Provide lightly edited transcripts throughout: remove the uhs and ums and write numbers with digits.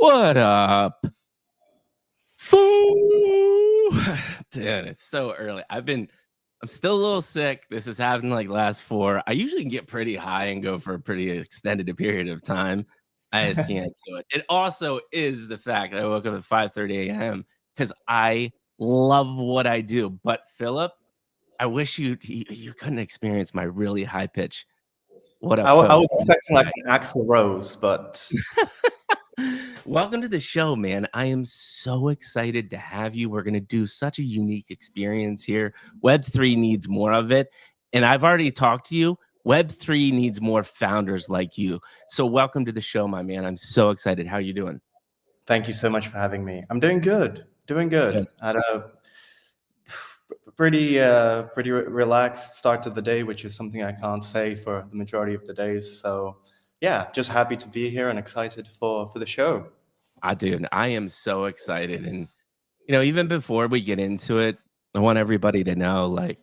What up? Foo! Dude, it's so early. I'm still a little sick. This has happened like last 4. I usually can get pretty high and go for a pretty extended period of time. I just can't do it. It also is the fact that I woke up at 5:30 a.m. because I love what I do. But Philip, I wish you couldn't experience my really high pitch. What up, I folks? was expecting like an Axl Rose, but Welcome to the show, man. I am so excited to have you. We're going to do such a unique experience here. Web3 needs more of it. And I've already talked to you. Web3 needs more founders like you. So welcome to the show, my man. I'm so excited. How are you doing? thank you so much for having me. I'm doing good. Doing good. Good. Had a pretty relaxed start to the day, which is something I can't say for the majority of the days. So yeah, just happy to be here and excited for the show. Dude, I am so excited. And, even before we get into it, I want everybody to know, like,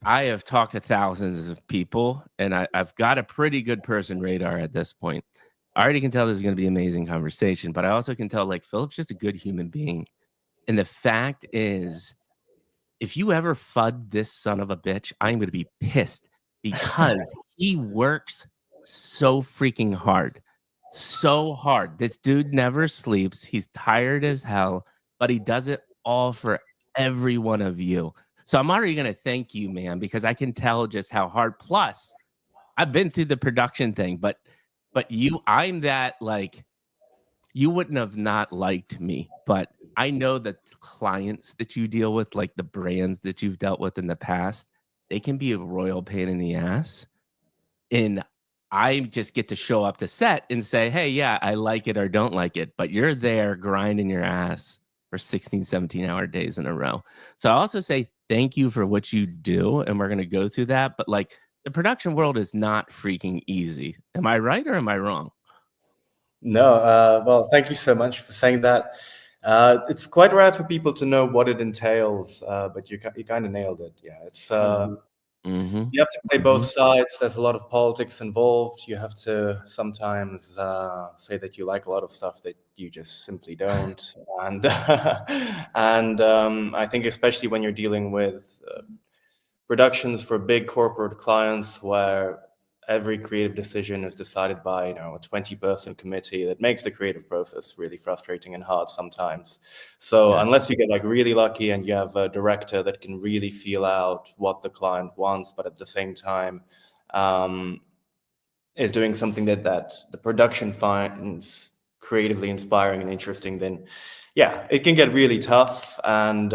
I have talked to thousands of people, and I've got a pretty good person radar at this point. I already can tell this is going to be an amazing conversation, but I also can tell, like, Philip's just a good human being. And the fact is, if you ever FUD this son of a bitch, I'm going to be pissed because he works so freaking hard. So hard. This dude never sleeps. He's tired as hell, but he does it all for every one of you. So I'm already going to thank you, man, because I can tell just how hard. Plus, I've been through the production thing, but I'm that, like, you wouldn't have not liked me, but I know that clients that you deal with, like the brands that you've dealt with in the past, they can be a royal pain in the ass. And I just get to show up to set and say, hey, yeah, I like it or don't like it. But you're there grinding your ass for 16, 17-hour days in a row. So I also say thank you for what you do. And we're going to go through that. But like, the production world is not freaking easy. Am I right or am I wrong? No, well, thank you so much for saying that. It's quite rare for people to know what it entails, but you kind of nailed it. Yeah, it's you have to play both sides. There's a lot of politics involved. You have to sometimes say that you like a lot of stuff that you just simply don't. And I think especially when you're dealing with productions for big corporate clients where every creative decision is decided by a 20-person committee, that makes the creative process really frustrating and hard sometimes. So unless you get like really lucky and you have a director that can really feel out what the client wants, but at the same time is doing something that the production finds creatively inspiring and interesting, then yeah, it can get really tough. And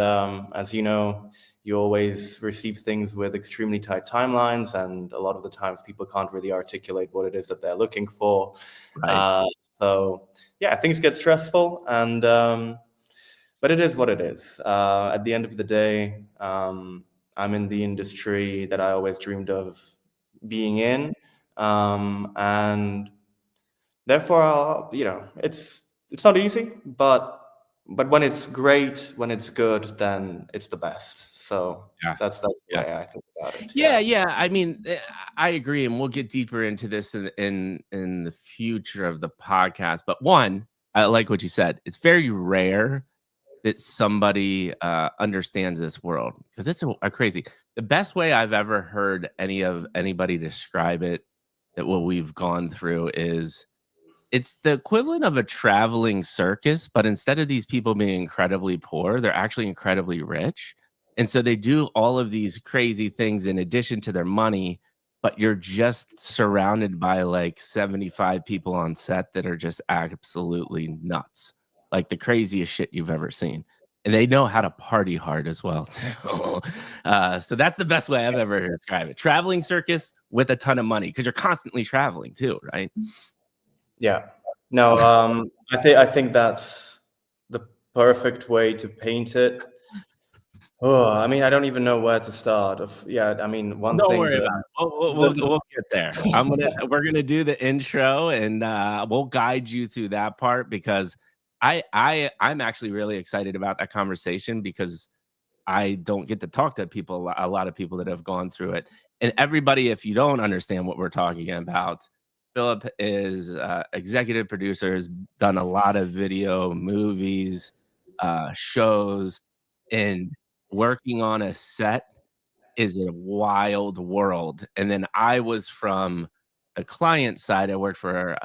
as you know, you always receive things with extremely tight timelines, and a lot of the times people can't really articulate what it is that they're looking for. Right. So yeah, things get stressful, and but it is what it is. At the end of the day, I'm in the industry that I always dreamed of being in, and therefore, it's not easy, but when it's great, when it's good, then it's the best. So that's the way I think about it. Yeah. I mean, I agree, and we'll get deeper into this in the future of the podcast. But one, I like what you said. It's very rare that somebody understands this world because it's a crazy. The best way I've ever heard anybody describe it, that what we've gone through, is it's the equivalent of a traveling circus, but instead of these people being incredibly poor, they're actually incredibly rich. And so they do all of these crazy things in addition to their money, but you're just surrounded by like 75 people on set that are just absolutely nuts, like the craziest shit you've ever seen. And they know how to party hard as well, too. So that's the best way I've ever heard describe it. Traveling circus with a ton of money, because you're constantly traveling too, right? Yeah. No, I think that's the perfect way to paint it. Oh, I mean, I don't even know where to start. One Don't thing worry that about it. We'll get there. We're gonna do the intro, and we'll guide you through that part, because I'm actually really excited about that conversation, because I don't get to talk to people, a lot of people that have gone through it. And everybody, if you don't understand what we're talking about, Filip is executive producer, has done a lot of video, movies, shows, and working on a set is a wild world. And then I was from the client side. I worked for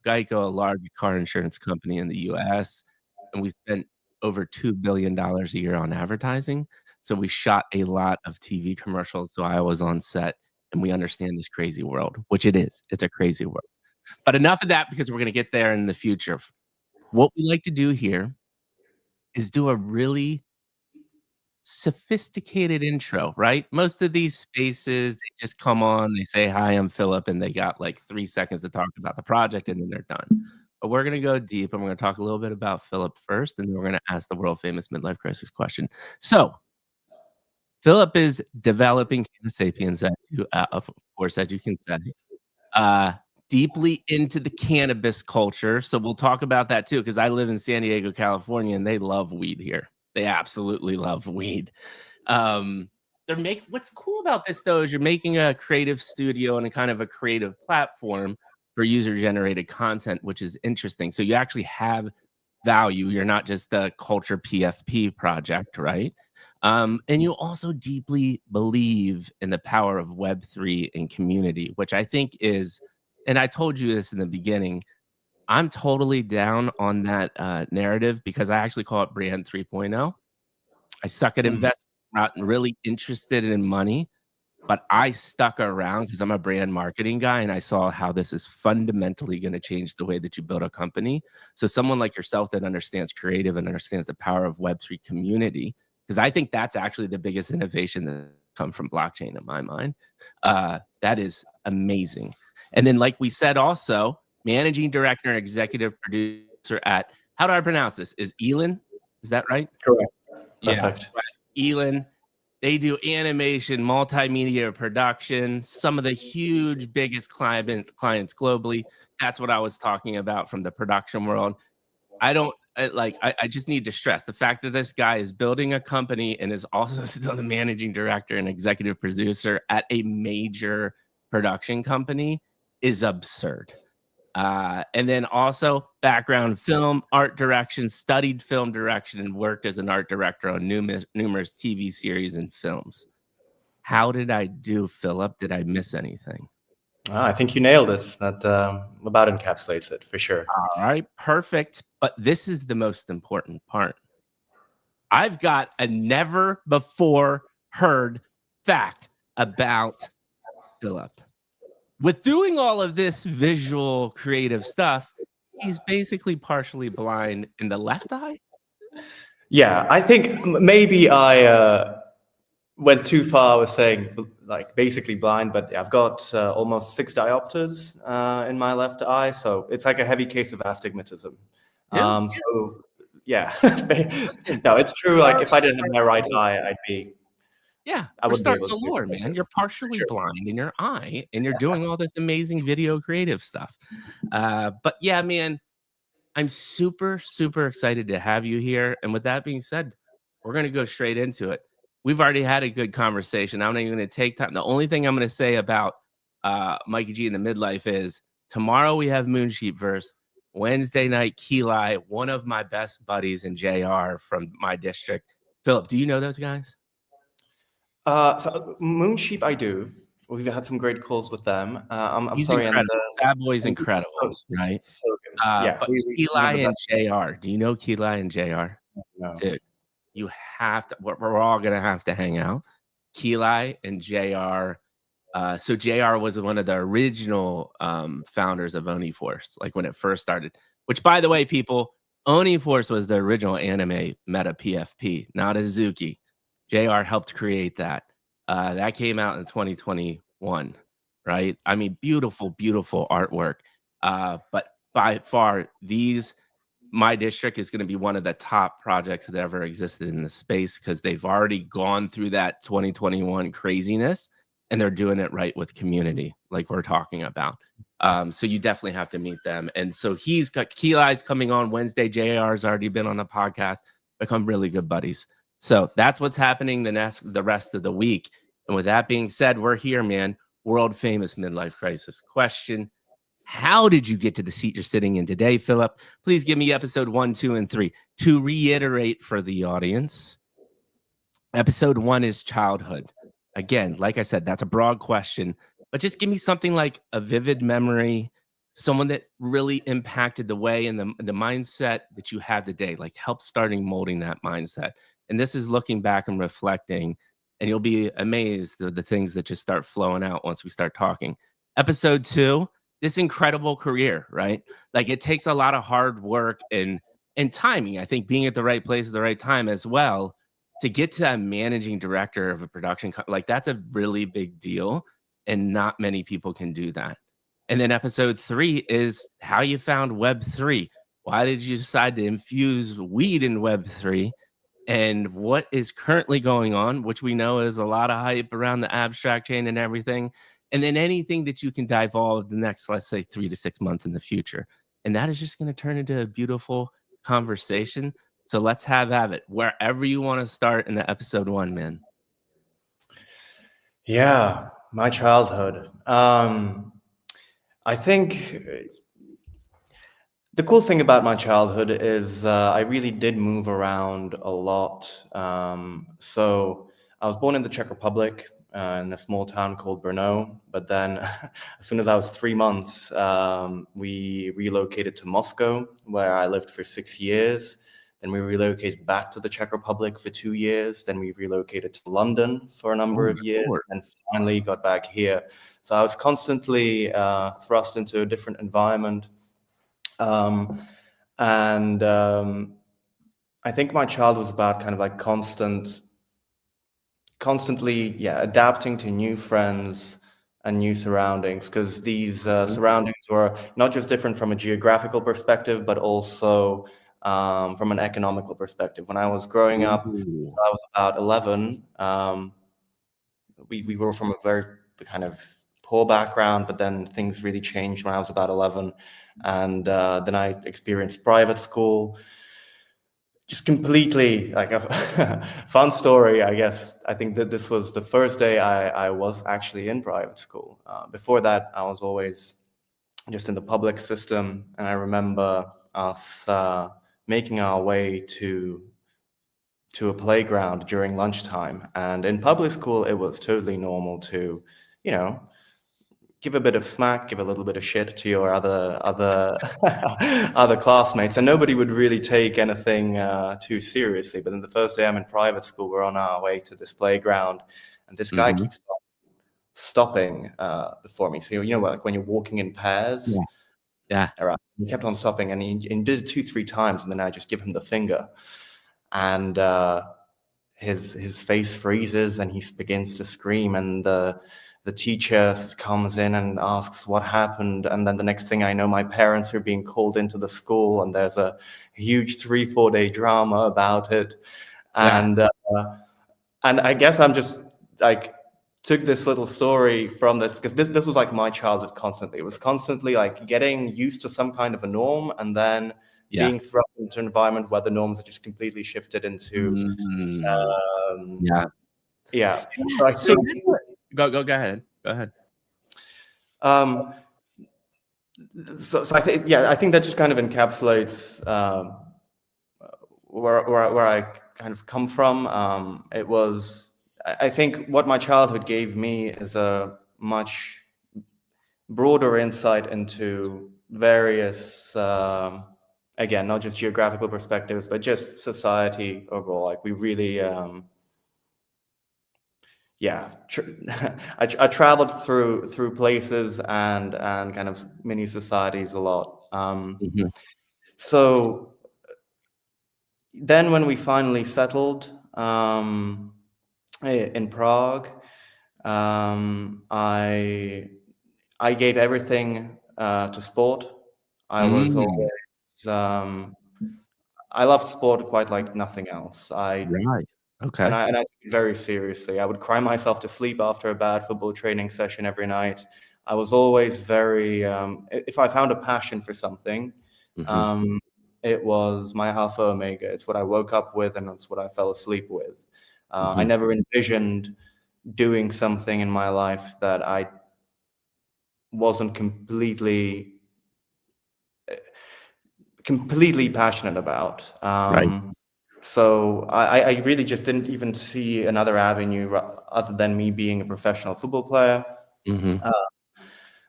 Geico, a large car insurance company in the US, and we spent over $2 billion a year on advertising. So we shot a lot of TV commercials. So I was on set and we understand this crazy world, which it is. It's a crazy world. But enough of that because we're going to get there in the future. What we like to do here is do a really sophisticated intro, right? Most of these spaces, they just come on, they say, "Hi, I'm Filip," and they got like 3 seconds to talk about the project, and then they're done. But we're gonna go deep, and we're gonna talk a little bit about Filip first, and then we're gonna ask the world famous midlife crisis question. So, Filip is developing Canna Sapiens, of course, as you can say, uh, deeply into the cannabis culture. So we'll talk about that too, because I live in San Diego, California, and they love weed here. They absolutely love weed. What's cool about this though is you're making a creative studio and a kind of a creative platform for user generated content, which is interesting. So you actually have value. You're not just a culture PFP project, right? And you also deeply believe in the power of Web3 and community, which I think is, and I told you this in the beginning, I'm totally down on that narrative because I actually call it brand 3.0. I suck at Mm. investing, not really interested in money, but I stuck around because I'm a brand marketing guy and I saw how this is fundamentally going to change the way that you build a company. So someone like yourself that understands creative and understands the power of Web3 community, because I think that's actually the biggest innovation that come from blockchain in my mind. That is amazing. And then, like we said, also managing director and executive producer at, how do I pronounce this? Is Elon? Is that right? Correct. Yeah, Perfect. right. Elon. They do animation, multimedia production, some of the huge, biggest clients globally. That's what I was talking about from the production world. I just need to stress the fact that this guy is building a company and is also still the managing director and executive producer at a major production company is absurd. And then also background film, art direction, studied film direction, and worked as an art director on numerous TV series and films. How did I do, Filip? Did I miss anything? I think you nailed it. That about encapsulates it for sure. All right, perfect. But this is the most important part. I've got a never before heard fact about Filip. With doing all of this visual creative stuff, he's basically partially blind in the left eye. Yeah, I think maybe I went too far with saying like basically blind, but I've got almost 6 diopters in my left eye, so it's like a heavy case of astigmatism. Dude, So yeah, listen, no, it's true. Like if I didn't have my right eye, yeah, I we're wouldn't be starting able the to do lore, it. man. You're For partially sure. blind in your eye, and you're doing all this amazing video creative stuff. But yeah, man, I'm super, super excited to have you here. And with that being said, we're going to go straight into it. We've already had a good conversation. I'm not even going to take time. The only thing I'm going to say about Mikey G in the midlife is tomorrow we have Moonsheep verse. Wednesday night, Keli, one of my best buddies in JR from my district. Filip, do you know those guys? So Moonsheep, I do. We've had some great calls with them. I'm He's sorry, and incredible. Sad Boy's and incredible, so, right? so good. Yeah, But we have the Keli and best. JR. Do you know Keli and JR? No. Dude, you have to. We're all gonna have to hang out. Keli and JR. So JR was one of the original founders of Oniforce, like when it first started. Which, by the way, people, Oniforce was the original anime meta PFP, not Azuki. JR helped create that. That came out in 2021, right? I mean, beautiful, beautiful artwork. But by far, my district is going to be one of the top projects that ever existed in the space because they've already gone through that 2021 craziness and they're doing it right with community, like we're talking about. So you definitely have to meet them. And so Keli's coming on Wednesday. JR's already been on the podcast, become really good buddies. So that's what's happening the rest of the week. And with that being said, we're here, man. World famous midlife crisis question. How did you get to the seat you're sitting in today, Philip? Please give me episode 1, 2, and 3. To reiterate for the audience, episode 1 is childhood. Again, like I said, that's a broad question, but just give me something like a vivid memory, someone that really impacted the way and the mindset that you have today, like help starting molding that mindset. And this is looking back and reflecting, and you'll be amazed at the things that just start flowing out once we start talking. Episode 2, this incredible career, right? Like it takes a lot of hard work and timing. I think being at the right place at the right time as well to get to a managing director of a production like that's a really big deal, and not many people can do that. And then episode 3 is how you found Web3. Why did you decide to infuse weed in Web3? And what is currently going on, which we know is a lot of hype around the abstract chain and everything. And then anything that you can divulge the next, let's say, 3 to 6 months in the future. And that is just going to turn into a beautiful conversation. So let's have it wherever you want to start in the episode 1, man. Yeah, my childhood. I think the cool thing about my childhood is I really did move around a lot. So I was born in the Czech Republic in a small town called Brno. But then as soon as I was 3 months, we relocated to Moscow, where I lived for 6 years. Then we relocated back to the Czech Republic for 2 years. Then we relocated to London for a number of years, and finally got back here. So I was constantly thrust into a different environment. I think my childhood was about kind of like constantly adapting to new friends and new surroundings, because these surroundings were not just different from a geographical perspective, but also from an economical perspective. When I was growing up, I was about 11. We were from a very kind of poor background, but then things really changed when I was about 11. And then I experienced private school. Just completely like a fun story, I guess. I think that this was the first day I was actually in private school. Before that, I was always just in the public system. And I remember us making our way to a playground during lunchtime. And in public school, it was totally normal to, you know, give a bit of smack, give a little bit of shit to your other other classmates, and nobody would really take anything too seriously. But then the first day I'm in private school, we're on our way to this playground, and this guy keeps stopping before me. So like when you're walking in pairs, he kept on stopping, and he did it 2-3 times, and then I just give him the finger, and his face freezes, and he begins to scream, and the teacher comes in and asks what happened. And then the next thing I know, my parents are being called into the school, and there's a huge 3-4 day drama about it. And I guess I'm just like took this little story from this, because this was like my childhood constantly. It was constantly like getting used to some kind of a norm, and then being thrust into an environment where the norms are just completely shifted into So Go ahead. Go ahead. So I think that just kind of encapsulates where I kind of come from. It was, I think what my childhood gave me is a much broader insight into various, again, not just geographical perspectives, but just society overall. Like we really, I traveled through places and kind of mini societies a lot. So then when we finally settled in Prague, I gave everything to sport. I was always I loved sport quite like nothing else. Okay. And I took it very seriously. I would cry myself to sleep after a bad football training session every night. I was always very, if I found a passion for something, it was my alpha omega. It's what I woke up with, and it's what I fell asleep with. I never envisioned doing something in my life that I wasn't completely completely passionate about. Right. So I really just didn't even see another avenue other than me being a professional football player. Mm-hmm.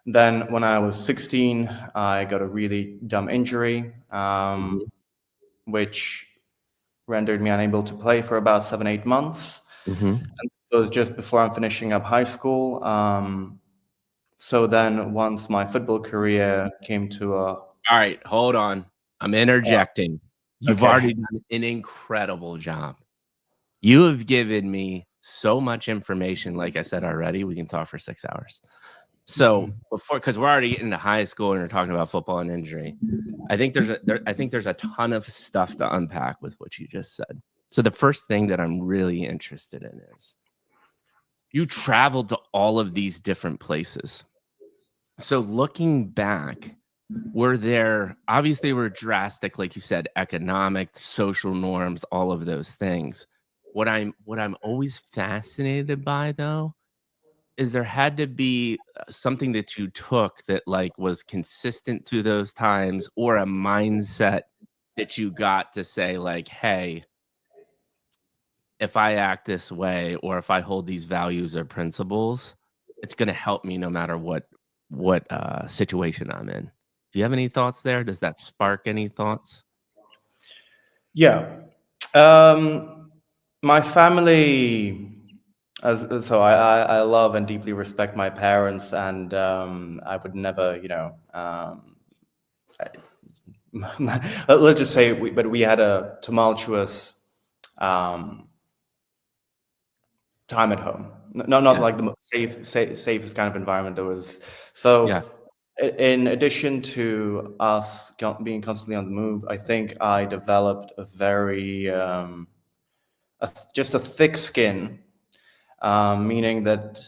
Then when I was 16, I got a really dumb injury, Mm-hmm. which rendered me unable to play for about 7, 8 months. Mm-hmm. And it was just before I'm finishing up high school. So then once my football career came to a All right, hold on. I'm interjecting. You've okay. already done an incredible job. You have given me so much information. Like I said already, we can talk for 6 hours. So because we're already getting into high school and we're talking about football and injury, I think there's a ton of stuff to unpack with what you just said. So the first thing that I'm really interested in is you traveled to all of these different places. So looking back, were there obviously were drastic, like you said, economic, social norms, all of those things. What I'm always fascinated by though is there had to be something that you took that like was consistent through those times or a mindset that you got to say like, hey, if I act this way or if I hold these values or principles, it's going to help me no matter what situation I'm in. Do you have any thoughts there? Does that spark any thoughts? Yeah. My family, so I love and deeply respect my parents, and I would never, let's just say, but we had a tumultuous um, time at home. Not Yeah. like the most safest kind of environment there was. Yeah. So, in addition to us being constantly on the move, I think I developed a very just a thick skin, meaning that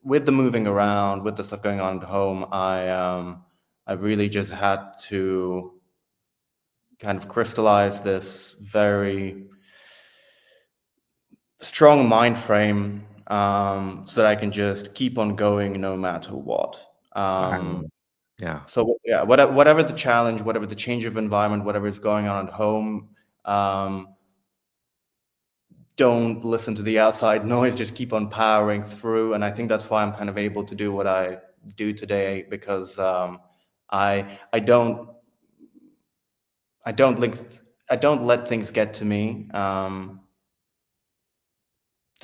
with the moving around, with the stuff going on at home, I really just had to kind of crystallize this very strong mind frame, so that I can just keep on going no matter what. Wow. Yeah. So yeah, whatever the challenge, whatever the change of environment, whatever is going on at home, um, don't listen to the outside noise. Just keep on powering through. And I think that's why I'm kind of able to do what I do today, because I don't I don't link I don't let things get to me, to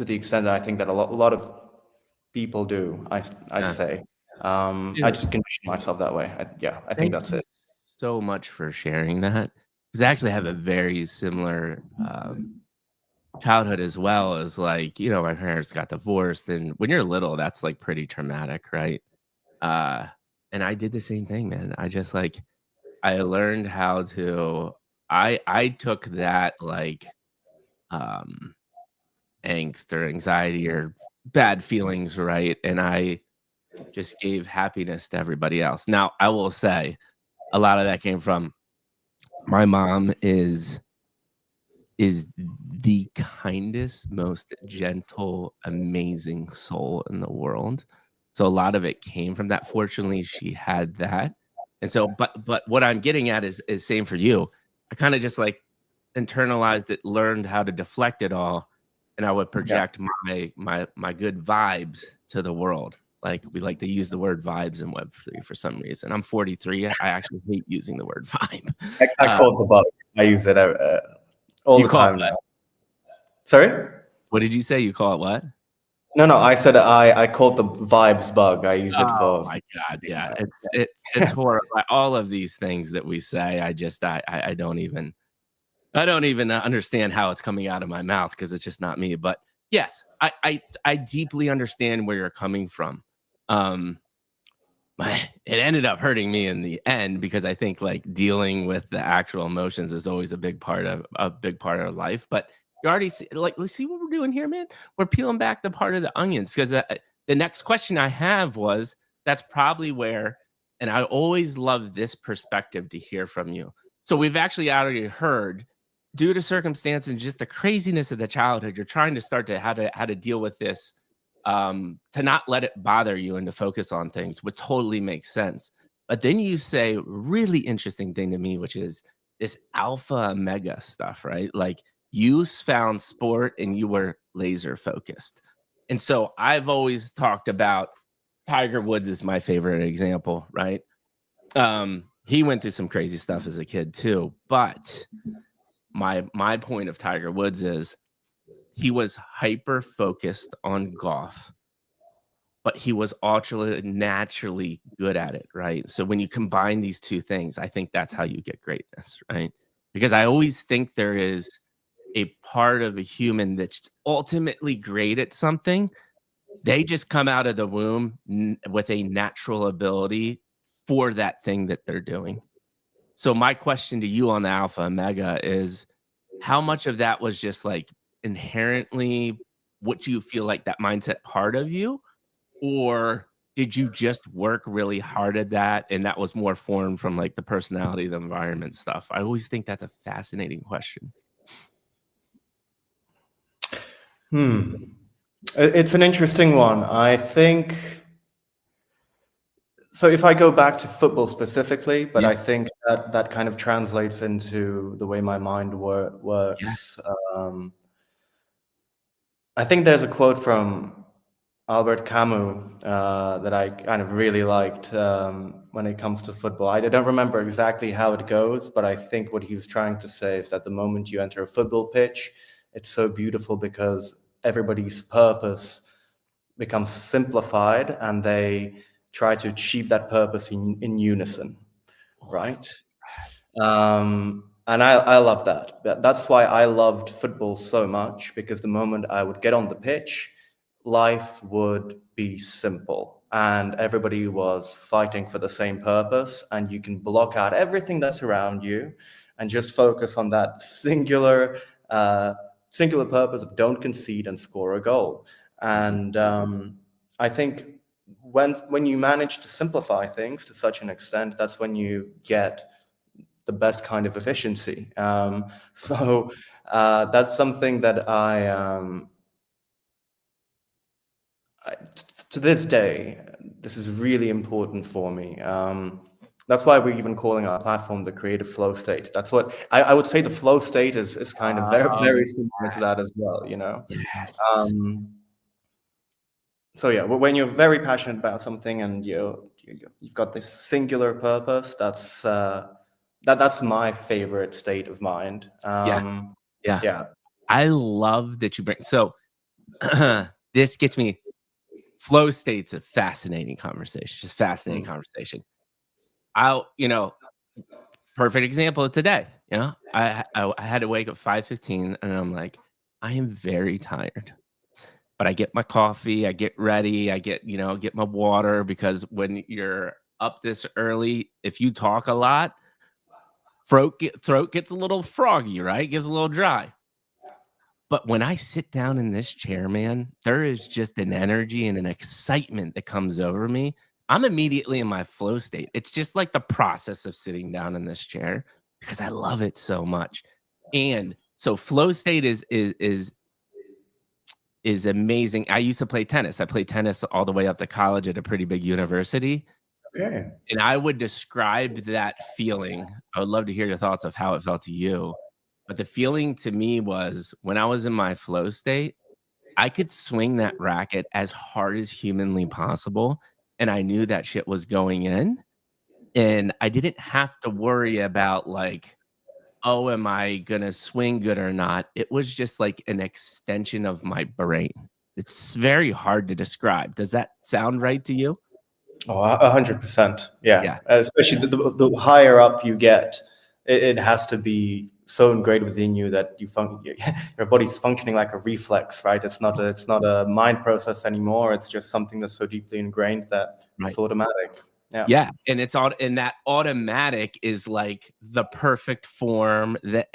the extent that I think that a lot of people do. I'd Yeah. say, I Dude, just condition myself that way. Yeah, I think thank that's you it. so much for sharing that. Because I actually have a very similar childhood as well as like, my parents got divorced. And when you're little, that's like pretty traumatic, right? Uh, and I did the same thing, man. I just like I learned how to I took that like um angst or anxiety or bad feelings, right? And I just gave happiness to everybody else. Now, I will say a lot of that came from my mom is the kindest, most gentle, amazing soul in the world. So a lot of it came from that. Fortunately, she had that. And so, but what I'm getting at is same for you. I kind of just like internalized it, learned how to deflect it all, and I would Yeah, project my good vibes to the world. Like we like to use the word vibes in Web3 for some reason. I'm 43. I actually hate using the word vibe. I Uh, call it the bug. I use it all you the call it time what? now. Sorry? What did you say? You call it what? No. I said I call it the vibes bug. I use it Oh for. my god, yeah. It's horrible. Like, all of these things that we say, I don't even understand how it's coming out of my mouth because it's just not me. But yes, I deeply understand where you're coming from. Um, it ended up hurting me in the end because I think like dealing with the actual emotions is always a big part of life. But you already see, like, let's see what we're doing here, man. We're peeling back the part of the onions because the next question I have was that's probably where, and I always love this perspective to hear from you. So we've actually already heard, due to circumstance and just the craziness of the childhood, you're trying to start to how to deal with this, to not let it bother you and to focus on things, which totally makes sense. But then you say really interesting thing to me, which is this alpha omega stuff, right? Like you found sport and you were laser focused. And so I've always talked about Tiger Woods is my favorite example, right? He went through some crazy stuff as a kid too, but my point of Tiger Woods is he was hyper focused on golf, but he was ultra naturally good at it, right? So when you combine these two things, I think that's how you get greatness, right? Because I always think there is a part of a human that's ultimately great at something. They just come out of the womb with a natural ability for that thing that they're doing. So my question to you on the alpha omega is how much of that was just like inherently what you feel like that mindset part of you? Or did you just work really hard at that and that was more formed from like the personality, the environment stuff? I always think that's a fascinating question. It's an interesting one. I think so. If I go back to football specifically, but Yeah. I think that that kind of translates into the way my mind Yeah. works. I think there's a quote from Albert Camus that I kind of really liked when it comes to football. I don't remember exactly how it goes, but I think what he was trying to say is that the moment you enter a football pitch, it's so beautiful because everybody's purpose becomes simplified and they try to achieve that purpose in unison, Oh, I love right? that. And I love that. That's why I loved football so much, because the moment I would get on the pitch, life would be simple and everybody was fighting for the same purpose. And you can block out everything that's around you and just focus on that singular purpose of don't concede and score a goal. Mhm. And I think when you manage to simplify things to such an extent, that's when you get the best kind of efficiency. So that's something that to this day, this is really important for me. That's why we're even calling our platform the creative flow state. That's what I would say. The flow state is kind of very, Oh, very similar to that as well, you know. yes. Um, so yeah, when you're very passionate about something and you've got this singular purpose, that's my favorite state of mind. Yeah. Yeah. Yeah. I love that you bring so this gets me flow state's a fascinating conversation, just fascinating Mm. conversation. I'll perfect example of today, I had to wake up 5:15 and I'm like, I am very tired. But I get my coffee, I get ready, I get my water because when you're up this early, if you talk a lot, throat gets a little froggy, right? Gets a little dry. But when I sit down in this chair, man, there is just an energy and an excitement that comes over me. I'm immediately in my flow state. It's just like the process of sitting down in this chair because I love it so much. And so flow state is amazing. I used to play tennis. I played tennis all the way up to college at a pretty big university. Okay. And I would describe that feeling. I would love to hear your thoughts of how it felt to you. But the feeling to me was when I was in my flow state, I could swing that racket as hard as humanly possible. And I knew that shit was going in. And I didn't have to worry about like, oh, am I gonna swing good or not? It was just like an extension of my brain. It's very hard to describe. Does that sound right to you? Oh, 100%. Yeah. Yeah, Especially yeah, the higher up you get, it has to be so ingrained within you that your body's functioning like a reflex, right? It's not a mind process anymore. It's just something that's so deeply ingrained that right. it's automatic. Yeah. Yeah, and it's all and that automatic is like the perfect form that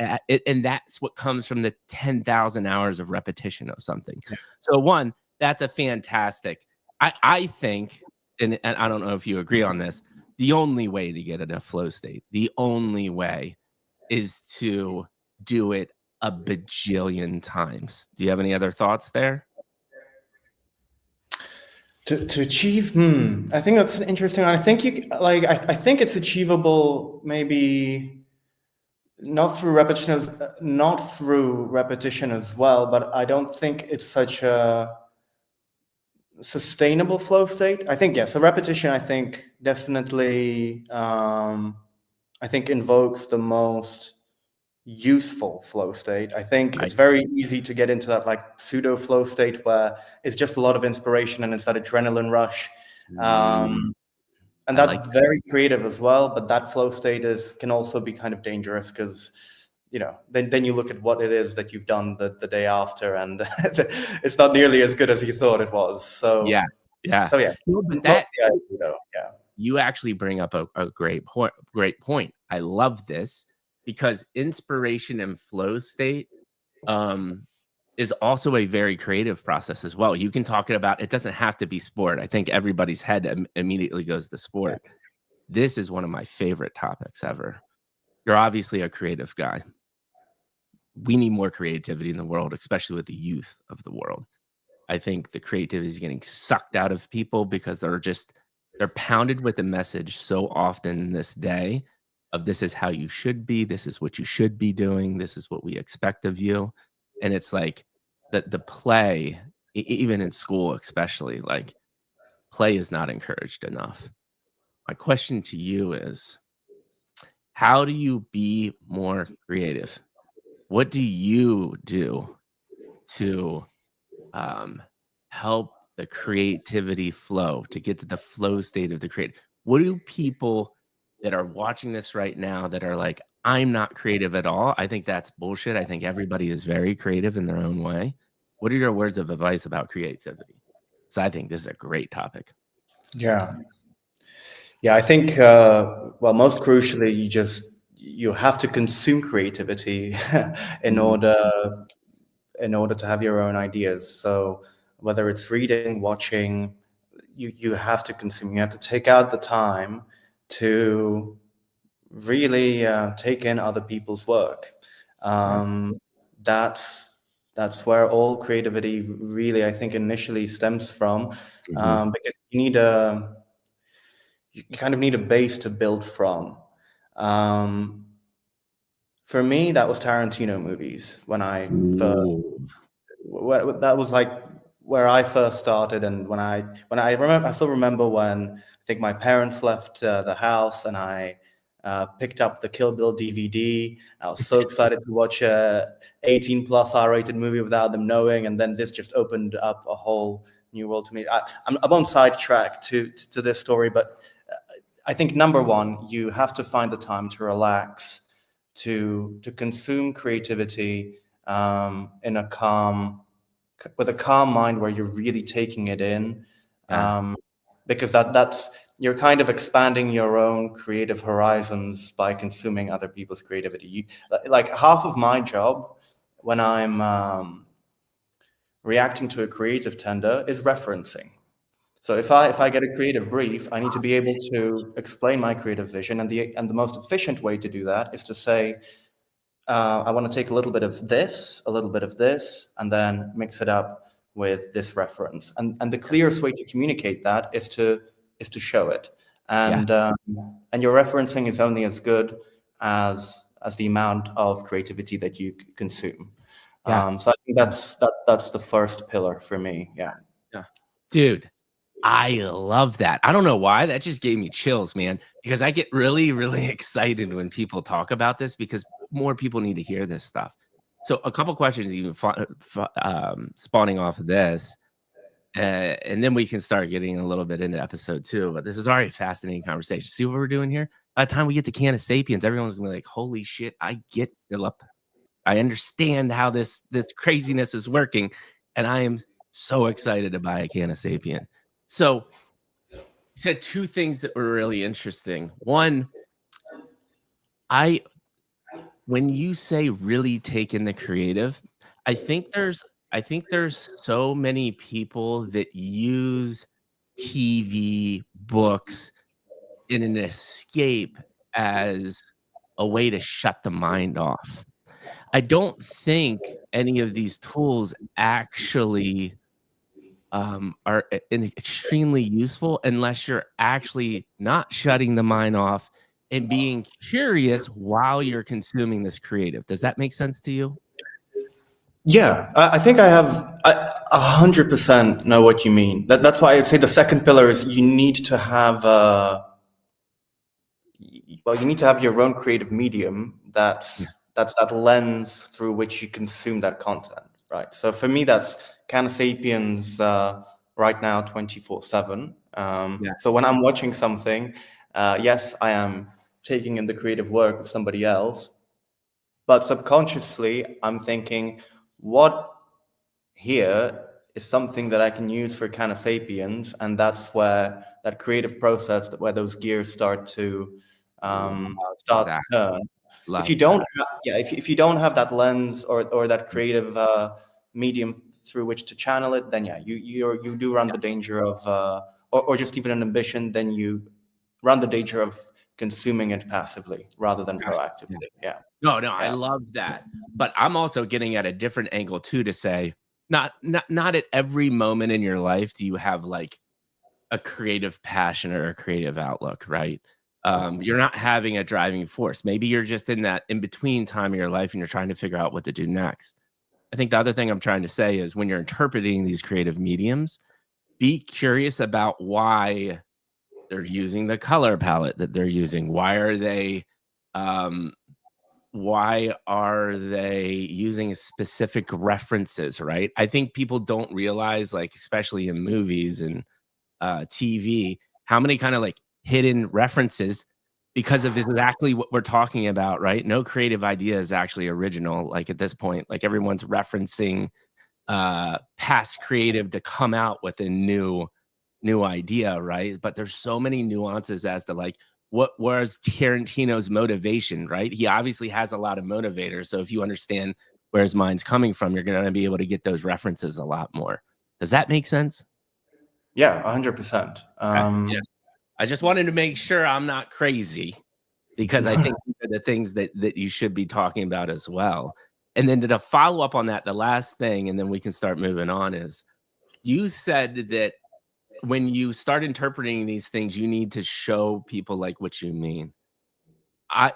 and that's what comes from the 10,000 hours of repetition of something. So one, that's a fantastic. I think, and I don't know if you agree on this, the only way to get in a flow state, the only way is to do it a bajillion times. Do you have any other thoughts there? To achieve, I think that's an interesting one. I think I think it's achievable, maybe not through repetition as well, but I don't think it's such a sustainable flow state. I think, yes, the repetition, I think, definitely, I think, invokes the most useful flow state. I think it's Right. very easy to get into that like pseudo flow state where it's just a lot of inspiration and it's that adrenaline rush. Mm, And I that's like that. very creative as well, but that flow state can also be kind of dangerous because then you look at what it is that you've done the day after, and it's not nearly as good as you thought it was. Yeah. Yeah. Yeah, No, but mostly that I agree though. Yeah. you actually bring up a great point. Great point. I love this because inspiration and flow state um, is also a very creative process as well. You can talk it about. It doesn't have to be sport. I think everybody's head immediately goes to Yeah. sport. This is one of my favorite topics ever. You're obviously a creative guy. We need more creativity in the world, especially with the youth of the world. I think the creativity is getting sucked out of people because they're pounded with a message so often in this day of this is how you should be, this is what you should be doing, this is what we expect of you. And it's like the play, even in school, especially, like play is not encouraged enough. My question to you is how do you be more creative? What do you do to um, help the creativity flow, to get to the flow state of the create. What do people that are watching this right now that are like, I'm not creative at all? I think that's bullshit. I think everybody is very creative in their own way. What are your words of advice about creativity? So I think this is a great topic. Yeah. Yeah, I think, well, most crucially, you have to consume creativity in Mm, order to have your own ideas. So whether it's reading, watching, you have to consume. You have to take out the time to really take in other people's work. yeah. Um, that's where all creativity really, I think, initially stems from, Mhm. because you kind of need a base to build from. Um, for me, that was Tarantino movies when Ooh. that was like where I first started, and when I remember, I still remember when I think my parents left the house, and I picked up the Kill Bill DVD. I was so excited to watch a 18 plus R-rated movie without them knowing, and then this just opened up a whole new world to me. I'm on sidetrack to this story, but I think number one, you have to find the time to relax, to consume creativity in a with a calm mind where you're really taking it in, Yeah. um, because that's you're kind of expanding your own creative horizons by consuming other people's creativity. Like half of my job when I'm reacting to a creative tender is referencing. So if I get a creative brief, I need to be able to explain my creative vision, and the most efficient way to do that is to say, I want to take a little bit of this, a little bit of this, and then mix it up with this reference. And the clearest way to communicate that is to show it. Yeah. And your referencing is only as good as the amount of creativity that you consume. Yeah. So I think Yeah. that's the first pillar for me. Yeah. Yeah. Dude, I love that. I don't know why, that just gave me chills, man, because I get really, really excited when people talk about this because more people need to hear this stuff. So a couple questions even spawning off of this, and then we can start getting a little bit into episode 2, but this is already a fascinating conversation. See what we're doing here? By the time we get to Canna Sapiens, everyone's gonna be like, "Holy shit, I get Philip. I understand how this craziness is working, and I am so excited to buy a Canna Sapien." So you said 2 things that were really interesting. One, I when you say really take in the creative, I think there's I think there's so many people that use TV, books in an escape as a way to shut the mind off. I don't think any of these tools actually are extremely useful unless you're actually not shutting the mind off and being curious while you're consuming this creative. Does that make sense to you? Yeah, I think I 100% know what you mean. That's why I'd say the second pillar is you need to have you need to have your own creative medium Yeah. that's that lens through which you consume that content, right? So for me, that's Canasapiens right now, 24/7. Yeah. So when I'm watching something, yes, I am taking in the creative work of somebody else, but subconsciously, I'm thinking, what here is something that I can use for Canasapiens, and that's where that creative process, where those gears start to Love start that. to turn. If Love you don't, if you don't have that lens or that creative medium through which to channel it, then yeah, you do run the danger of, or just even an ambition, then you run the danger of consuming it passively rather than that. Yeah. proactively. Yeah, No, no, I yeah. love that. But I'm also getting at a different angle too to say, not at every moment in your life do you have like a creative passion or a creative outlook, right? You're not having a driving force. Maybe you're just in that in between time of your life and you're trying to figure out what to do next. I think the other thing I'm trying to say is when you're interpreting these creative mediums, be curious about why they're using the color palette that they're using. Um, why are they using specific references, right? I think people don't realize, like, especially in movies and TV, how many kind of like hidden references because of exactly what we're talking about, right? No creative idea is actually original. Like at this point, like everyone's referencing past creative to come out with a new idea, right? But there's so many nuances as to like what was Tarantino's motivation, right? He obviously has a lot of motivators. So if you understand where his mind's coming from, you're going to be able to get those references a lot more. Does that make sense? Yeah, 100%. Okay. Yeah. I just wanted to make sure I'm not crazy because I think these are the things that you should be talking about as well. And then to follow up on that, the last thing, and then we can start moving on is you said that when you start interpreting these things, you need to show people like what you mean. I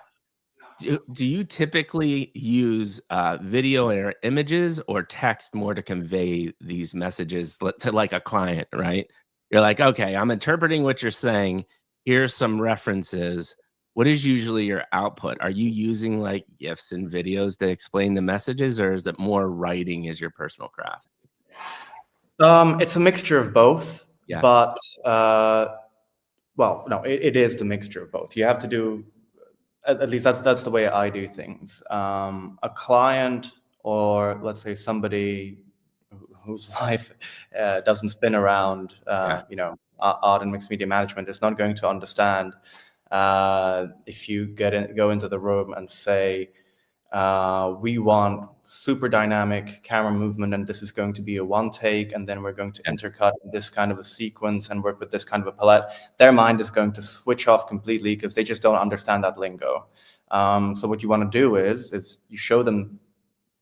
do you typically use video or images or text more to convey these messages to like a client, right? You're like, okay, I'm interpreting what you're saying. Here's some references. What is usually your output? Are you using like GIFs and videos to explain the messages, or is it more writing as your personal craft? It's a mixture of both, Yeah. but well, no, it is the mixture of both. You have to do, at least that's the way I do things. A client, or let's say somebody whose life doesn't spin around, Yeah. art and mixed media management, is not going to understand if you go into the room and say, we want super dynamic camera movement, and this is going to be a one take, and then we're going to Yeah. intercut in this kind of a sequence and work with this kind of a palette. Their mind is going to switch off completely because they just don't understand that lingo. So what you want to do is you show them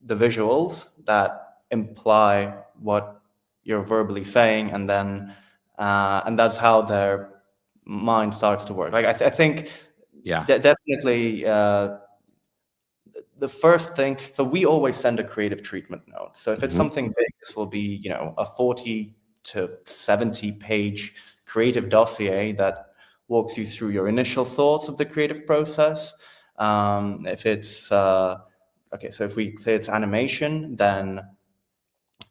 the visuals that imply what you're verbally saying, and then and that's how their mind starts to work. Like I think Yeah. definitely. The first thing, so we always send a creative treatment note. So if it's Mhm. something big, this will be, a 40 to 70 page creative dossier that walks you through your initial thoughts of the creative process. If it's, okay, so if we say it's animation, then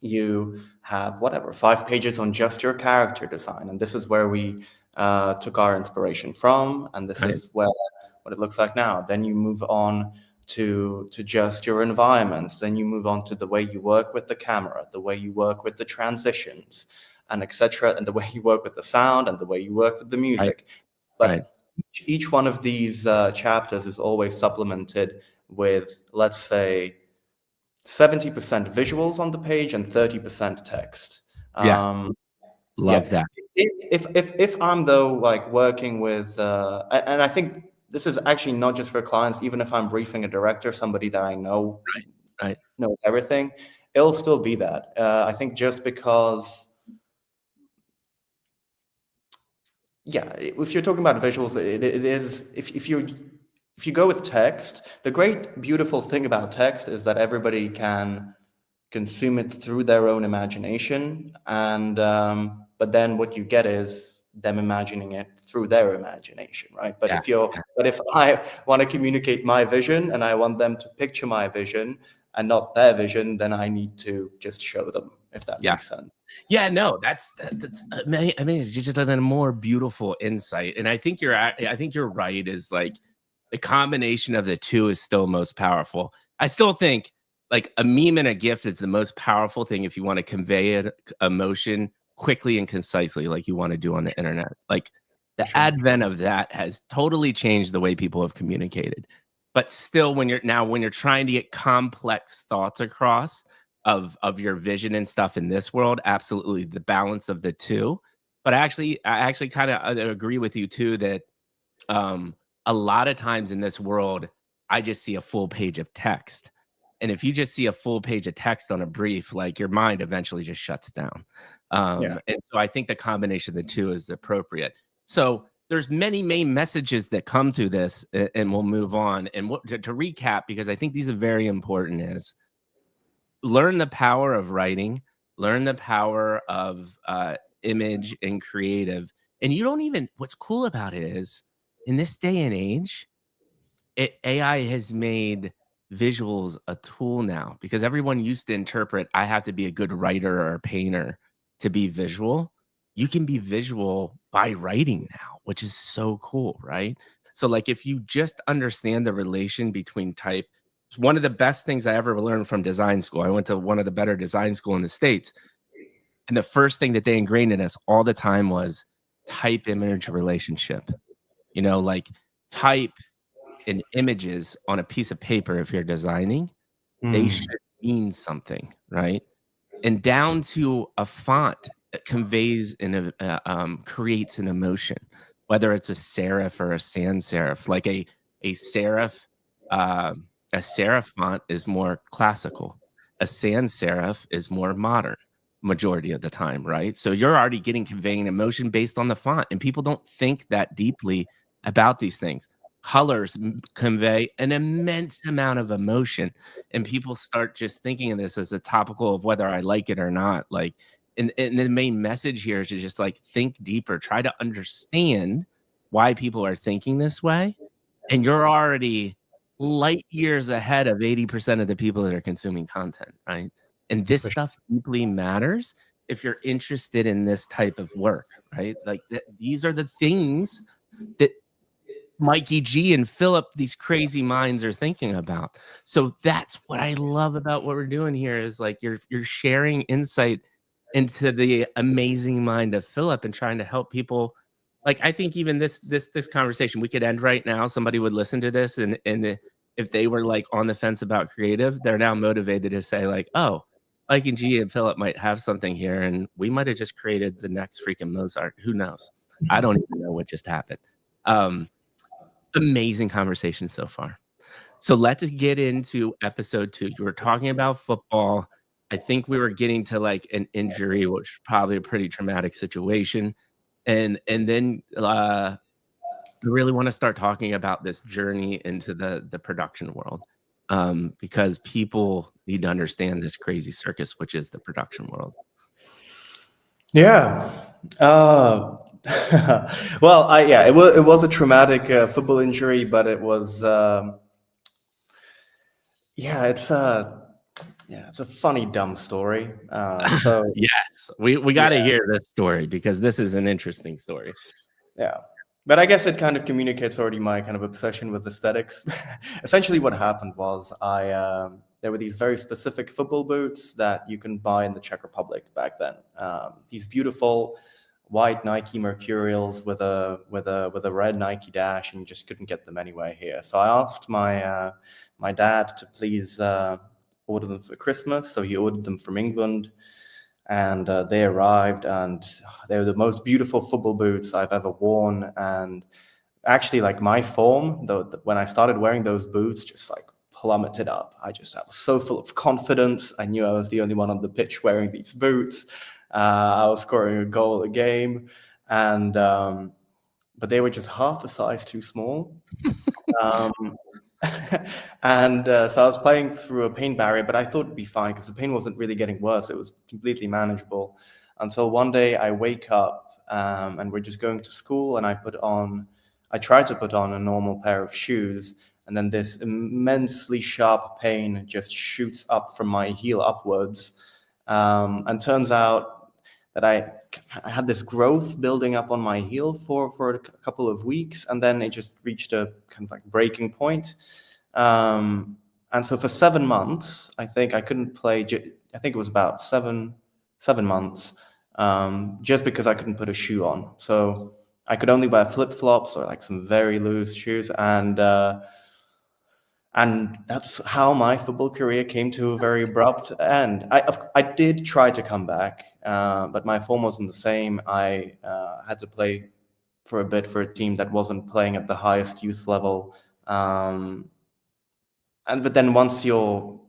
you have whatever 5 pages on just your character design, and this is where we took our inspiration from, and this Right. is where what it looks like now. Then you move on to just your environments. Then you move on to the way you work with the camera, the way you work with the transitions, and etc., and the way you work with the sound, and the way you work with the Right. music. Right. But each one of these chapters is always supplemented with, let's say, 70% visuals on the page and 30% text. Yeah. Yeah. Love that. If I'm though like working with, and I think this is actually not just for clients, even if I'm briefing a director, somebody that I know Right. knows everything, it'll still be that. I think just because yeah, if you're talking about visuals, it is, if you go with text, the great beautiful thing about text is that everybody can consume it through their own imagination, and but then what you get is them imagining it through their imagination, right? But Yeah. if I want to communicate my vision and I want them to picture my vision and not their vision, then I need to just show them, if that Yeah. makes sense. Yeah, no, that's amazing. Just a more beautiful insight, and I think I think you're right. Is like the combination of the two is still most powerful. I still think like a meme and a GIF is the most powerful thing if you want to convey it emotion quickly and concisely, like you want to do on the internet. Like the Sure. advent of that has totally changed the way people have communicated. But still, when you're trying to get complex thoughts across of your vision and stuff in this world, absolutely the balance of the two. But I actually kind of agree with you too that um, a lot of times in this world, I just see a full page of text. And if you just see a full page of text on a brief, like your mind eventually just shuts down. Yeah. And so I think the combination of the two is appropriate. So there's many main messages that come to this, and we'll move on. And to recap, because I think these are very important, is learn the power of writing, learn the power of image and creative. And you don't even, what's cool about it is in this day and age, AI has made visuals a tool now because everyone used to interpret, I have to be a good writer or a painter to be visual. You can be visual by writing now, which is so cool, right? So, like, if you just understand the relation between type, it's one of the best things I ever learned from design school. I went to one of the better design school in the States. And the first thing that they ingrained in us all the time was type image relationship. You know, like type in images on a piece of paper if you're designing, they Mm. should mean something, right? And down to a font that conveys creates an emotion, whether it's a serif or a sans serif. Like a serif, a serif font is more classical. A sans serif is more modern majority of the time, right? So you're already getting conveying emotion based on the font, and people don't think that deeply about these things. Colors convey an immense amount of emotion, and people start just thinking of this as a topical of whether I like it or not. Like, and the main message here is to just like think deeper, try to understand why people are thinking this way, and you're already light years ahead of 80% of the people that are consuming content, right? And this For sure. stuff deeply matters if you're interested in this type of work, right? Like these are the things that Mikey G and Philip, these crazy minds are thinking about. So that's what I love about what we're doing here is like you're sharing insight into the amazing mind of Philip and trying to help people. Like I think even this conversation we could end right now. Somebody would listen to this and if they were like on the fence about creative, they're now motivated to say like, oh, Mike and G and Philip might have something here, and we might have just created the next freaking Mozart. Who knows? I don't even know what just happened. Um, Amazing conversation so far. So let's get into episode 2. You were talking about football. I think we were getting to like an injury, which is probably a pretty traumatic situation. And then I really want to start talking about this journey into the production world. Because people need to understand this crazy circus, which is the production world. Yeah. Well, it was a traumatic football injury, but it was yeah, it's a funny dumb story. Yes, we got to Yeah, hear this story because this is an interesting story. yeah. But I guess it kind of communicates already my kind of obsession with aesthetics. Essentially, what happened was there were these very specific football boots that you can buy in the Czech Republic back then. These beautiful white Nike Mercurials with a red Nike dash, and you just couldn't get them anywhere here. So I asked my dad to please order them for Christmas. So he ordered them from England, and they arrived, and they were the most beautiful football boots I've ever worn. And actually, like my form, when I started wearing those boots, just like plummeted up. I was so full of confidence. I knew I was the only one on the pitch wearing these boots. I was scoring a goal a game, and but they were just half a size too small. Um, and so I was playing through a pain barrier, but I thought it'd be fine because the pain wasn't really getting worse. It was completely manageable until one day I wake up and we're just going to school, and I tried to put on a normal pair of shoes, and then this immensely sharp pain just shoots up from my heel upwards. And turns out that I had this growth building up on my heel for a couple of weeks, and then it just reached a kind of like breaking point. And so for 7 months, I think I couldn't play. I think it was about seven months, just because I couldn't put a shoe on. So I could only wear flip flops or like some very loose shoes, and that's how my football career came to a very abrupt end. I did try to come back, but my form wasn't the same. I had to play for a bit for a team that wasn't playing at the highest youth level. But then once your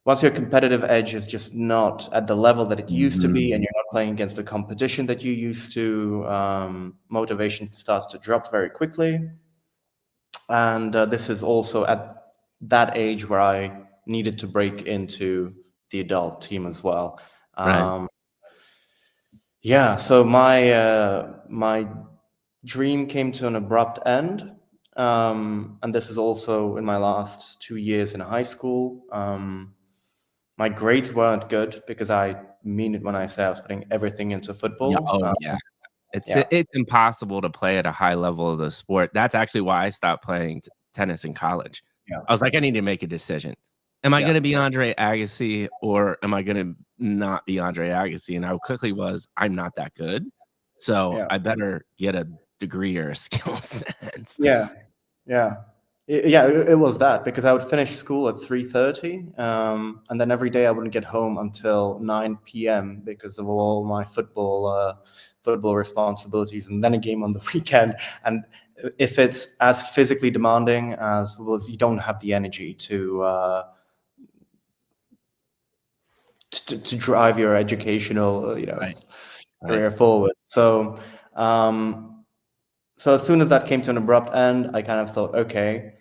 competitive edge is just not at the level that it used to be, and you're not playing against the competition that you used to, motivation starts to drop very quickly. And this is also at that age where I needed to break into the adult team as well. Right. Yeah, so my dream came to an abrupt end. And this is also in my last 2 years in high school. My grades weren't good because I mean it when I say I was putting everything into football. Yeah. Oh, yeah. It's yeah. it's impossible to play at a high level of the sport. That's actually why I stopped playing tennis in college. Yeah. I was like, I need to make a decision. Am I Yeah. going to be Andre Agassi, or am I going to not be Andre Agassi? And I quickly was, I'm not that good, so Yeah. I better get a degree or a skill set. Yeah. Yeah. It was that, because I would finish school at 3:30, and then every day I wouldn't get home until 9 p.m. because of all my football responsibilities, and then a game on the weekend. And if it's as physically demanding as football, you don't have the energy to drive your educational Right. career forward. So so as soon as that came to an abrupt end, I kind of thought, okay,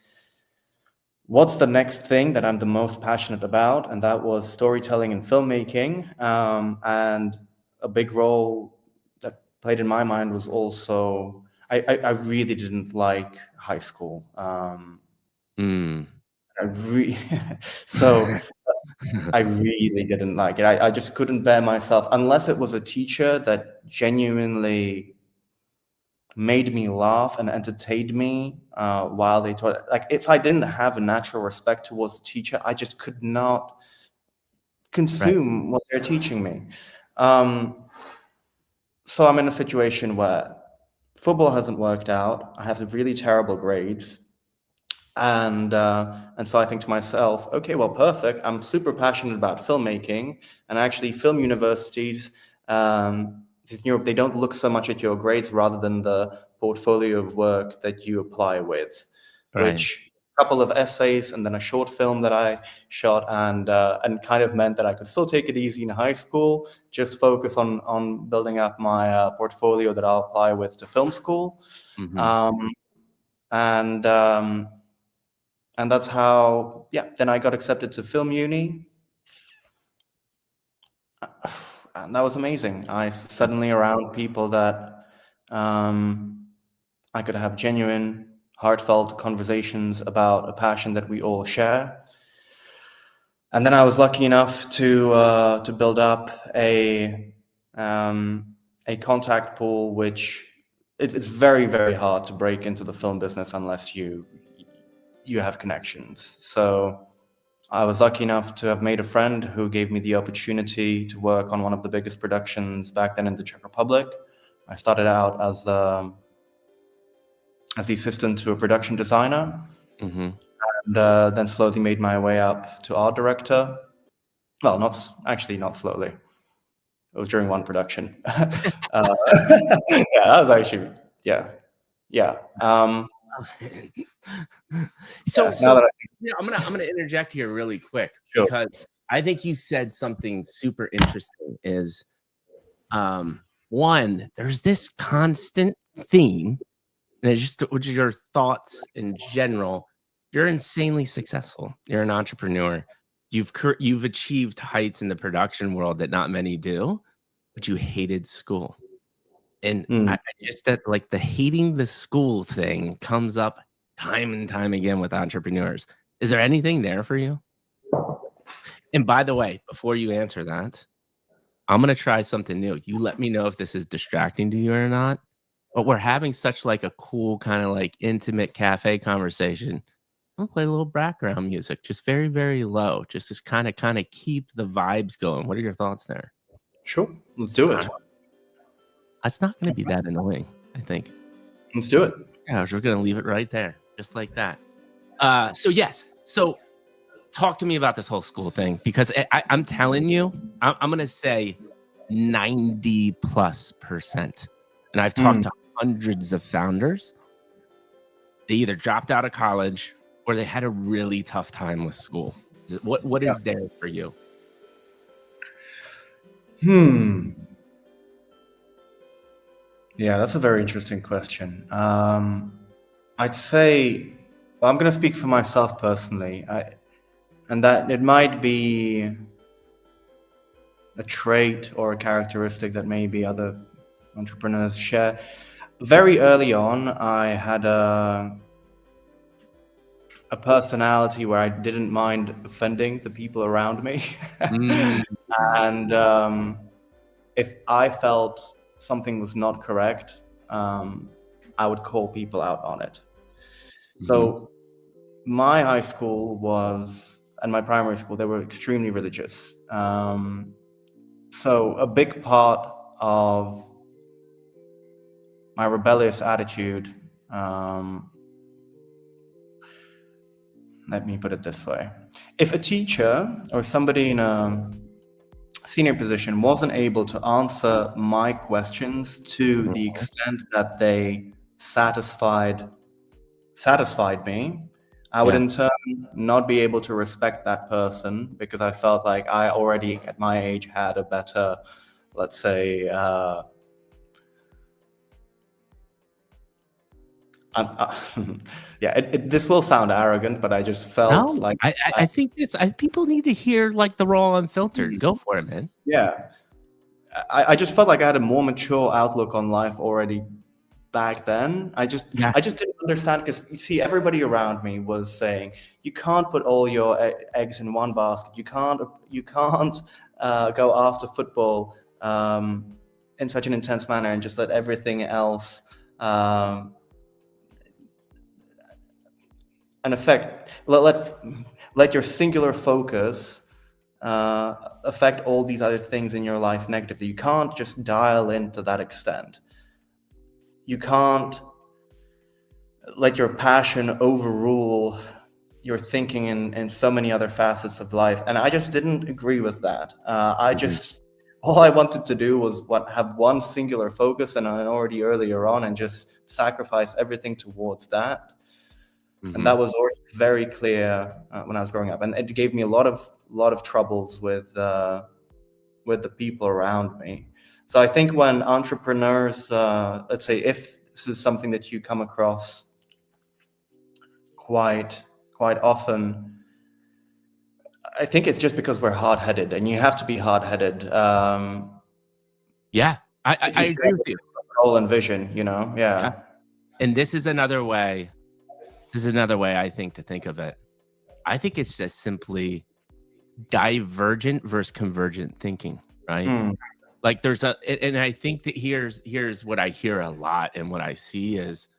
what's the next thing that I'm the most passionate about? And that was storytelling and filmmaking. And a big role that played in my mind was also, I really didn't like high school. So I really didn't like it. I just couldn't bear myself, unless it was a teacher that genuinely made me laugh and entertained me while they taught. Like, if I didn't have a natural respect towards the teacher, I just could not consume what they're teaching me. So I'm in a situation where football hasn't worked out. I have really terrible grades. And so I think to myself, okay, well, perfect. I'm super passionate about filmmaking, and actually film universities, in Europe, they don't look so much at your grades rather than the portfolio of work that you apply with, which a couple of essays and then a short film that I shot, and kind of meant that I could still take it easy in high school, just focus on building up my portfolio that I'll apply with to film school. And that's how, then I got accepted to film uni. And that was amazing. I suddenly around people that I could have genuine, heartfelt conversations about a passion that we all share. And then I was lucky enough to build up a contact pool, which it's very, very hard to break into the film business unless you have connections. So I was lucky enough to have made a friend who gave me the opportunity to work on one of the biggest productions back then in the Czech Republic. I started out as the assistant to a production designer, and then slowly made my way up to art director. Well, not slowly. It was during one production. That was actually, yeah. So Now that I'm gonna interject here really quick, Sure. because I think you said something super interesting. Is One, there's this constant theme, and it's just what are your thoughts in general. You're insanely successful. You're an entrepreneur. You've achieved heights in the production world that not many do, but you hated school. And Mm. I just that like the hating the school thing comes up time and time again with entrepreneurs. Is there anything there for you? And by the way, before you answer that, I'm gonna try something new. You let me know if this is distracting to you or not. But we're having such like a cool kind of like intimate cafe conversation. I'm gonna play a little background music, just very, very low, just to kind of keep the vibes going. What are your thoughts there? Sure, let's do it. It's not gonna be that annoying, I think. Let's do it. Yeah, we're gonna leave it right there, just like that. So yes, so talk to me about this whole school thing because I'm telling you, I'm gonna say 90+%. And I've talked Mm. to hundreds of founders. They either dropped out of college or they had a really tough time with school. What Yeah. is there for you? Yeah, that's a very interesting question. I'd say, well, I'm going to speak for myself personally, and that it might be a trait or a characteristic that maybe other entrepreneurs share. Very early on, I had a personality where I didn't mind offending the people around me. Mm, And if I felt something was not correct, I would call people out on it. mhm. So my high school and my primary school, they were extremely religious. So a big part of my rebellious attitude, let me put it this way. If a teacher or somebody in a senior position wasn't able to answer my questions to the extent that they satisfied me, I would Yeah. in turn not be able to respect that person because I felt like I already at my age had a better, let's say, yeah, this will sound arrogant, but I just felt No, like I think people need to hear like the raw unfiltered. Go for it, man. yeah, I just felt like I had a more mature outlook on life already back then. Yeah. I just didn't understand because you see, everybody around me was saying you can't put all your eggs in one basket. You can't go after football in such an intense manner and just let everything else an effect. Let your singular focus affect all these other things in your life negatively. You can't just dial in to that extent. You can't let your passion overrule your thinking in so many other facets of life. And I just didn't agree with that. All I wanted to do was have one singular focus, and I already earlier on, and just sacrifice everything towards that. And that was already very clear when I was growing up, and it gave me a lot of troubles with the people around me. So I think when entrepreneurs, let's say, if this is something that you come across quite often, I think it's just because we're hard-headed, and you have to be hard-headed. Yeah. I agree with you. Goal and vision, yeah. Yeah. And this is another way I think to think of it. I think it's just simply divergent versus convergent thinking, right? Like and I think that here's what I hear a lot and what I see is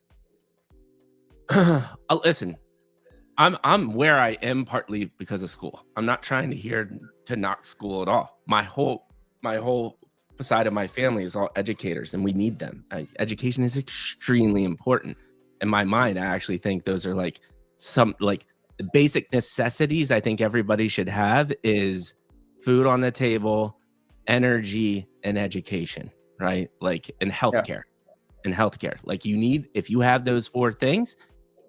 listen, I'm where I am partly because of school. I'm not trying to knock school at all. My whole side of my family is all educators, and we need them. Education is extremely important. In my mind, I actually think those are like some like basic necessities I think everybody should have is food on the table, energy, and education, right? Like in healthcare. Like if you have those four things,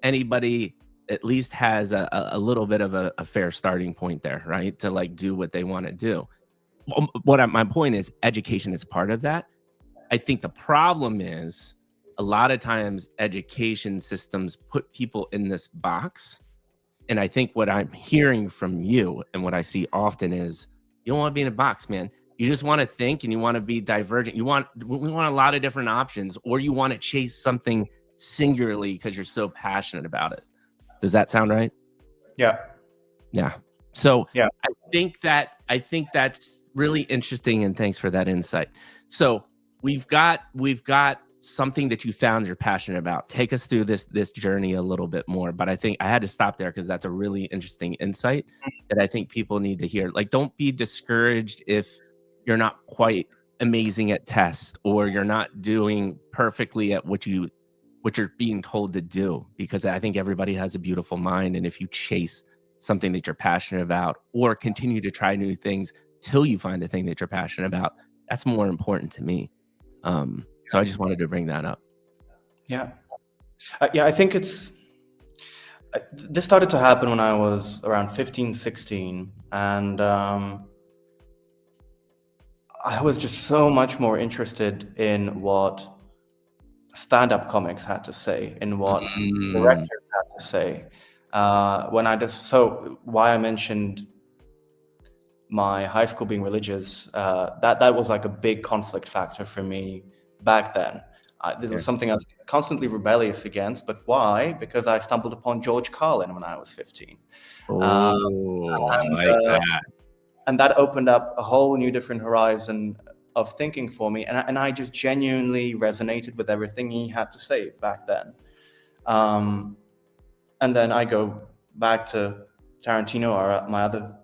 anybody at least has a little bit of a fair starting point there, right? To like do what they want to do. My point is education is part of that. I think the problem is a lot of times education systems put people in this box. And I think what I'm hearing from you and what I see often is you don't want to be in a box, man. You just want to think and you want to be divergent. We want a lot of different options, or you want to chase something singularly because you're so passionate about it. Does that sound right? Yeah. Yeah. So Yeah. I think that's really interesting, and thanks for that insight. So we've got something that you found you're passionate about. Take us through this journey a little bit more. But I think I had to stop there because that's a really interesting insight that I think people need to hear. Like, don't be discouraged if you're not quite amazing at tests, or you're not doing perfectly at what you're being told to do, because I think everybody has a beautiful mind. And if you chase something that you're passionate about, or continue to try new things till you find the thing that you're passionate about, that's more important to me. So I just wanted to bring that up. Yeah. Yeah, I think this started to happen when I was around 15, 16. And I was just so much more interested in what stand-up comics had to say, in what directors had to say. So why I mentioned my high school being religious, that was like a big conflict factor for me back then. This was something I was constantly rebellious against, but why? Because I stumbled upon George Carlin when I was 15. I like that. And that opened up a whole new different horizon of thinking for me. And I just genuinely resonated with everything he had to say back then. And then I go back to Tarantino, or my other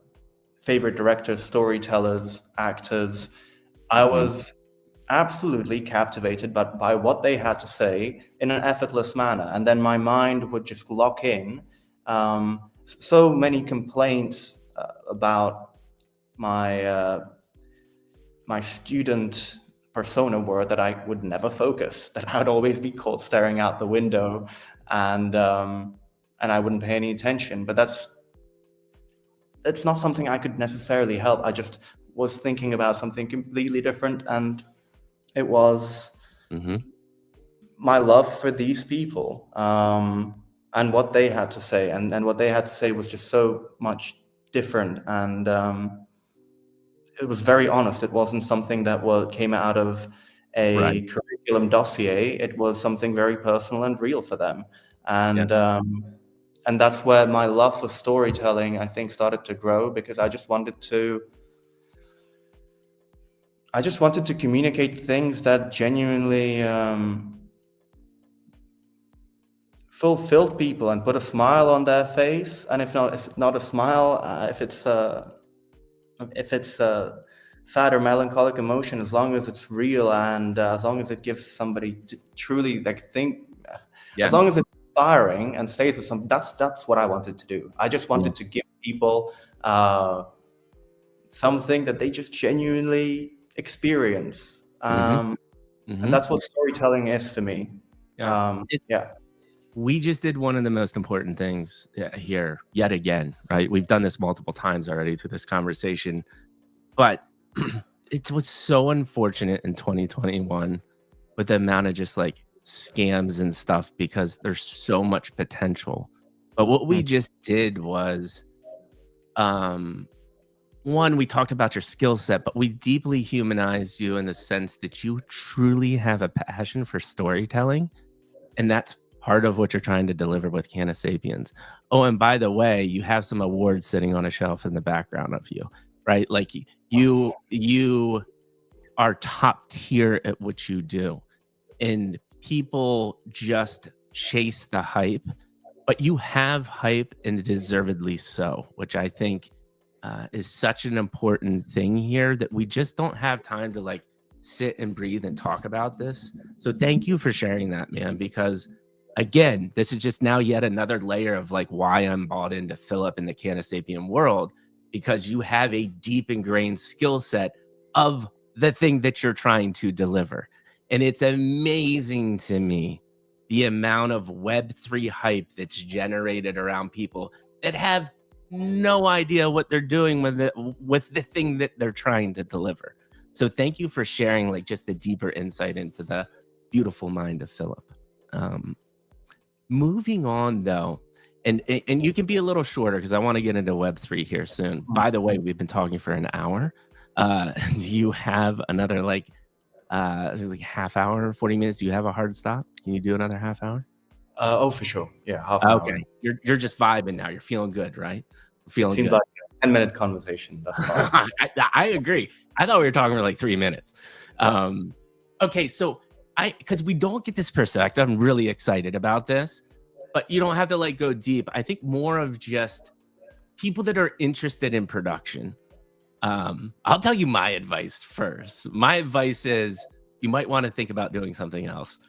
favorite directors, storytellers, actors. I was absolutely captivated by what they had to say in an effortless manner. And then my mind would just lock in. So many complaints about my student persona were that I would never focus, that I would always be caught staring out the window, and I wouldn't pay any attention. But it's not something I could necessarily help. I just was thinking about something completely different, and it was my love for these people and what they had to say, and what they had to say was just so much different, and it was very honest. It wasn't something that came out of a curriculum dossier. It was something very personal and real for them, and that's where my love for storytelling, I think, started to grow, because I just wanted to communicate things that genuinely fulfilled people and put a smile on their face. And if not a smile, if it's a sad or melancholic emotion, as long as it's real, and as long as it gives somebody to truly think, as long as it's inspiring and stays with something, that's what I wanted to do. I just wanted to give people something that they just genuinely experience. And that's what storytelling is for me. We just did one of the most important things here yet again, right? We've done this multiple times already through this conversation, but it was so unfortunate in 2021 with the amount of just scams and stuff, because there's so much potential. But what we just did was, one, we talked about your skill set, but we deeply humanized you in the sense that you truly have a passion for storytelling. And that's part of what you're trying to deliver with Canna Sapiens. Oh, and by the way, you have some awards sitting on a shelf in the background of you, right? Like you are top tier at what you do. And people just chase the hype, but you have hype, and deservedly so, which I think is such an important thing here, that we just don't have time to sit and breathe and talk about this. So thank you for sharing that, man, because again, this is just now yet another layer of why I'm bought into Filip and the Canna Sapien world, because you have a deep ingrained skill set of the thing that you're trying to deliver. And it's amazing to me the amount of Web3 hype that's generated around people that have no idea what they're doing with the thing that they're trying to deliver. So thank you for sharing like just the deeper insight into the beautiful mind of Philip. Moving on though, and you can be a little shorter because I want to get into Web3 here soon. By the way, we've been talking for an hour. Do you have another like there's like half hour, 40 minutes? Do you have a hard stop? Can you do another half hour? Oh, for sure. Yeah, half an hour. Okay. You're just vibing now. You're feeling good, right? Feeling Seems good. like a 10-minute conversation. That's fine. I agree. I thought we were talking for like 3 minutes. Okay, so because we don't get this perspective, I'm really excited about this, but you don't have to like go deep. I think more of just people that are interested in production. I'll tell you my advice first. My advice is you might want to think about doing something else.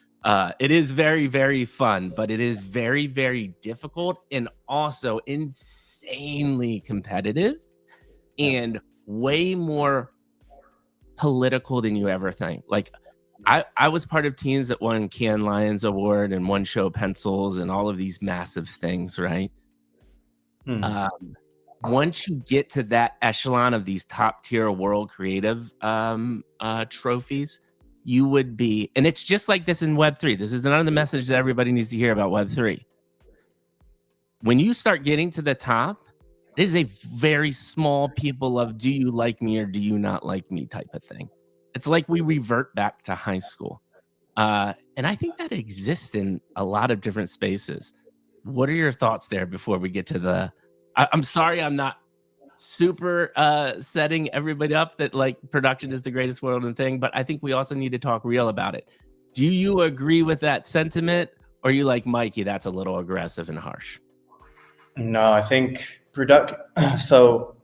It is very, very fun, but it is very, very difficult and also insanely competitive and way more political than you ever think. Like I was part of teams that won Cannes Lions Award and One Show Pencils and all of these massive things, right? Once you get to that echelon of these top tier world creative trophies, you would be, and it's just like this in Web3. This is another message that everybody needs to hear about Web3. When you start getting to the top, it is a very small people of do you like me or do you not like me type of thing. It's like we revert back to high school. And I think that exists in a lot of different spaces. What are your thoughts there before we get to the, I'm sorry, I'm not super setting everybody up that like production is the greatest world and thing, but I think we also need to talk real about it. Do you agree with that sentiment, or are you like Mikey, that's a little aggressive and harsh? No, I think so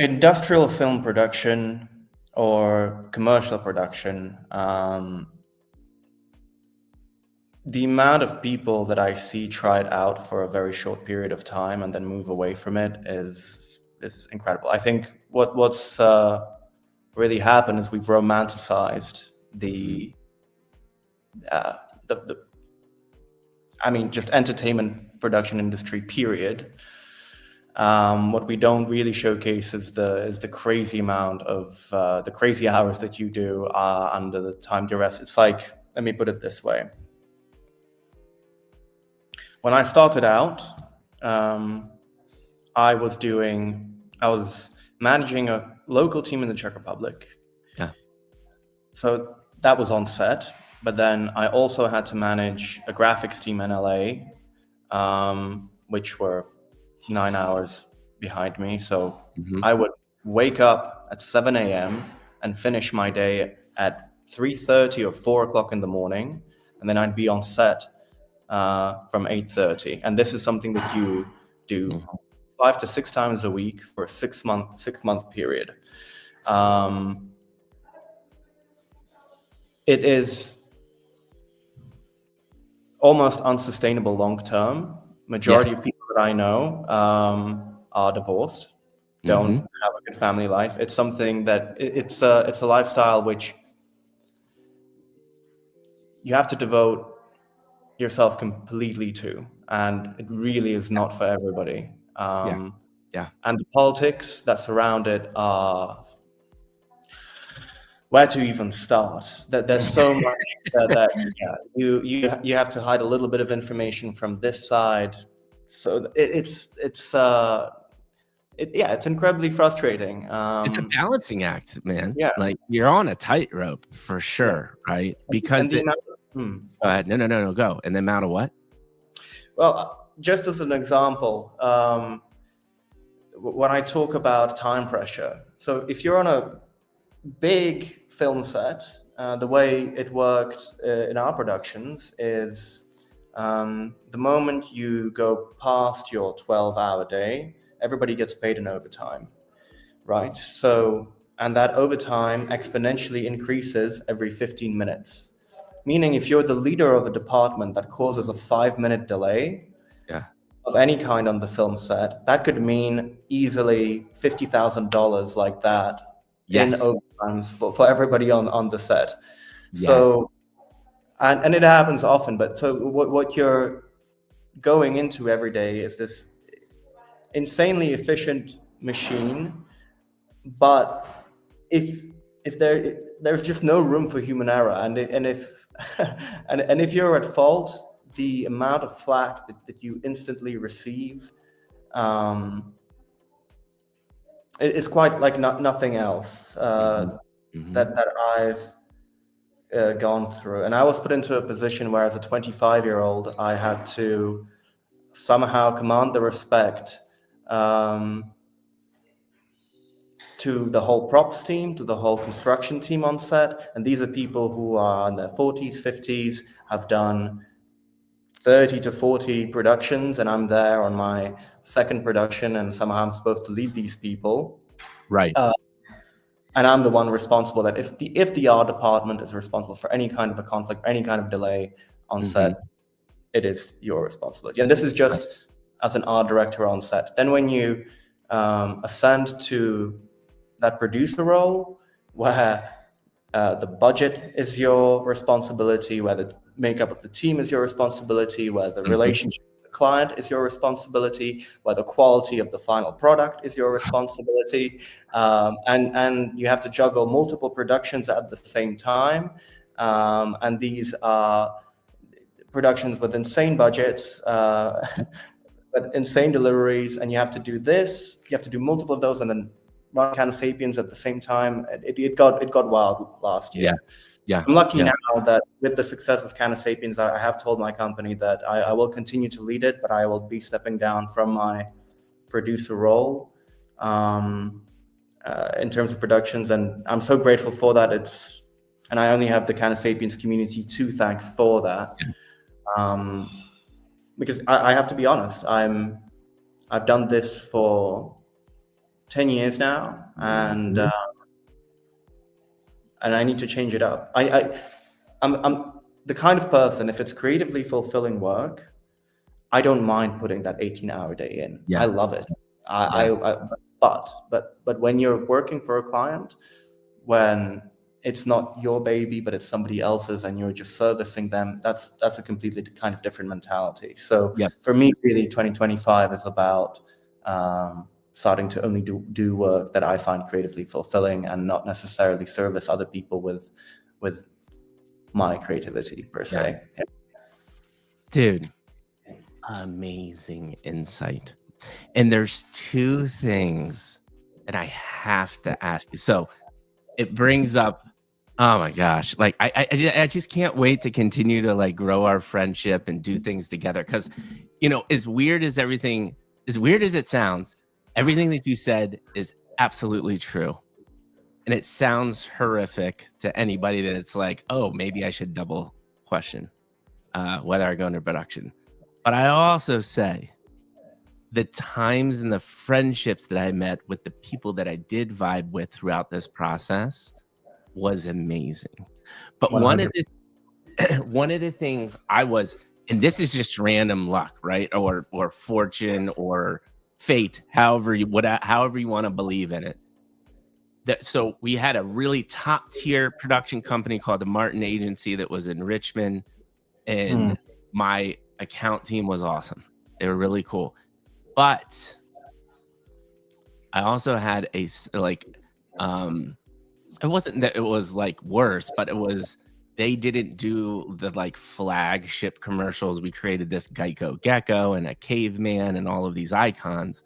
industrial film production or commercial production, the amount of people that I see try it out for a very short period of time and then move away from it is incredible. I think what's really happened is we've romanticized the just entertainment production industry, period. What we don't really showcase is the crazy amount of the crazy hours that you do under the time duress. It's like, let me put it this way. When I started out, I was managing a local team in the Czech Republic. Yeah. So that was on set, but then I also had to manage a graphics team in LA, which were 9 hours behind me. So I would wake up at 7 a.m. and finish my day at 3:30 or 4 o'clock in the morning. And then I'd be on set from 8:30. And this is something that you do 5 to 6 times a week for a 6-month period. It is almost unsustainable long term. Majority of people that I know are divorced, don't have a good family life. It's something that it's a lifestyle which you have to devote yourself completely to, and it really is not for everybody. And the politics that surround it are, where to even start? There's so much that you have to hide a little bit of information from this side. So it's incredibly frustrating. It's a balancing act, man. Yeah, like you're on a tightrope for sure, right? Because go ahead. No, go. And the amount of what? Well, just as an example, when I talk about time pressure, so if you're on a big film set, the way it worked in our productions is the moment you go past your 12-hour day, everybody gets paid in overtime, right? So, and that overtime exponentially increases every 15 minutes. Meaning if you're the leader of a department that causes a 5-minute delay of any kind on the film set, that could mean easily $50,000 like that in overtimes for everybody on the set. So, and it happens often, but so what you're going into every day is this insanely efficient machine but if there's just no room for human error, and if and if you're at fault, the amount of flack that you instantly receive is quite like nothing else that I've gone through. And I was put into a position where, as a 25-year-old, I had to somehow command the respect to the whole props team, to the whole construction team on set. And these are people who are in their 40s, 50s, have done 30 to 40 productions, and I'm there on my second production, and somehow I'm supposed to lead these people. Right. And I'm the one responsible that if the art department is responsible for any kind of a conflict, any kind of delay on set, it is your responsibility. And this is just as an art director on set. Then when you ascend to that producer role, where the budget is your responsibility, where the makeup of the team is your responsibility, where the relationship with the client is your responsibility, where the quality of the final product is your responsibility, and you have to juggle multiple productions at the same time, and these are productions with insane budgets, but insane deliveries, and you have to do this, you have to do multiple of those, and then run Cannabis at the same time. It got wild last year. Yeah. I'm lucky now that with the success of Cannabis, I have told my company that I will continue to lead it, but I will be stepping down from my producer role in terms of productions, and I'm so grateful for that. And I only have the Cannabis community to thank for that, because I have to be honest. I've done this for 10 years now, and I need to change it up. I'm the kind of person, if it's creatively fulfilling work, I don't mind putting that 18-hour day in. I love it. But when you're working for a client, when it's not your baby, but it's somebody else's, and you're just servicing them, that's a completely kind of different mentality. So for me, really, 2025 is about starting to only do work that I find creatively fulfilling, and not necessarily service other people with my creativity per se. Dude, amazing insight. And there's two things that I have to ask you. So it brings up, oh my gosh, like I just can't wait to continue to like grow our friendship and do things together. Because, as weird as it sounds, everything that you said is absolutely true. And it sounds horrific to anybody that it's like, oh, maybe I should double question whether I go into production. But I also say the times and the friendships that I met with the people that I did vibe with throughout this process was amazing. But 100. one of the things and this is just random luck, right? Or fortune or fate, however you want to believe in it. So we had a really top tier production company called the Martin Agency that was in Richmond, and my account team was awesome. They were really cool. But I also had it wasn't that it was like worse, but it was, they didn't do the like flagship commercials. We created this Geico Gecko and a caveman and all of these icons,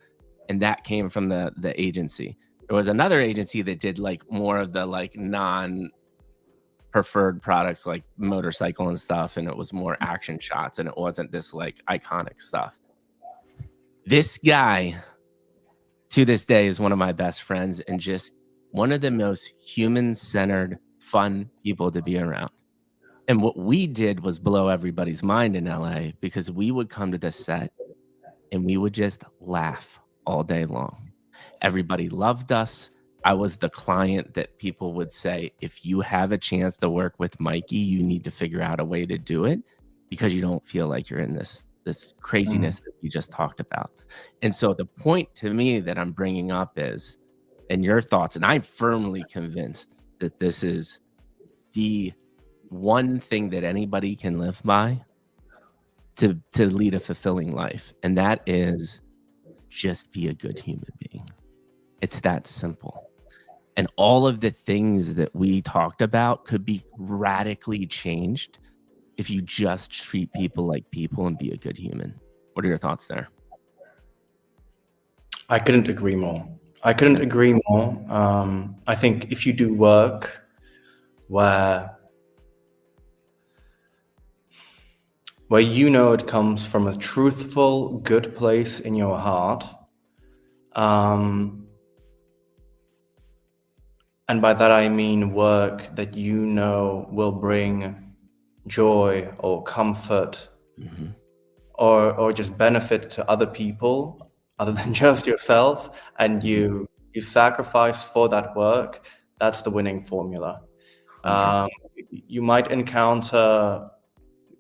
and that came from the agency. There was another agency that did like more of the like non-preferred products like motorcycle and stuff, and it was more action shots, and it wasn't this like iconic stuff. This guy to this day is one of my best friends, and just one of the most human-centered, fun people to be around. And what we did was blow everybody's mind in LA, because we would come to the set and we would just laugh all day long. Everybody loved us. I was the client that people would say, if you have a chance to work with Mikey, you need to figure out a way to do it, because you don't feel like you're in this craziness that you just talked about. And so the point to me that I'm bringing up is, and your thoughts, and I'm firmly convinced that this is the one thing that anybody can live by to lead a fulfilling life, and that is just be a good human being. It's that simple. And all of the things that we talked about could be radically changed if you just treat people like people and be a good human. What are your thoughts there? I couldn't agree more. I couldn't agree more. I think if you do work where you know it comes from a truthful, good place in your heart, and by that I mean work that you know will bring joy or comfort or just benefit to other people other than just yourself, and you sacrifice for that work, that's the winning formula. You might encounter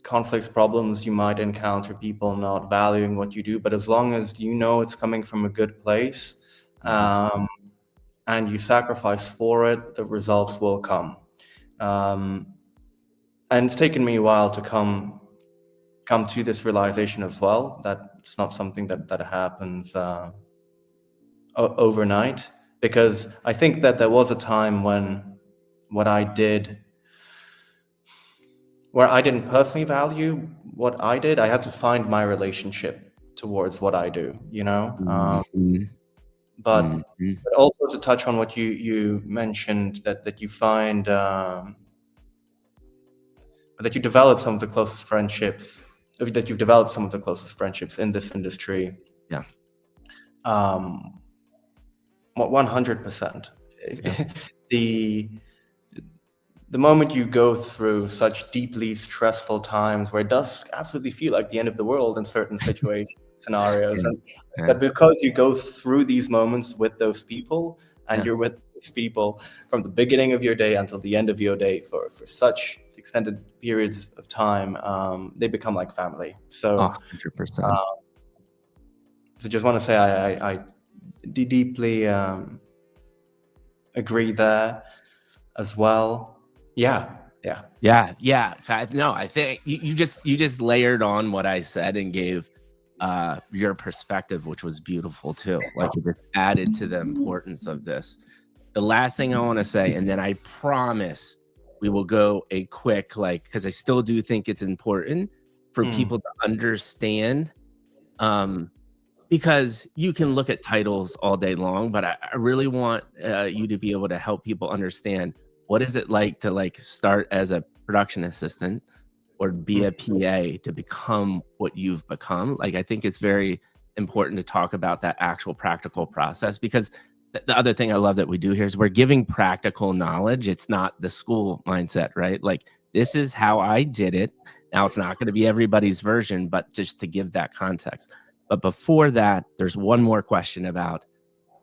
conflicts, problems, you might encounter people not valuing what you do, but as long as you know it's coming from a good place, and you sacrifice for it, the results will come. And it's taken me a while to come to this realization as well, that it's not something that happens overnight, because I think that there was a time when what I did, where I didn't personally value what I did, I had to find my relationship towards what I do, you know? But also to touch on what you mentioned, that you find, that you develop some of the closest friendships, that you've developed some of the closest friendships in this industry. Yeah. 100%. The moment you go through such deeply stressful times where it does absolutely feel like the end of the world in certain situations, scenarios, and that because you go through these moments with those people, and you're with those people from the beginning of your day until the end of your day for such extended periods of time, they become like family. So 100%. So just want to say I deeply agree there as well. Yeah. No, I think you just layered on what I said and gave your perspective, which was beautiful too. Like it just added to the importance of this. The last thing I want to say, and then I promise we will go a quick, because I still do think it's important for people to understand, because you can look at titles all day long, but I really want you to be able to help people understand, what is it like to start as a production assistant or be a PA to become what you've become. I think it's very important to talk about that actual practical process, because the other thing I love that we do here is we're giving practical knowledge. It's not the school mindset, right? This is how I did it. Now it's not going to be everybody's version, but just to give that context. But before that, there's one more question about,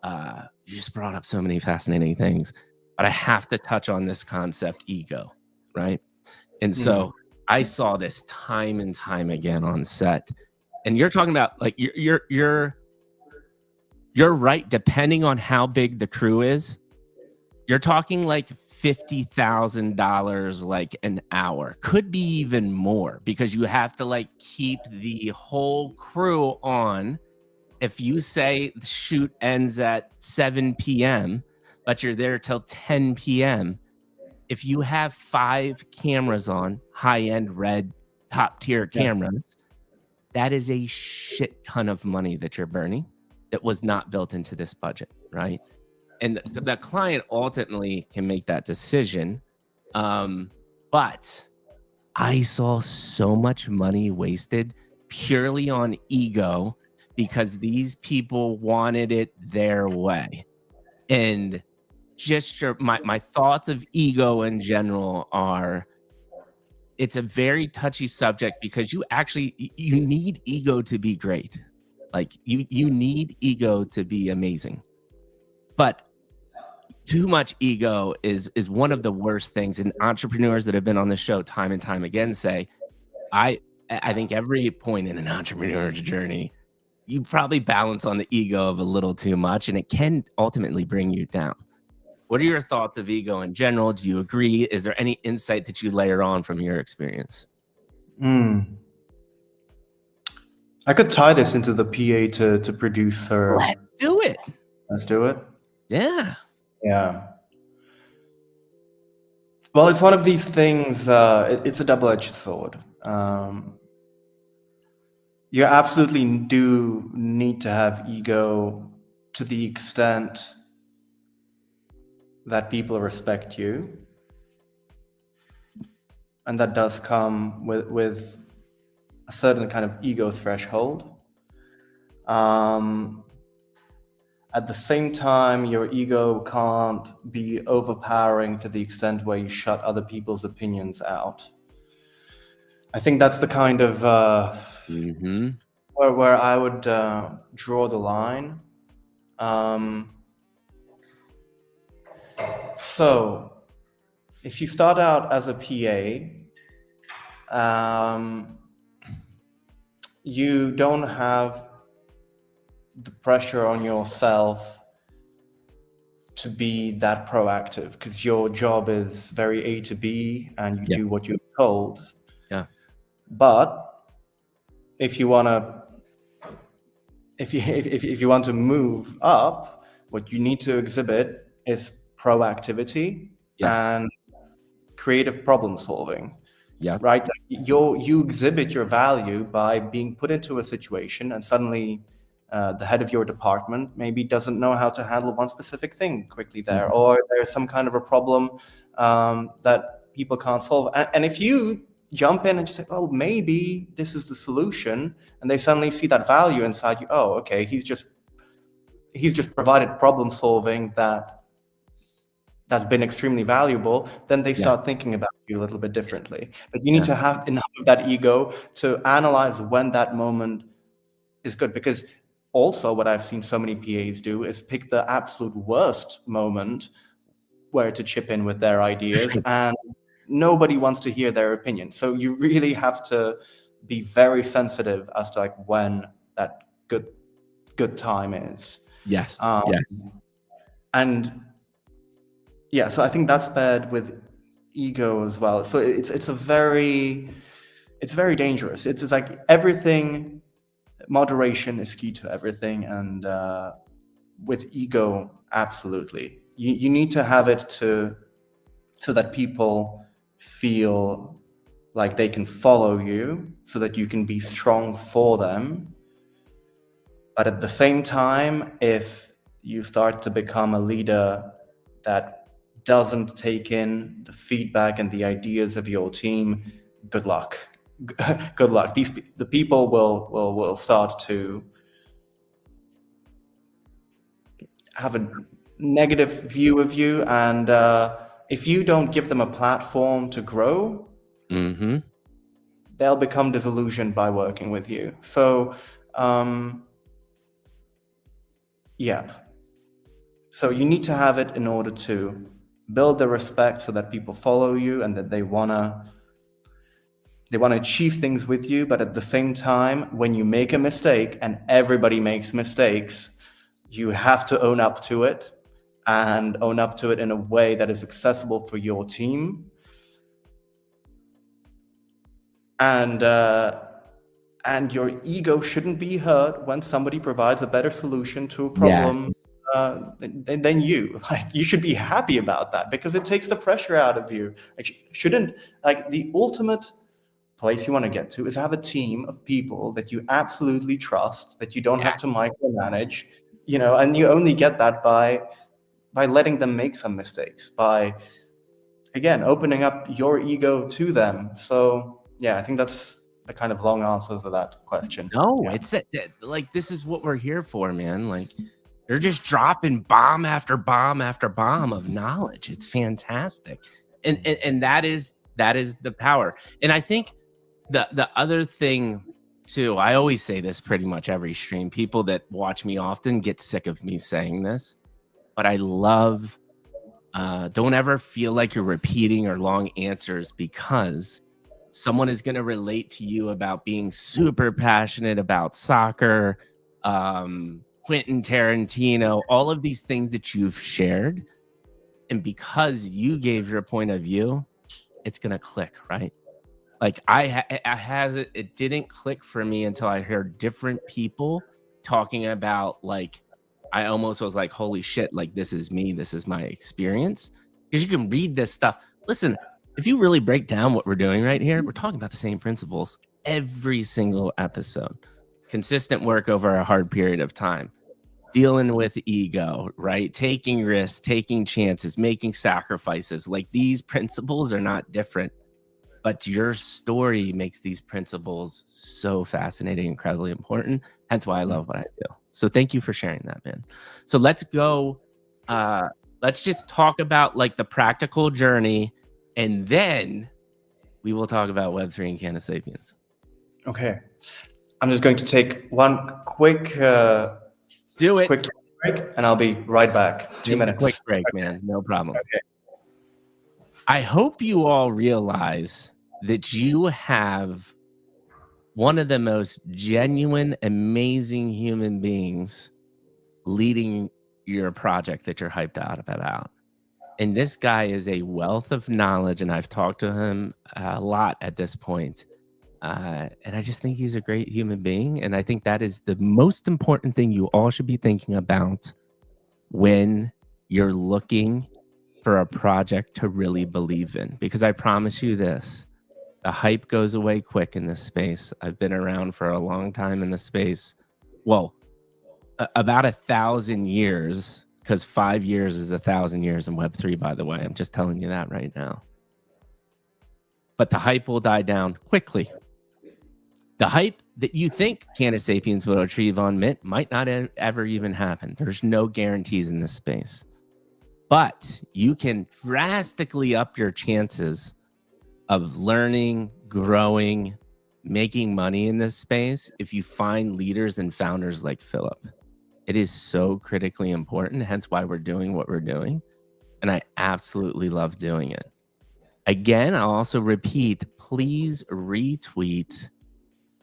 you just brought up so many fascinating things, but I have to touch on this concept, ego, right? And so I saw this time and time again on set, and you're talking about you're right. Depending on how big the crew is, you're talking $50,000 an hour, could be even more, because you have to keep the whole crew on. If you say the shoot ends at 7 p.m., but you're there till 10 p.m., if you have 5 cameras on, high-end red top-tier cameras, that is a shit ton of money that you're burning that was not built into this budget, right? And the client ultimately can make that decision. But I saw so much money wasted purely on ego, because these people wanted it their way. And just my thoughts of ego in general are, it's a very touchy subject, because you need ego to be great. You need ego to be amazing. But too much ego is one of the worst things. And entrepreneurs that have been on the show time and time again say, I think every point in an entrepreneur's journey, you probably balance on the ego of a little too much, and it can ultimately bring you down. What are your thoughts of ego in general? Do you agree? Is there any insight that you layer on from your experience? I could tie this into the PA to producer. Let's do it. Let's do it. Yeah. Yeah. Well, it's one of these things. It's a double-edged sword. You absolutely do need to have ego to the extent that people respect you, and that does come with a certain kind of ego threshold. At the same time, your ego can't be overpowering to the extent where you shut other people's opinions out. I think that's the kind of where I would draw the line. So, if you start out as a PA, you don't have the pressure on yourself to be that proactive because your job is very A to B and you do what you're told. Yeah. But if you want to move up, what you need to exhibit is proactivity and creative problem solving. Yeah. Right. You exhibit your value by being put into a situation, and suddenly the head of your department maybe doesn't know how to handle one specific thing quickly there, or there's some kind of a problem that people can't solve. And if you jump in and just say, oh, maybe this is the solution, and they suddenly see that value inside you, oh, okay, he's just provided problem solving that's been extremely valuable, then they start thinking about you a little bit differently. But you need to have enough of that ego to analyze when that moment is good. Because also what I've seen so many PAs do is pick the absolute worst moment where to chip in with their ideas and nobody wants to hear their opinion. So you really have to be very sensitive as to like when that good time is. Yes. And yeah, so I think that's bad with ego as well. So it's very dangerous. It's like everything, moderation is key to everything, and with ego, absolutely. You need to have it so that people feel like they can follow you, so that you can be strong for them. But at the same time, if you start to become a leader that doesn't take in the feedback and the ideas of your team, good luck. Good luck. The people will start to have a negative view of you, and if you don't give them a platform to grow, they'll become disillusioned by working with you. So so you need to have it in order to build the respect so that people follow you and that they want to achieve things with you. But at the same time, when you make a mistake, and everybody makes mistakes, you have to own up to it, and own up to it in a way that is accessible for your team. And your ego shouldn't be hurt when somebody provides a better solution to a problem than you. Like, you should be happy about that, because it takes the pressure out of you. The ultimate place you want to get to is have a team of people that you absolutely trust, that you don't have to micromanage, and you only get that by letting them make some mistakes, by, again, opening up your ego to them. So yeah, I think that's the kind of long answer to that question. No, it's like, this is what we're here for, man. Like, they're just dropping bomb after bomb after bomb of knowledge. It's fantastic. And that is the power. And I think the other thing too, I always say this pretty much every stream. People that watch me often get sick of me saying this, but I love, don't ever feel like you're repeating or long answers, because someone is going to relate to you about being super passionate about soccer, Quentin Tarantino, all of these things that you've shared. And because you gave your point of view, it's going to click, right? Like it didn't click for me until I heard different people talking about, like, I almost was like, holy shit, like, this is me, this is my experience. Because you can read this stuff. listen, if you really break down what we're doing right here, we're talking about the same principles every single episode. Consistent work over a hard period of time, dealing with ego, right? Taking risks, taking chances, making sacrifices. Like, these principles are not different, but your story makes these principles so fascinating, incredibly important. Hence why I love what I do. So thank you for sharing that, man. So let's go. Let's just talk about like the practical journey, and then we will talk about Web3 and Cannabis Sapiens. Okay. I'm just going to take one quick do it. Quick break, and I'll be right back. 2 minutes. Quick break, man. No problem. Okay. I hope you all realize that you have one of the most genuine, amazing human beings leading your project that you're hyped out about. And this guy is a wealth of knowledge, and I've talked to him a lot at this point. And I just think he's a great human being. And I think that is the most important thing you all should be thinking about when you're looking for a project to really believe in. Because I promise you this, the hype goes away quick in this space. I've been around for a long time in the space. Well, about 1,000 years, because 5 years is 1,000 years in Web3, by the way. I'm just telling you that right now. But the hype will die down quickly. The hype that you think Cannabis Sapiens will achieve on Mint might not ever even happen. There's no guarantees in this space. But you can drastically up your chances of learning, growing, making money in this space if you find leaders and founders like Filip. It is so critically important, hence why we're doing what we're doing. And I absolutely love doing it. Again, I'll also repeat, please retweet,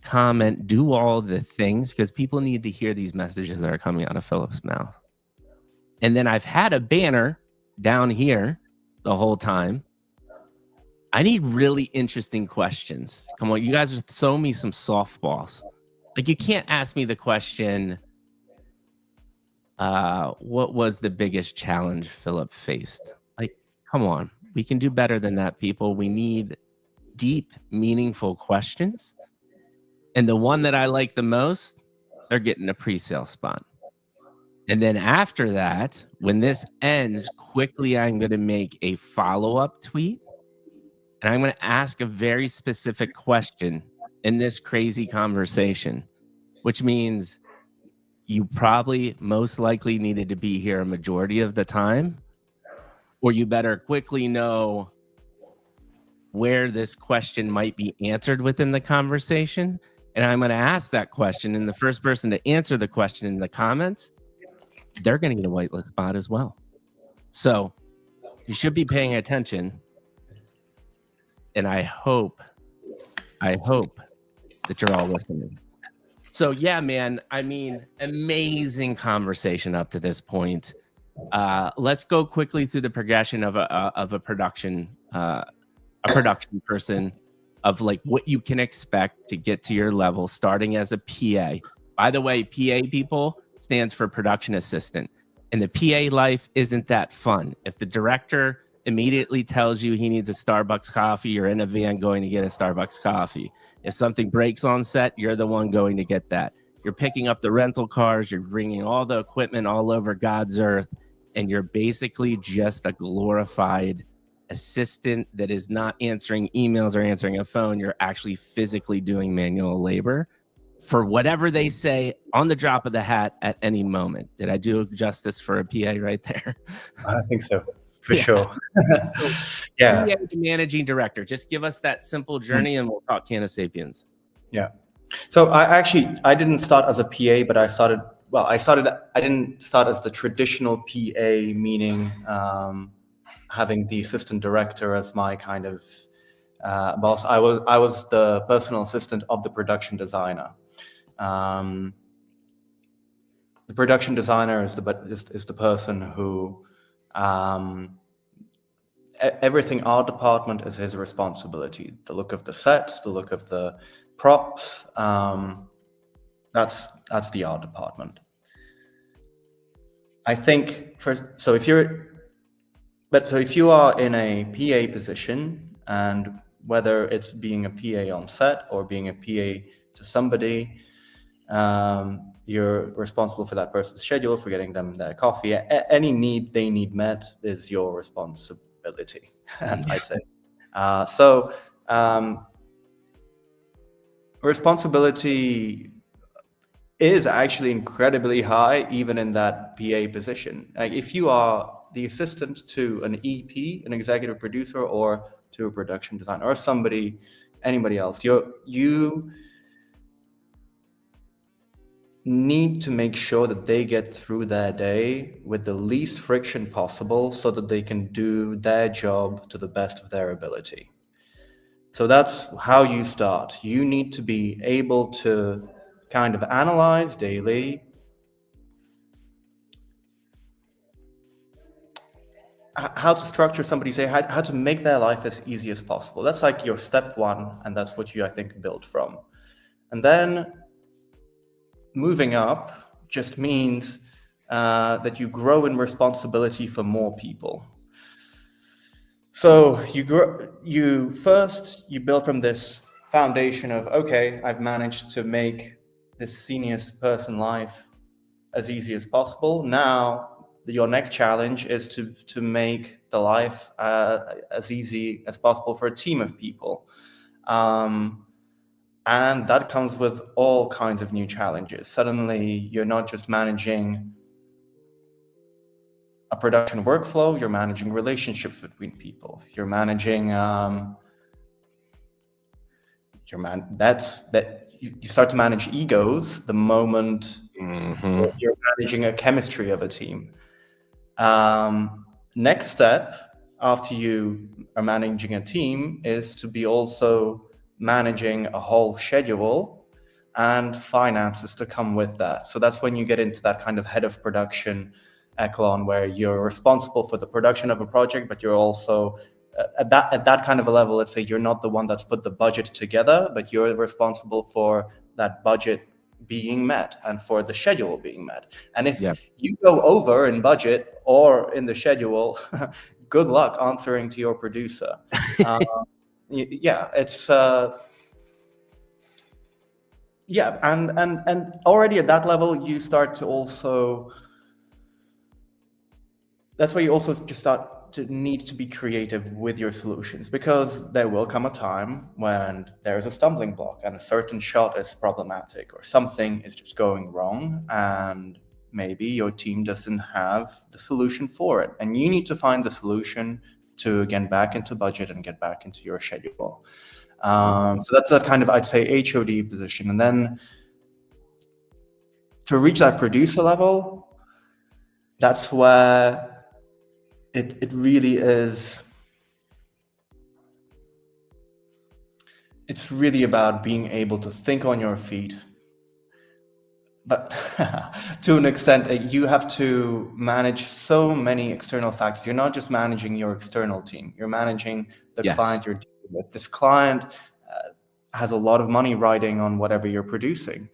comment, do all the things, because people need to hear these messages that are coming out of Filip's mouth. And then I've had a banner down here the whole time. I need really interesting questions. Come on, you guys just throw me some softballs. Like, you can't ask me the question, what was the biggest challenge Filip faced? Like, come on, we can do better than that, people. We need deep, meaningful questions. And the one that I like the most, they're getting a pre-sale spot. And then after that, when this ends, quickly, I'm going to make a follow-up tweet. And I'm going to ask a very specific question in this crazy conversation, which means you probably most likely needed to be here a majority of the time, or you better quickly know where this question might be answered within the conversation. And I'm going to ask that question, and the first person to answer the question in the comments, they're going to get a whitelist spot as well. So you should be paying attention. And I hope that you're all listening. So yeah, man, I mean, amazing conversation up to this point. Let's go quickly through the progression of a production person, of like what you can expect to get to your level, starting as a PA. By the way, PA, people, stands for production assistant. And the PA life isn't that fun. If the director immediately tells you he needs a Starbucks coffee, you're in a van going to get a Starbucks coffee. If something breaks on set, you're the one going to get that. You're picking up the rental cars, you're bringing all the equipment all over God's earth, and you're basically just a glorified assistant that is not answering emails or answering a phone. You're actually physically doing manual labor for whatever they say on the drop of the hat at any moment. Did I do justice for a PA right there? I think so, for sure. So, yeah. PA, the managing director. Just give us that simple journey, and we'll talk Cannabis Sapiens. Yeah. So I didn't start as a PA, but I didn't start as the traditional PA, meaning having the assistant director as my kind of boss. I was the personal assistant of the production designer. The production designer is the person who everything art department is his responsibility. The look of the sets, the look of the props. That's the art department. I think if you're But so if you are in a PA position, and whether it's being a PA on set or being a PA to somebody, you're responsible for that person's schedule, for getting them their coffee. Any need they need met is your responsibility, I'd say. So responsibility is actually incredibly high, even in that PA position. Like if you are the assistant to an EP, an executive producer, or to a production designer, or anybody else, you need to make sure that they get through their day with the least friction possible so that they can do their job to the best of their ability. So that's how you start. You need to be able to kind of analyze daily how to structure somebody's day, how to make their life as easy as possible. That's like your step one, and that's what you, I think, build from. And then moving up just means that you grow in responsibility for more people. So you build from this foundation of, okay, I've managed to make this senior person life as easy as possible. Now your next challenge is to make the life as easy as possible for a team of people. And that comes with all kinds of new challenges. Suddenly, you're not just managing a production workflow, you're managing relationships between people. You're managing, you start to manage egos the moment you're managing a chemistry of a team. Next step after you are managing a team is to be also managing a whole schedule and finances to come with that. So that's when you get into that kind of head of production echelon, where you're responsible for the production of a project, but you're also at that kind of a level. Let's say you're not the one that's put the budget together, but you're responsible for that budget being met and for the schedule being met. And if you go over in budget or in the schedule, good luck answering to your producer. It's and already at that level you start to also, that's where you also just start to need to be creative with your solutions, because there will come a time when there's a stumbling block and a certain shot is problematic or something is just going wrong, and maybe your team doesn't have the solution for it, and you need to find the solution to get back into budget and get back into your schedule. So that's a kind of, I'd say, HOD position. And then to reach that producer level, that's where it really is. It's really about being able to think on your feet. But to an extent, you have to manage so many external factors. You're not just managing your external team. You're managing the client you're dealing with. This client has a lot of money riding on whatever you're producing.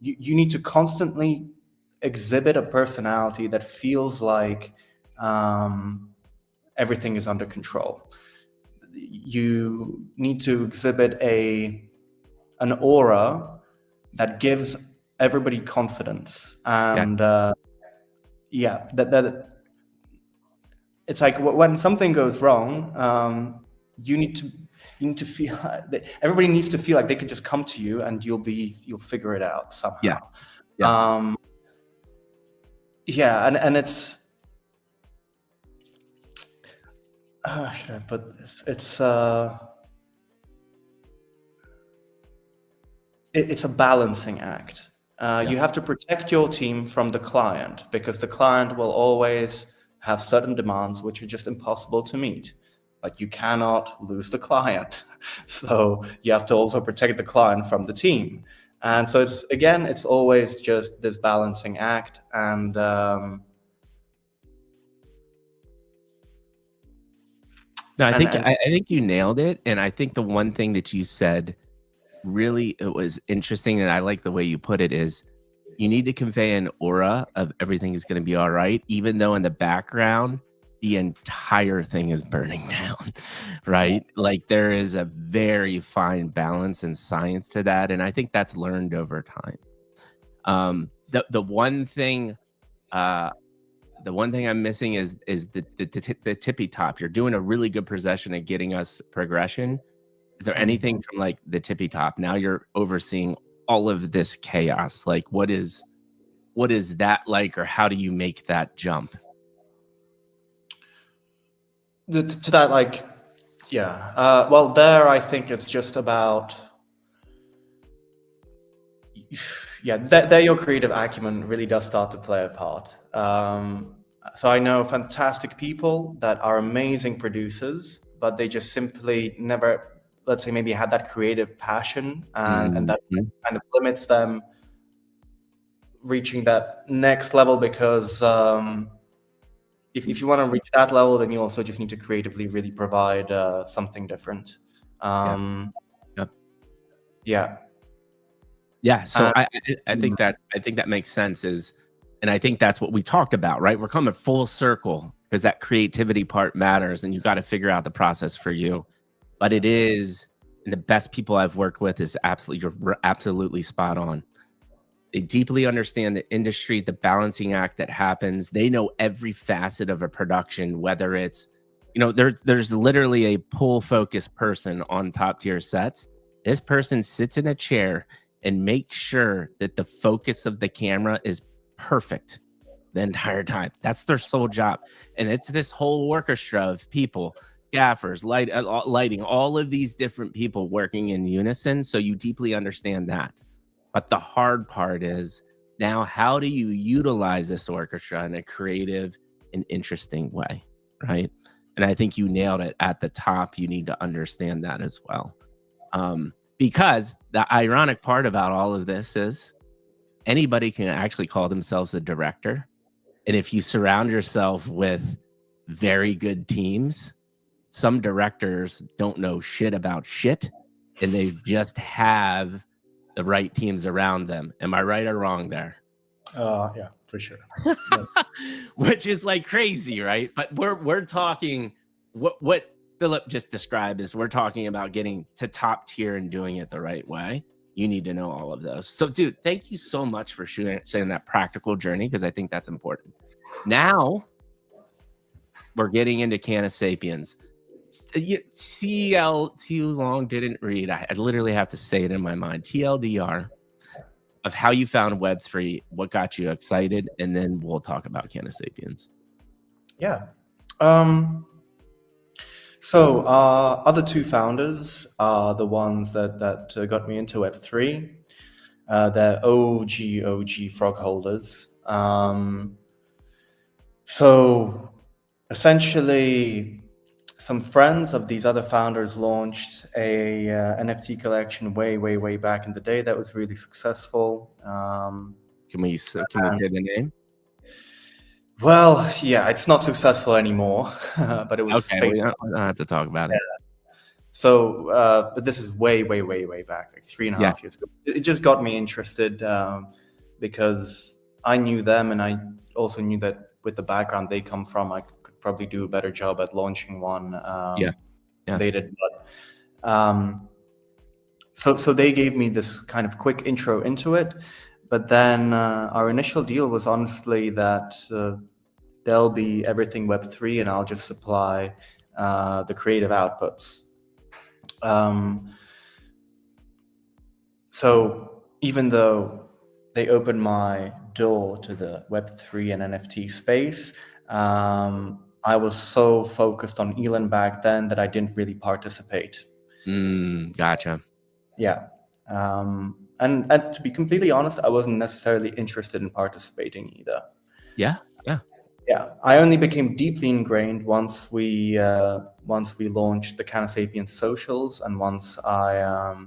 You need to constantly exhibit a personality that feels like everything is under control. You need to exhibit an aura that gives everybody confidence, and that it's like when something goes wrong, you need to feel that everybody needs to feel like they can just come to you and you'll figure it out somehow. And it's, how should I put this? It's a balancing act. You have to protect your team from the client, because the client will always have certain demands which are just impossible to meet. But you cannot lose the client. So you have to also protect the client from the team. And so it's always just this balancing act. And I think you nailed it. And I think the one thing that you said really, it was interesting, and I like the way you put it, is you need to convey an aura of everything is going to be all right, even though in the background the entire thing is burning down, right? Like there is a very fine balance and science to that, and I think that's learned over time. The one thing, uh, the one thing I'm missing is the tippy top. You're doing a really good possession at getting us progression. Is there anything from like the tippy top? Now you're overseeing all of this chaos. Like what is that like, or how do you make that jump? To that, like, yeah. Well, there, I think it's just about, yeah, there your creative acumen really does start to play a part. So I know fantastic people that are amazing producers, but they just simply never, let's say, maybe had that creative passion, and that Mhm. kind of limits them reaching that next level, because if you want to reach that level, then you also just need to creatively really provide something different. Yeah. Um, Yep. yeah. Yeah. So And, I think that makes sense and I think that's what we talked about, right? We're coming full circle because that creativity part matters and you got to figure out the process for you. But it is, and the best people I've worked with is you're absolutely spot on. They deeply understand the industry, the balancing act that happens. They know every facet of a production, whether it's, there's literally a pull focused person on top tier sets. This person sits in a chair and makes sure that the focus of the camera is perfect the entire time. That's their sole job. And it's this whole orchestra of people, gaffers, lighting, all of these different people working in unison. So you deeply understand that. But the hard part is now how do you utilize this orchestra in a creative and interesting way, right? And I think you nailed it at the top. You need to understand that as well. Because the ironic part about all of this is anybody can actually call themselves a director. And if you surround yourself with very good teams, some directors don't know shit about shit and they just have the right teams around them. Am I right or wrong there? yeah, for sure. Which is like crazy, right? But we're talking what Filip just described is we're talking about getting to top tier and doing it the right way. You need to know all of those. So, dude, thank you so much for sharing that practical journey because I think that's important. Now we're getting into Cannabis Sapiens. TL too long didn't read. I literally have to say it in my mind. TLDR of how you found Web3, what got you excited, and then we'll talk about Cannabis Sapiens. Yeah. So other two founders are the ones that got me into Web3. They're OG frog holders. So essentially, some friends of these other founders launched a NFT collection way back in the day that was really successful. Can we say the name? Well, yeah, it's not successful anymore, but it was Okay, we don't have to talk about it. So, but this is way back, like 3.5 years ago. It just got me interested because I knew them, and I also knew that with the background they come from, I could probably do a better job at launching one. They did, but so they gave me this kind of quick intro into it. But then our initial deal was honestly that they'll be everything Web3, and I'll just supply the creative outputs. So even though they opened my door to the Web3 and NFT space, I was so focused on Elon back then that I didn't really participate. Gotcha. Yeah. And to be completely honest, I wasn't necessarily interested in participating either. Yeah. I only became deeply ingrained once we launched the Cannabis Sapiens socials, and once I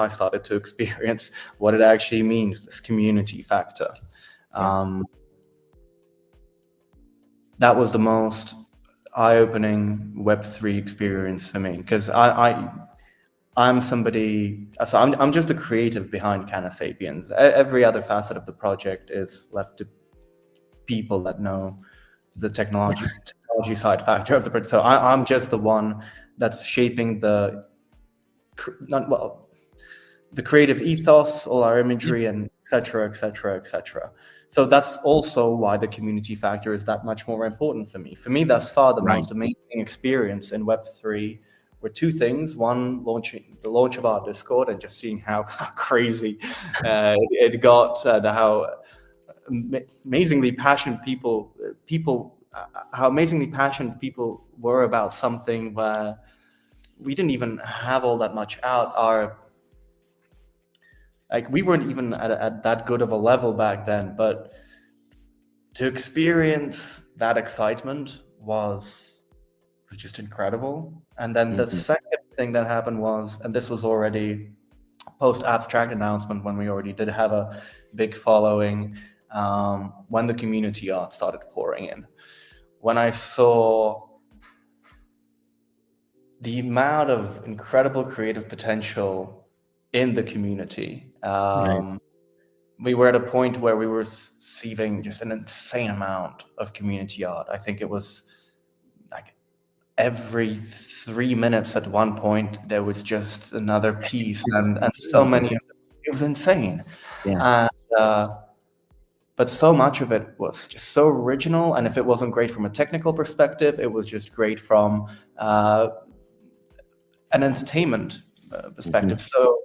started to experience what it actually means, this community factor. That was the most eye-opening Web3 experience for me, because I'm somebody, so I'm just the creative behind Cannabis Sapiens. Every other facet of the project is left to people that know the technology side factor of the. So I'm just the one that's shaping the creative ethos, all our imagery, and et cetera, et cetera, et cetera. So that's also why the community factor is that much more important for me. For me, thus far, the most amazing experience in Web3 were two things. One, the launch of our Discord and just seeing how crazy it got, and how amazingly passionate people were about something where we didn't even have all that much out. We weren't even at that good of a level back then, but to experience that excitement was just incredible. And then the second thing that happened was, and this was already post-abstract announcement, when we already did have a big following, when the community art started pouring in. When I saw the amount of incredible creative potential in the community, we were at a point where we were receiving just an insane amount of community art. I think it was like every 3 minutes at one point there was just another piece, and so many of them. It was insane. But so much of it was just so original, and if it wasn't great from a technical perspective, it was just great from an entertainment perspective. So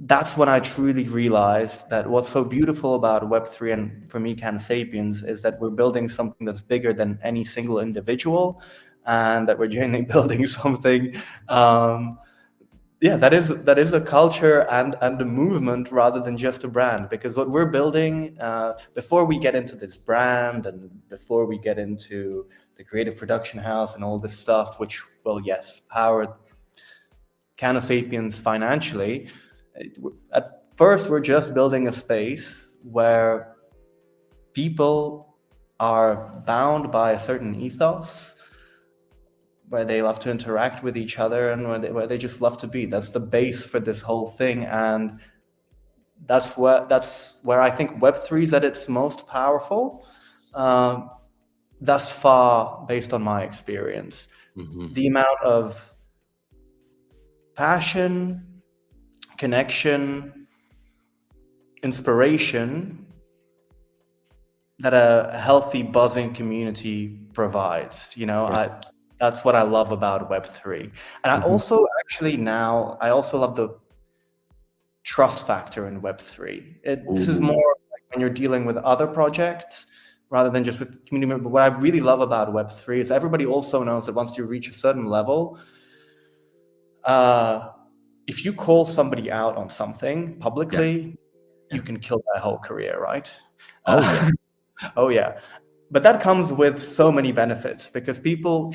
that's when I truly realized that what's so beautiful about Web3, and for me, Cannabis, is that we're building something that's bigger than any single individual, and that we're genuinely building something, that is a culture and a movement rather than just a brand. Because what we're building, before we get into this brand and before we get into the creative production house and all this stuff, which will, yes, power Cannabis financially, at first we're just building a space where people are bound by a certain ethos, where they love to interact with each other, and where they just love to be. That's the base for this whole thing, and that's where I think Web3 is at its most powerful, thus far, based on my experience. The amount of passion, connection, inspiration that a healthy, buzzing community provides. That's what I love about Web3. And I also love the trust factor in Web3. This is more like when you're dealing with other projects rather than just with community. But what I really love about Web3 is everybody also knows that once you reach a certain level, if you call somebody out on something publicly, you can kill their whole career, right? Oh yeah. But that comes with so many benefits, because people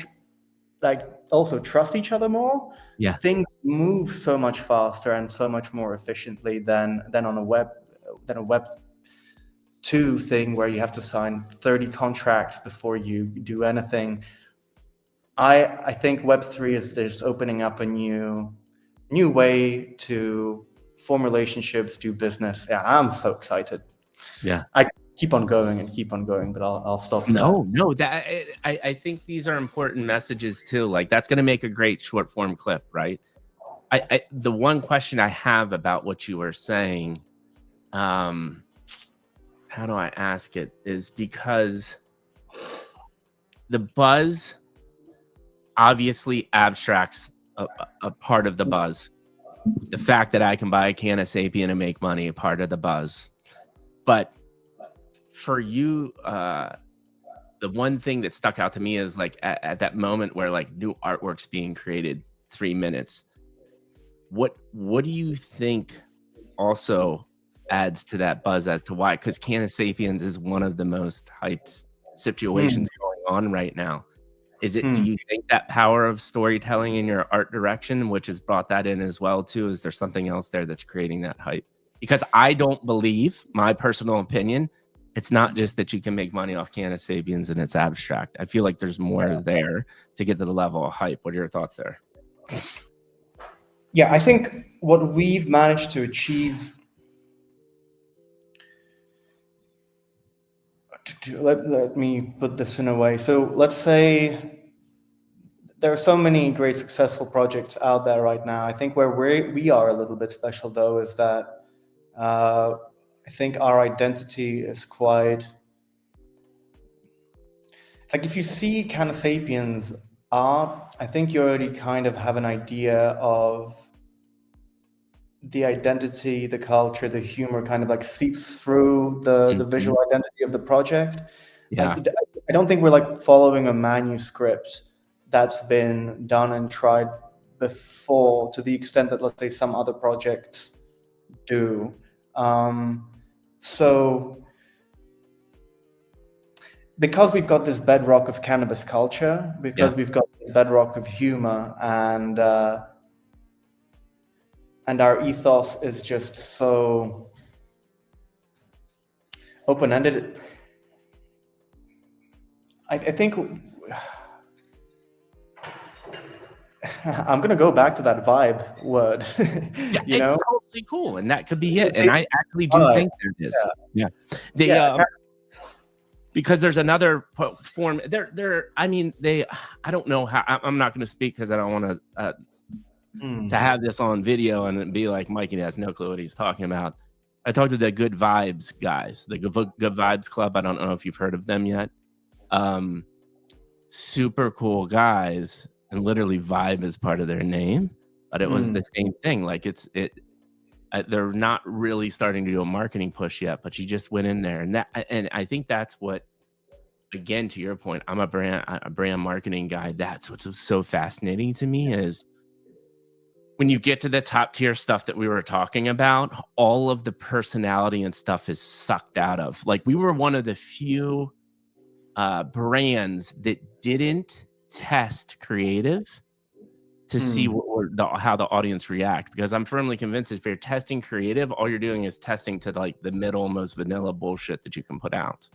also trust each other more. Things move so much faster and so much more efficiently than on a Web 2 thing where you have to sign 30 contracts before you do anything. I think Web3 is just opening up a new way to form relationships, do business. Yeah, I'm so excited. I keep on going, but I'll stop there. No, that I think these are important messages too. Like, that's going to make a great short form clip, right? The one question I have about what you were saying, how do I ask it, is because the buzz obviously abstracts a part of the buzz. The fact that I can buy a Cannabis and make money, a part of the buzz. But for you, the one thing that stuck out to me is like at that moment where like new artwork's being created, 3 minutes. What do you think also adds to that buzz as to why? Because Cannabis is one of the most hyped situations going on right now. Is it? Do you think that power of storytelling in your art direction, which has brought that in as well too? Is there something else there that's creating that hype? Because I don't believe, my personal opinion, it's not just that you can make money off Cannabis and it's abstract. I feel like there's more there to get to the level of hype. What are your thoughts there? Yeah, I think what we've managed to achieve let me put this in a way. So let's say there are so many great successful projects out there right now. I think where we are a little bit special though is that I think our identity is quite. It's like if you see Canna Sapiens art, I think you already kind of have an idea of the identity, the culture, the humor kind of like seeps through the visual identity of the project. Yeah. I don't think we're like following a manuscript that's been done and tried before to the extent that, let's say, some other projects do. So because we've got this bedrock of cannabis culture, because we've got this bedrock of humor, and our ethos is just so open-ended, I think I'm gonna go back to that vibe word. Yeah, You know, it's totally cool, and that could be it. And I actually do think there is. Yeah, because there's another form. I mean, I don't know how. I'm not going to speak because I don't want to have this on video and be like Mikey has no clue what he's talking about. I talked to the Good Vibes guys, the Good Vibes Club. I don't know if you've heard of them yet. Super cool guys, and literally Vibe is part of their name, but it was the same thing. Like they're not really starting to do a marketing push yet, but you just went in there, and I think that's what, again, to your point, I'm a brand marketing guy. That's what's so fascinating to me is when you get to the top tier stuff that we were talking about, all of the personality and stuff is sucked out of. Like we were one of the few brands that didn't test creative to see how the audience react, because I'm firmly convinced if you're testing creative, all you're doing is testing to like the middle, most vanilla bullshit that you can put out.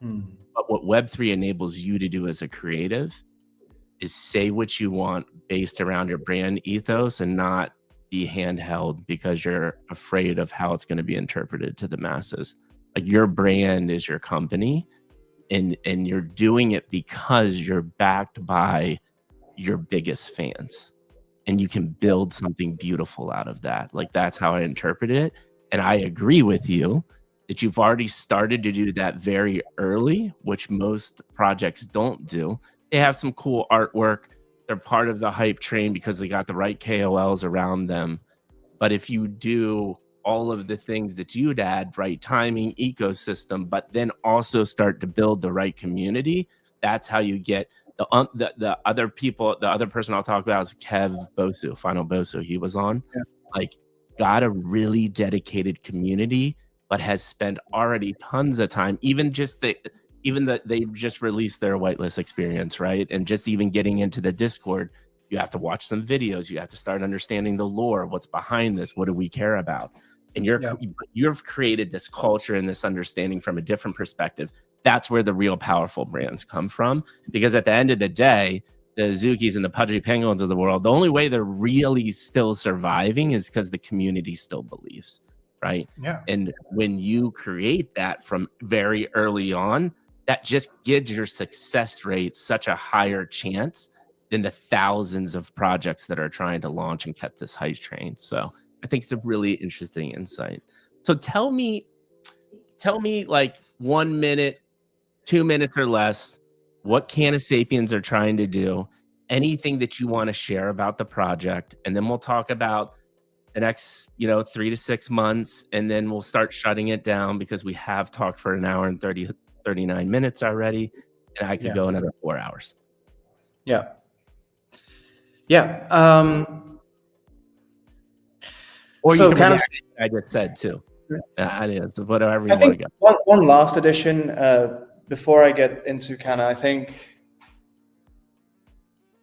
But what Web3 enables you to do as a creative is say what you want based around your brand ethos and not be handheld because you're afraid of how it's going to be interpreted to the masses. Like your brand is your company, and you're doing it because you're backed by your biggest fans, and you can build something beautiful out of that. Like that's how I interpret it. And I agree with you that you've already started to do that very early, which most projects don't do. They have some cool artwork. They're part of the hype train because they got the right KOLs around them. But if you do all of the things that you'd add, right timing, ecosystem, but then also start to build the right community, that's how you get the other people. The other person I'll talk about is Kev Bosu, Final Bosu. He was on, like, got a really dedicated community, but has spent already tons of time, even that they just released their whitelist experience, right? And just even getting into the Discord, you have to watch some videos. You have to start understanding the lore. What's behind this? What do we care about? And you've created this culture and this understanding from a different perspective. That's where the real powerful brands come from. Because at the end of the day, the Zukis and the Pudgy Penguins of the world, the only way they're really still surviving is because the community still believes, right? Yeah. And when you create that from very early on, that just gives your success rate such a higher chance than the thousands of projects that are trying to launch and kept this hype train. So I think it's a really interesting insight. So tell me like 1 minute, 2 minutes or less, what Canna Sapiens are trying to do, anything that you want to share about the project, and then we'll talk about the next 3 to 6 months, and then we'll start shutting it down because we have talked for an hour and 39 minutes already, and I could go another 4 hours. Or so you can I just said too. So whatever you want to go. One last addition before I get into Canna. I think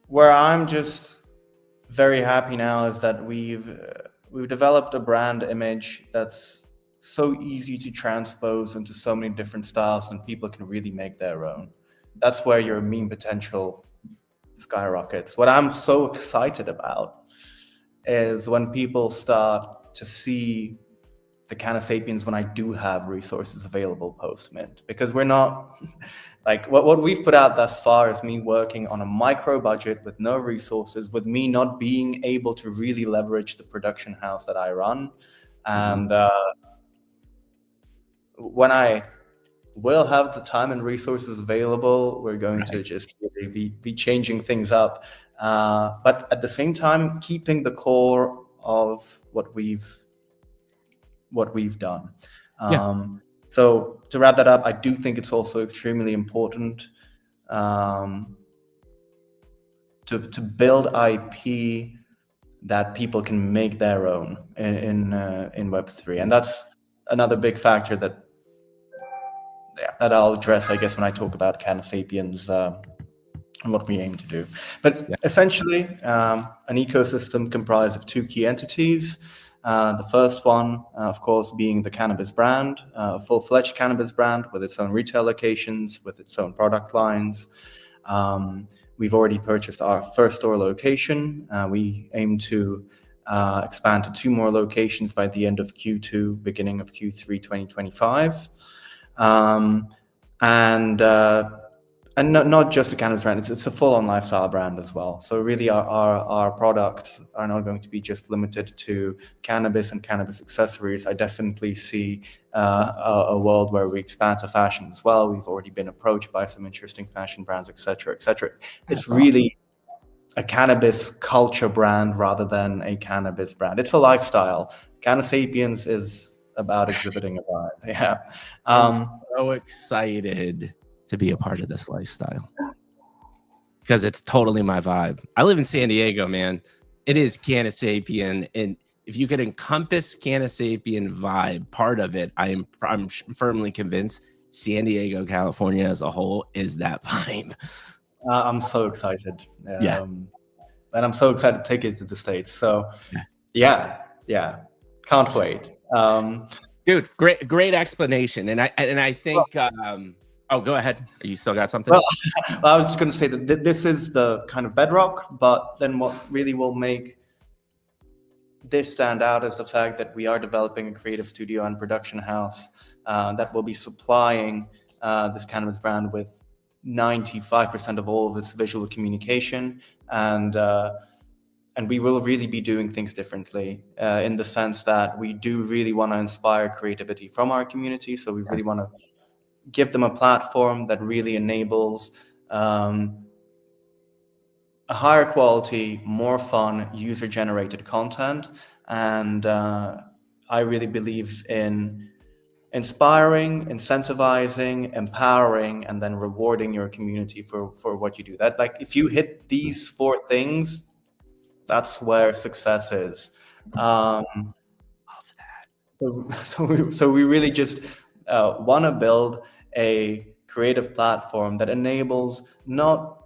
where I'm just very happy now is that we've developed a brand image that's so easy to transpose into so many different styles, and people can really make their own. That's where your meme potential skyrockets. What I'm so excited about is when people start to see the Canasapiens when I do have resources available post mint, because we're not like what we've put out thus far is me working on a micro budget with no resources, with me not being able to really leverage the production house that I run. And when I will have the time and resources available, we're going to just really be changing things up. But at the same time, keeping the core of what we've done. So to wrap that up, I do think it's also extremely important to build IP that people can make their own in Web3, and that's another big factor that I'll address, I guess, when I talk about Canasapiens and what we aim to do. But essentially, an ecosystem comprised of two key entities. The first one, of course, being the Cannabis brand, a full-fledged Cannabis brand with its own retail locations, with its own product lines. We've already purchased our first store location. We aim to expand to 2 more locations by the end of Q2, beginning of Q3 2025. And not just a cannabis brand, it's a full-on lifestyle brand as well. So really our products are not going to be just limited to cannabis and cannabis accessories. I definitely see a world where we expand to fashion as well. We've already been approached by some interesting fashion brands, et cetera, et cetera. It's really a cannabis culture brand rather than a cannabis brand. It's a lifestyle. Canasapiens is about exhibiting a vibe. Yeah. I'm so excited to be a part of this lifestyle because it's totally my vibe. I live in San Diego, man. It is Canasapien, and if you could encompass Canasapien vibe, part of it, I'm firmly convinced San Diego, California as a whole is that vibe. I'm so excited. And I'm so excited to take it to the States. So yeah, can't wait. Dude, great explanation. And I think oh, go ahead. You still got something? Well, I was just going to say that this is the kind of bedrock, but then what really will make this stand out is the fact that we are developing a creative studio and production house that will be supplying this cannabis brand with 95% of all of its visual communication, and we will really be doing things differently in the sense that we do really want to inspire creativity from our community. So we really want to give them a platform that really enables a higher quality, more fun, user-generated content. And I really believe in inspiring, incentivizing, empowering, and then rewarding your community for what you do. That, like, if you hit these 4 things, that's where success is. Love that. So we really just want to build a creative platform that enables not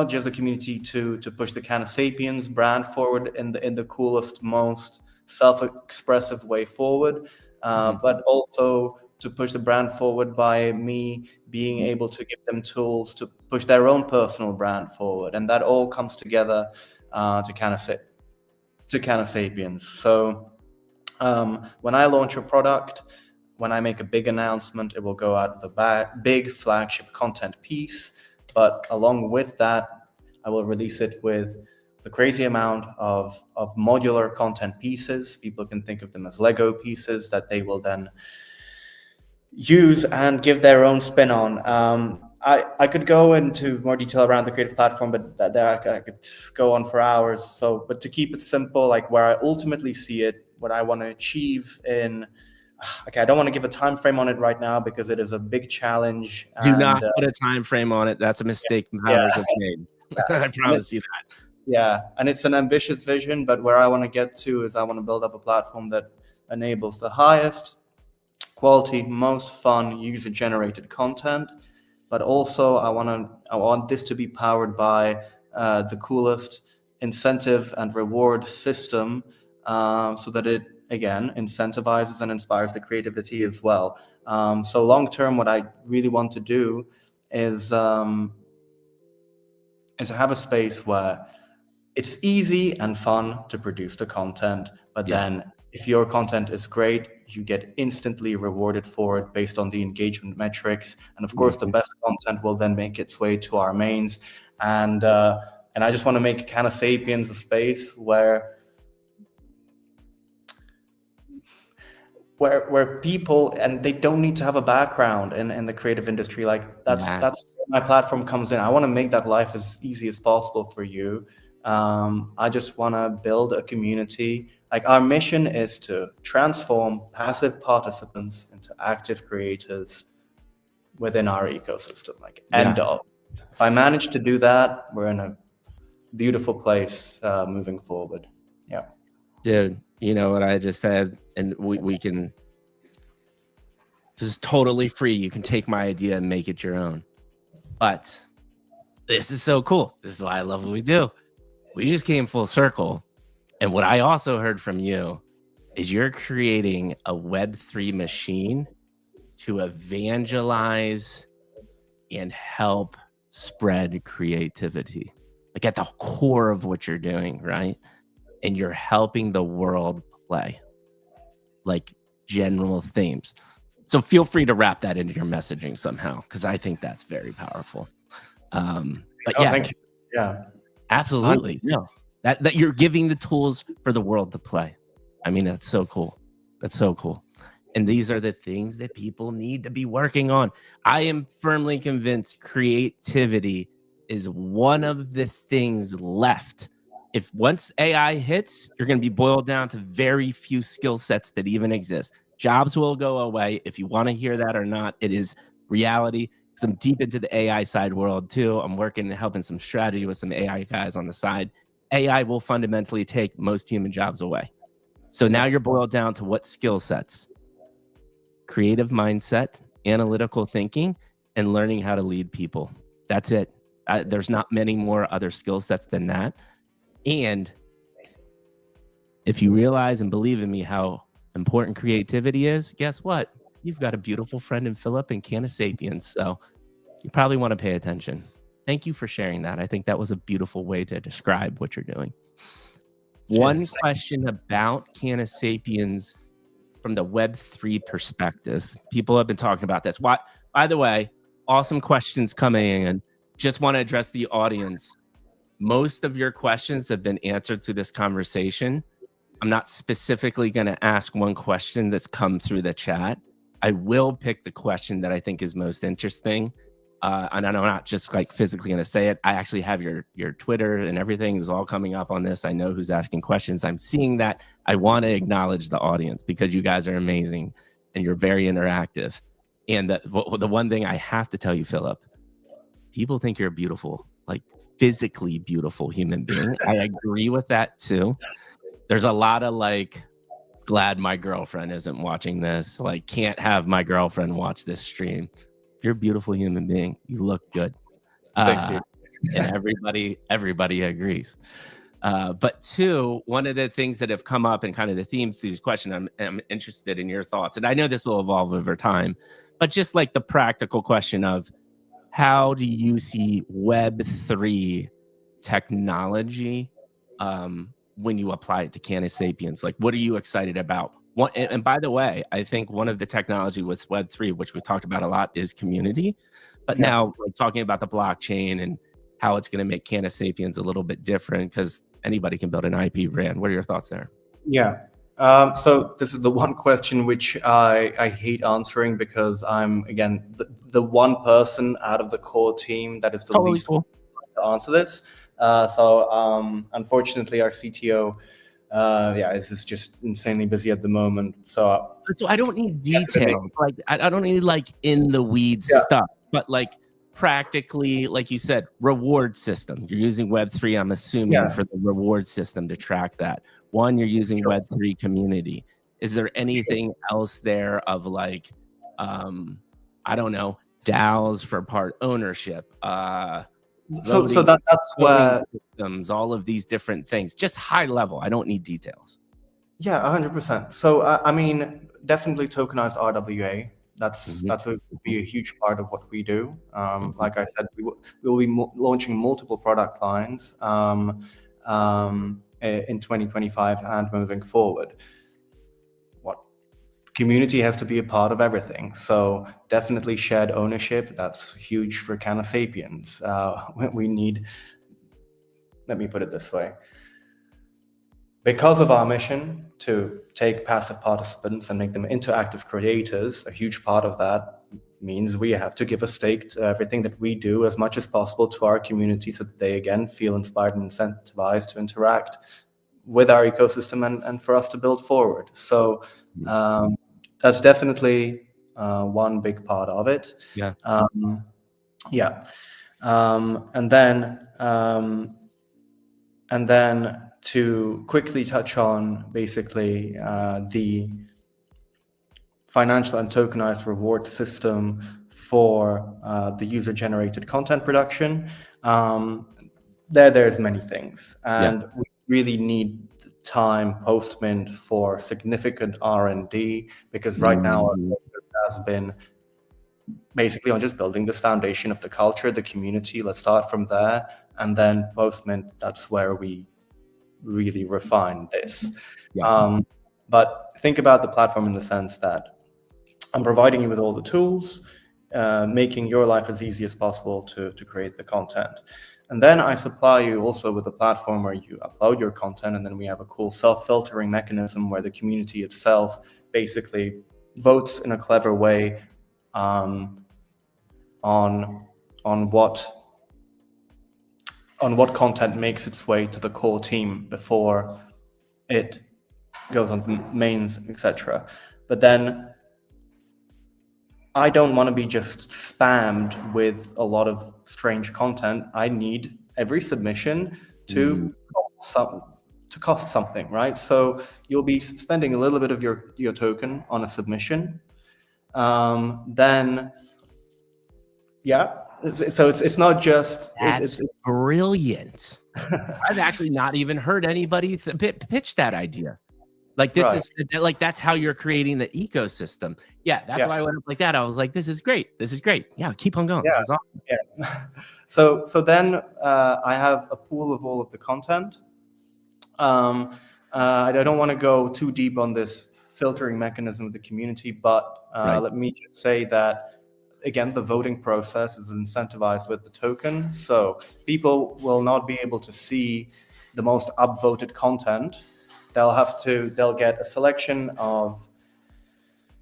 just the community to push the Canasapiens brand forward in the coolest, most self-expressive way forward, but also to push the brand forward by me being able to give them tools to push their own personal brand forward, and that all comes together to Canasapiens. So when I launch a product, when I make a big announcement, it will go out with a big flagship content piece. But along with that, I will release it with the crazy amount of modular content pieces. People can think of them as Lego pieces that they will then use and give their own spin on. I could go into more detail around the creative platform, but I could go on for hours. So, but to keep it simple, like where I ultimately see it, what I want to achieve in, okay, I don't want to give a time frame on it right now because it is a big challenge. Do not put a time frame on it. That's a mistake Matters have made. I promise you that. Yeah, and it's an ambitious vision, but where I want to get to is I want to build up a platform that enables the highest quality, most fun user-generated content, but also I want this to be powered by the coolest incentive and reward system, so that it again incentivizes and inspires the creativity as well. So long term, what I really want to do is have a space where it's easy and fun to produce the content, but then if your content is great, you get instantly rewarded for it based on the engagement metrics. And of course, the best content will then make its way to our mains. And I just want to make Canasapiens a space where people, and they don't need to have a background in the creative industry. Like that's where my platform comes in. I want to make that life as easy as possible for you. I just want to build a community. Like our mission is to transform passive participants into active creators within our ecosystem. Like end of. If I manage to do that, we're in a beautiful place moving forward. Yeah. Dude, you know what I just said, and we can, this is totally free. You can take my idea and make it your own. But this is so cool. This is why I love what we do. We just came full circle. And what I also heard from you is you're creating a Web3 machine to evangelize and help spread creativity. Like at the core of what you're doing, right? And you're helping the world play, like general themes. So feel free to wrap that into your messaging somehow, because I think that's very powerful. But yeah, thank you. Yeah, absolutely. No, that you're giving the tools for the world to play. I mean, that's so cool. That's so cool. And these are the things that people need to be working on. I am firmly convinced creativity is one of the things left. If once AI hits, you're going to be boiled down to very few skill sets that even exist. Jobs will go away. If you want to hear that or not, it is reality. Because I'm deep into the AI side world too. I'm working and helping some strategy with some AI guys on the side. AI will fundamentally take most human jobs away. So now you're boiled down to what skill sets? Creative mindset, analytical thinking, and learning how to lead people. That's it. There's not many more other skill sets than that. And if you realize and believe in me how important creativity is, guess what? You've got a beautiful friend in Filip and Cannabis. So you probably want to pay attention. Thank you for sharing that. I think that was a beautiful way to describe what you're doing. One question about Cannabis from the Web3 perspective. People have been talking about this. By the way, awesome questions coming in. Just want to address the audience. Most of your questions have been answered through this conversation. I'm not specifically going to ask one question that's come through the chat. I will pick the question that I think is most interesting. And I'm not just like physically going to say it. I actually have your Twitter and everything is all coming up on this. I know who's asking questions. I'm seeing that. I want to acknowledge the audience because you guys are amazing and you're very interactive. And the one thing I have to tell you, Filip, people think you're a beautiful, like physically beautiful human being. I agree with that too. There's a lot of like, glad my girlfriend isn't watching this. Like, can't have my girlfriend watch this stream. You're a beautiful human being. You look good. Thank you. And everybody agrees. But two, one of the things that have come up and kind of the themes to these questions, I'm interested in your thoughts. And I know this will evolve over time, but just like the practical question of how do you see Web3 technology when you apply it to Cannabis? Like, what are you excited about? And by the way, I think one of the technology with Web3, which we talked about a lot, is community. But now, like, talking about the blockchain and how it's going to make Cannabis a little bit different, because anybody can build an IP brand. What are your thoughts there? Yeah. So this is the one question which I hate answering because I'm, again, the one person out of the core team that is the least to answer this. So unfortunately, our CTO, is just insanely busy at the moment. So I don't need details. Like I don't need like in the weeds stuff, but like practically, like you said, reward system. You're using Web3, I'm assuming, for the reward system to track that. One, you're using Web3 community. Is there anything else there of like, I don't know, DAOs for part ownership? So that's where systems, all of these different things, just high level. I don't need details. Yeah, 100%. So I mean, definitely tokenized RWA. That's would be a huge part of what we do. Like I said, we will be launching multiple product lines in 2025 and moving forward. community has to be a part of everything. So definitely shared ownership. That's huge for Canasapiens. We need, let me put it this way. Because of our mission to take passive participants and make them into active creators, a huge part of that means we have to give a stake to everything that we do as much as possible to our community so that they, again, feel inspired and incentivized to interact with our ecosystem and for us to build forward. So that's definitely one big part of it. Yeah. And then to quickly touch on basically the financial and tokenized reward system for the user-generated content production. There's many things, and we really need time post-mint for significant R&D, because right now our focus has been basically on just building this foundation of the culture, the community. Let's start from there, and then post-mint, that's where we really refine this. But think about the platform in the sense that I'm providing you with all the tools, making your life as easy as possible to create the content. And then I supply you also with a platform where you upload your content, and then we have a cool self-filtering mechanism where the community itself basically votes in a clever way on what content makes its way to the core team before it goes on to mains, etc. But then I don't want to be just spammed with a lot of strange content. I need every submission to cost something, right? So you'll be spending a little bit of your token on a submission. Then, so it's not just... That's brilliant. I've actually not even heard anybody pitch that idea. Like this is like, that's how you're creating the ecosystem. Yeah, that's why I went up like that. I was like, this is great. This is great. Yeah, keep on going. This is awesome. So then I have a pool of all of the content. I don't want to go too deep on this filtering mechanism of the community, but let me just say that, again, the voting process is incentivized with the token. So people will not be able to see the most upvoted content. They'll get a selection of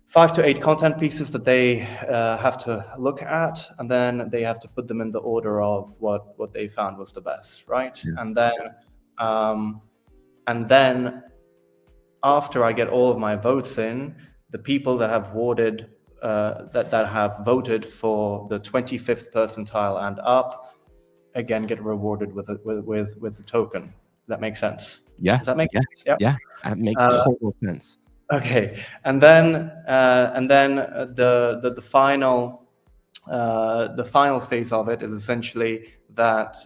5 to 8 content pieces that they have to look at, and then they have to put them in the order of what they found was the best, right? And then after I get all of my votes in, the people that have voted that have voted for the 25th percentile and up, again, get rewarded with the token. That makes sense. Yeah. Does that make sense? Yeah. That makes total sense. Okay. And then the final phase of it is essentially that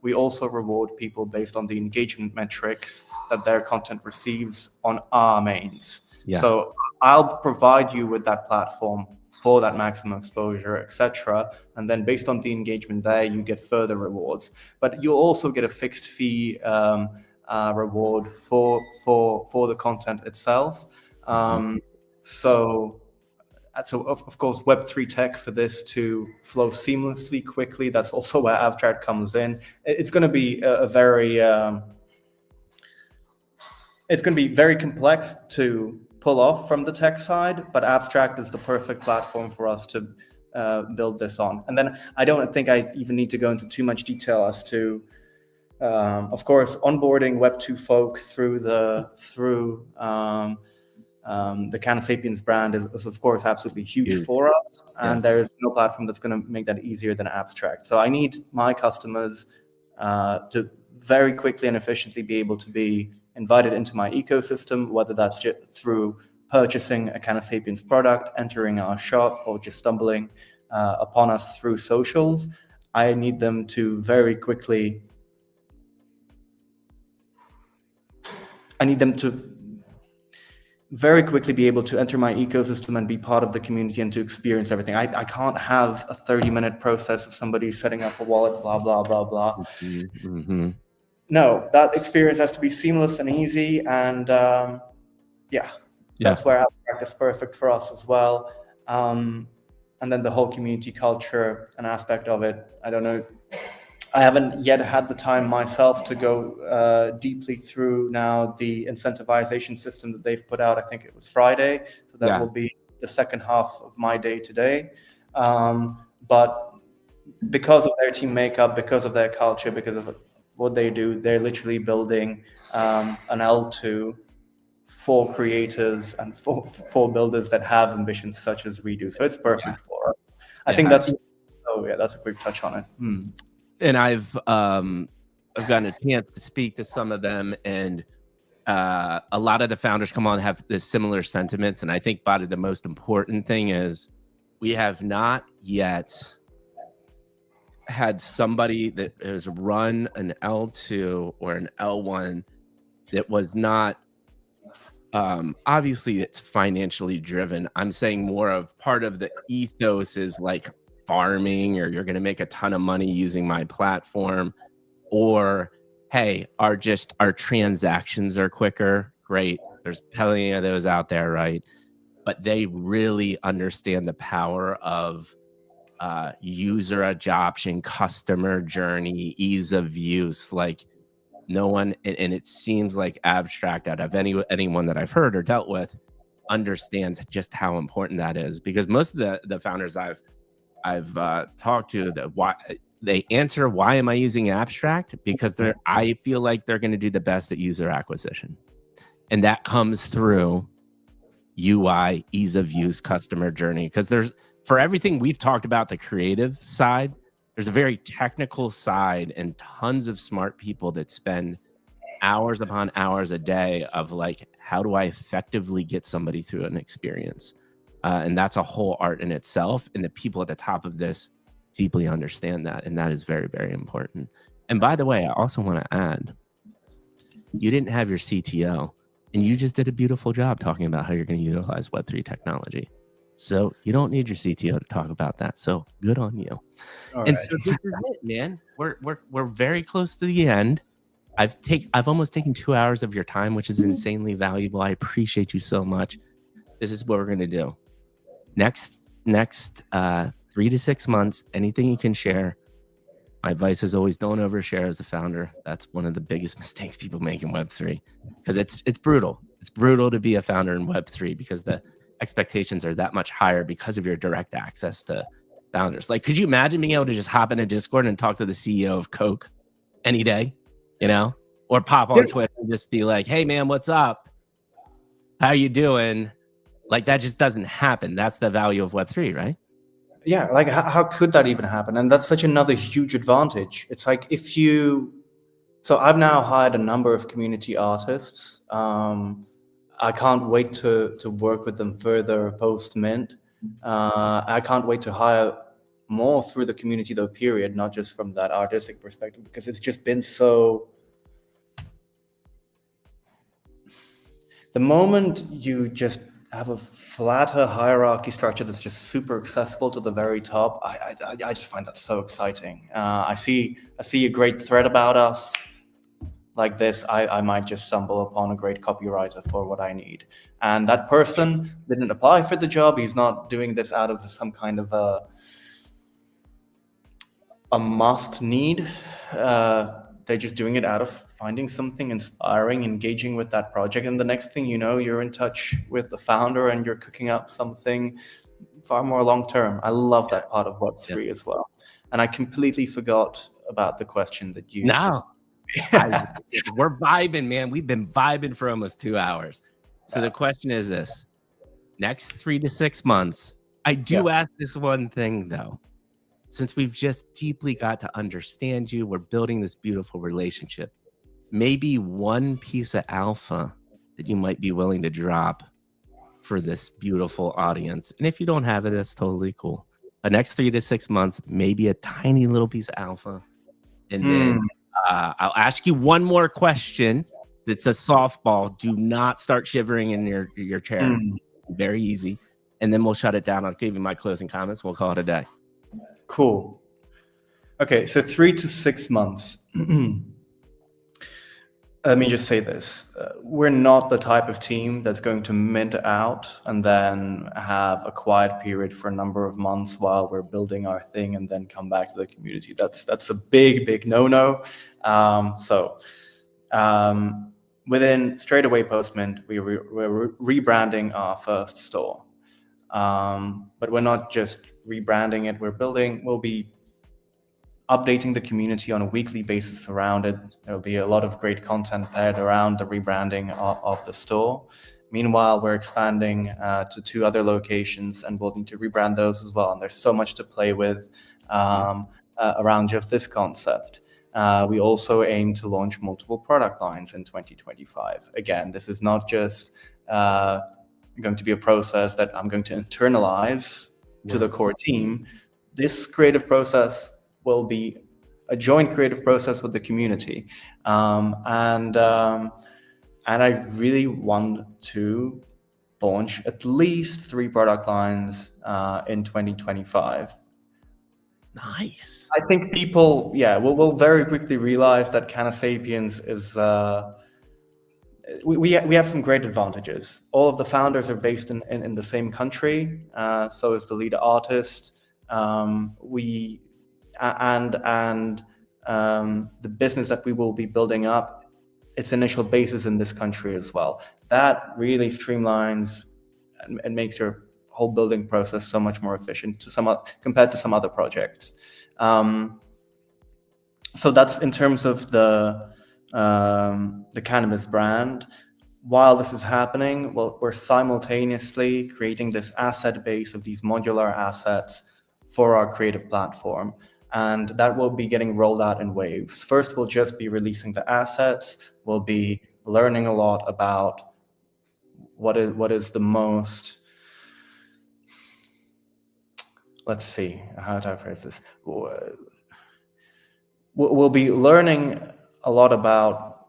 we also reward people based on the engagement metrics that their content receives on our mains. So I'll provide you with that platform for that maximum exposure, etc. And then based on the engagement there, you get further rewards. But you'll also get a fixed fee reward for the content itself. So of course, Web3 tech for this to flow seamlessly, quickly. That's also where Abstract comes in. It's going to be it's going to be very complex to pull off from the tech side, but Abstract is the perfect platform for us to build this on. And then I don't think I even need to go into too much detail as to, of course, onboarding Web2 folk through the Canasapiens brand is of course absolutely huge for us, and there is no platform that's going to make that easier than Abstract. So I need my customers to very quickly and efficiently be able to be invited into my ecosystem, whether that's just through purchasing a Canasapiens product, entering our shop, or just stumbling upon us through socials. I need them to very quickly be able to enter my ecosystem and be part of the community and to experience everything. I can't have a 30-minute process of somebody setting up a wallet, blah, blah, blah, blah. No, that experience has to be seamless and easy. And that's where Abstract practice perfect for us as well. And then the whole community culture, an aspect of it. I don't know. I haven't yet had the time myself to go deeply through now the incentivization system that they've put out. I think it was Friday. So that will be the second half of my day today. But because of their team makeup, because of their culture, because of what they do, they're literally building an L2 for creators and for builders that have ambitions such as we do. So it's perfect for us. I think that's a quick touch on it. And I've gotten a chance to speak to some of them, and a lot of the founders come on have this similar sentiments. And I think probably the most important thing is we have not yet had somebody that has run an L2 or an L1 that was not obviously it's financially driven. I'm saying more of part of the ethos is like farming, or you're going to make a ton of money using my platform, or hey, our transactions are quicker. Great. There's plenty of those out there, right? But they really understand the power of user adoption, customer journey, ease of use. Like no one, and it seems like Abstract, out of anyone that I've heard or dealt with, understands just how important that is. Because most of the founders I've talked to, why they answer, why am I using Abstract? Because I feel like they're going to do the best at user acquisition, and that comes through UI, ease of use, customer journey. Because for everything we've talked about, the creative side, there's a very technical side and tons of smart people that spend hours upon hours a day of like, how do I effectively get somebody through an experience? And that's a whole art in itself. And the people at the top of this deeply understand that. And that is very, very important. And by the way, I also want to add, you didn't have your CTO, and you just did a beautiful job talking about how you're going to utilize Web3 technology. So you don't need your CTO to talk about that. So good on you. So this is it, man. We're very close to the end. I've almost taken 2 hours of your time, which is insanely valuable. I appreciate you so much. This is what we're going to do. Next 3 to 6 months, anything you can share. My advice is always don't overshare as a founder. That's one of the biggest mistakes people make in Web3, because it's brutal. It's brutal to be a founder in Web3 because the expectations are that much higher because of your direct access to founders. Like, could you imagine being able to just hop in a Discord and talk to the CEO of Coke any day, or pop on Twitter and just be like, hey man, what's up? How you doing? Like, that just doesn't happen. That's the value of Web3, right? Yeah, like how could that even happen? And that's such another huge advantage. It's like so I've now hired a number of community artists. I can't wait to work with them further post mint. I can't wait to hire more through the community though, period, not just from that artistic perspective, because it's just been so. The moment you just have a flatter hierarchy structure that's just super accessible to the very top, I just find that so exciting. I see a great thread about us like this, I might just stumble upon a great copywriter for what I need. And that person didn't apply for the job. He's not doing this out of some kind of a must need. They're just doing it out of finding something inspiring, engaging with that project. And the next thing you know, you're in touch with the founder and you're cooking up something far more long-term. I love that part of Web3 as well. And I completely forgot about the question that you just... We're vibing, man. We've been vibing for almost 2 hours. So the question is this: next 3 to 6 months, I do ask this one thing though. Since we've just deeply got to understand you, we're building this beautiful relationship. Maybe one piece of alpha that you might be willing to drop for this beautiful audience. And if you don't have it, that's totally cool. The next 3 to 6 months, maybe a tiny little piece of alpha. And then I'll ask you one more question. That's a softball. Do not start shivering in your chair. Very easy. And then we'll shut it down. I'll give you my closing comments. We'll call it a day. Cool. Okay, so 3 to 6 months. Let me just say this. We're not the type of team that's going to mint out and then have a quiet period for a number of months while we're building our thing and then come back to the community. That's a big no-no. Within straight away post-mint, we're rebranding our first store. But we're not just rebranding it, we'll be updating the community on a weekly basis around it. There'll be a lot of great content paired around the rebranding of the store. Meanwhile, we're expanding to 2 other locations, and we'll need to rebrand those as well. And there's so much to play with around just this concept. We also aim to launch multiple product lines in 2025. Again, this is not just going to be a process that I'm going to internalize to the core team. This creative process will be a joint creative process with the community. And I really want to launch at least 3 product lines in 2025. Nice. I think people, will very quickly realize that Cannasapiens is, we have some great advantages. All of the founders are based in the same country, so is the lead artist. The business that we will be building up, its initial basis in this country as well. That really streamlines and makes your whole building process so much more efficient compared to some other projects. So that's in terms of the Cannabis brand. While this is happening, we're simultaneously creating this asset base of these modular assets for our creative platform. And that will be getting rolled out in waves. First, we'll just be releasing the assets. We'll be learning a lot about what is the most, let's see, how do I phrase this? We'll be learning a lot about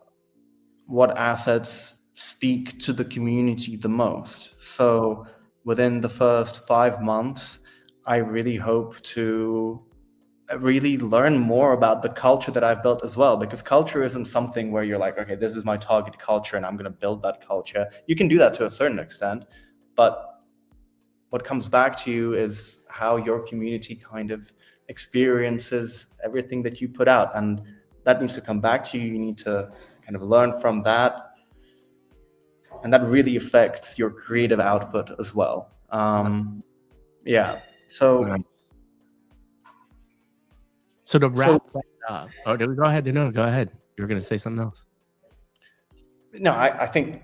what assets speak to the community the most. So within the first 5 months, I really hope to really learn more about the culture that I've built as well, because culture isn't something where you're like, okay, this is my target culture and I'm going to build that culture. You can do that to a certain extent, but what comes back to you is how your community kind of experiences everything that you put out, and that needs to come back to you. You need to kind of learn from that, and that really affects your creative output as well. So to wrap that up, go ahead. No, go ahead. You were going to say something else. No, I think,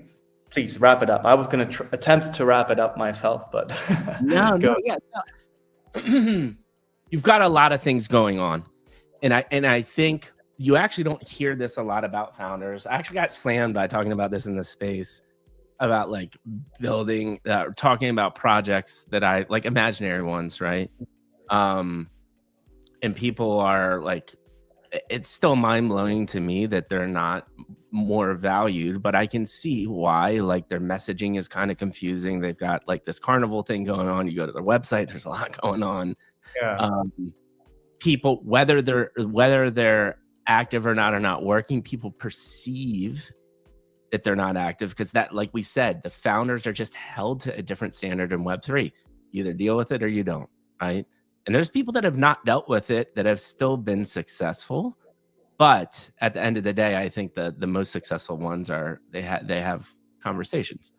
please wrap it up. I was going to attempt to wrap it up myself, but no. You've got a lot of things going on, and I think you actually don't hear this a lot about founders. I actually got slammed by talking about this in the space about like building, talking about projects that I like, imaginary ones, right? And people are like, it's still mind-blowing to me that they're not more valued, but I can see why. Like, their messaging is kind of confusing. They've got like this carnival thing going on. You go to their website, there's a lot going on. People, whether they're active or not, are not working, people perceive that they're not active because that, like we said, the founders are just held to a different standard in Web3. You either deal with it or you don't, right? And there's people that have not dealt with it that have still been successful. But at the end of the day, I think the most successful ones are they have conversations,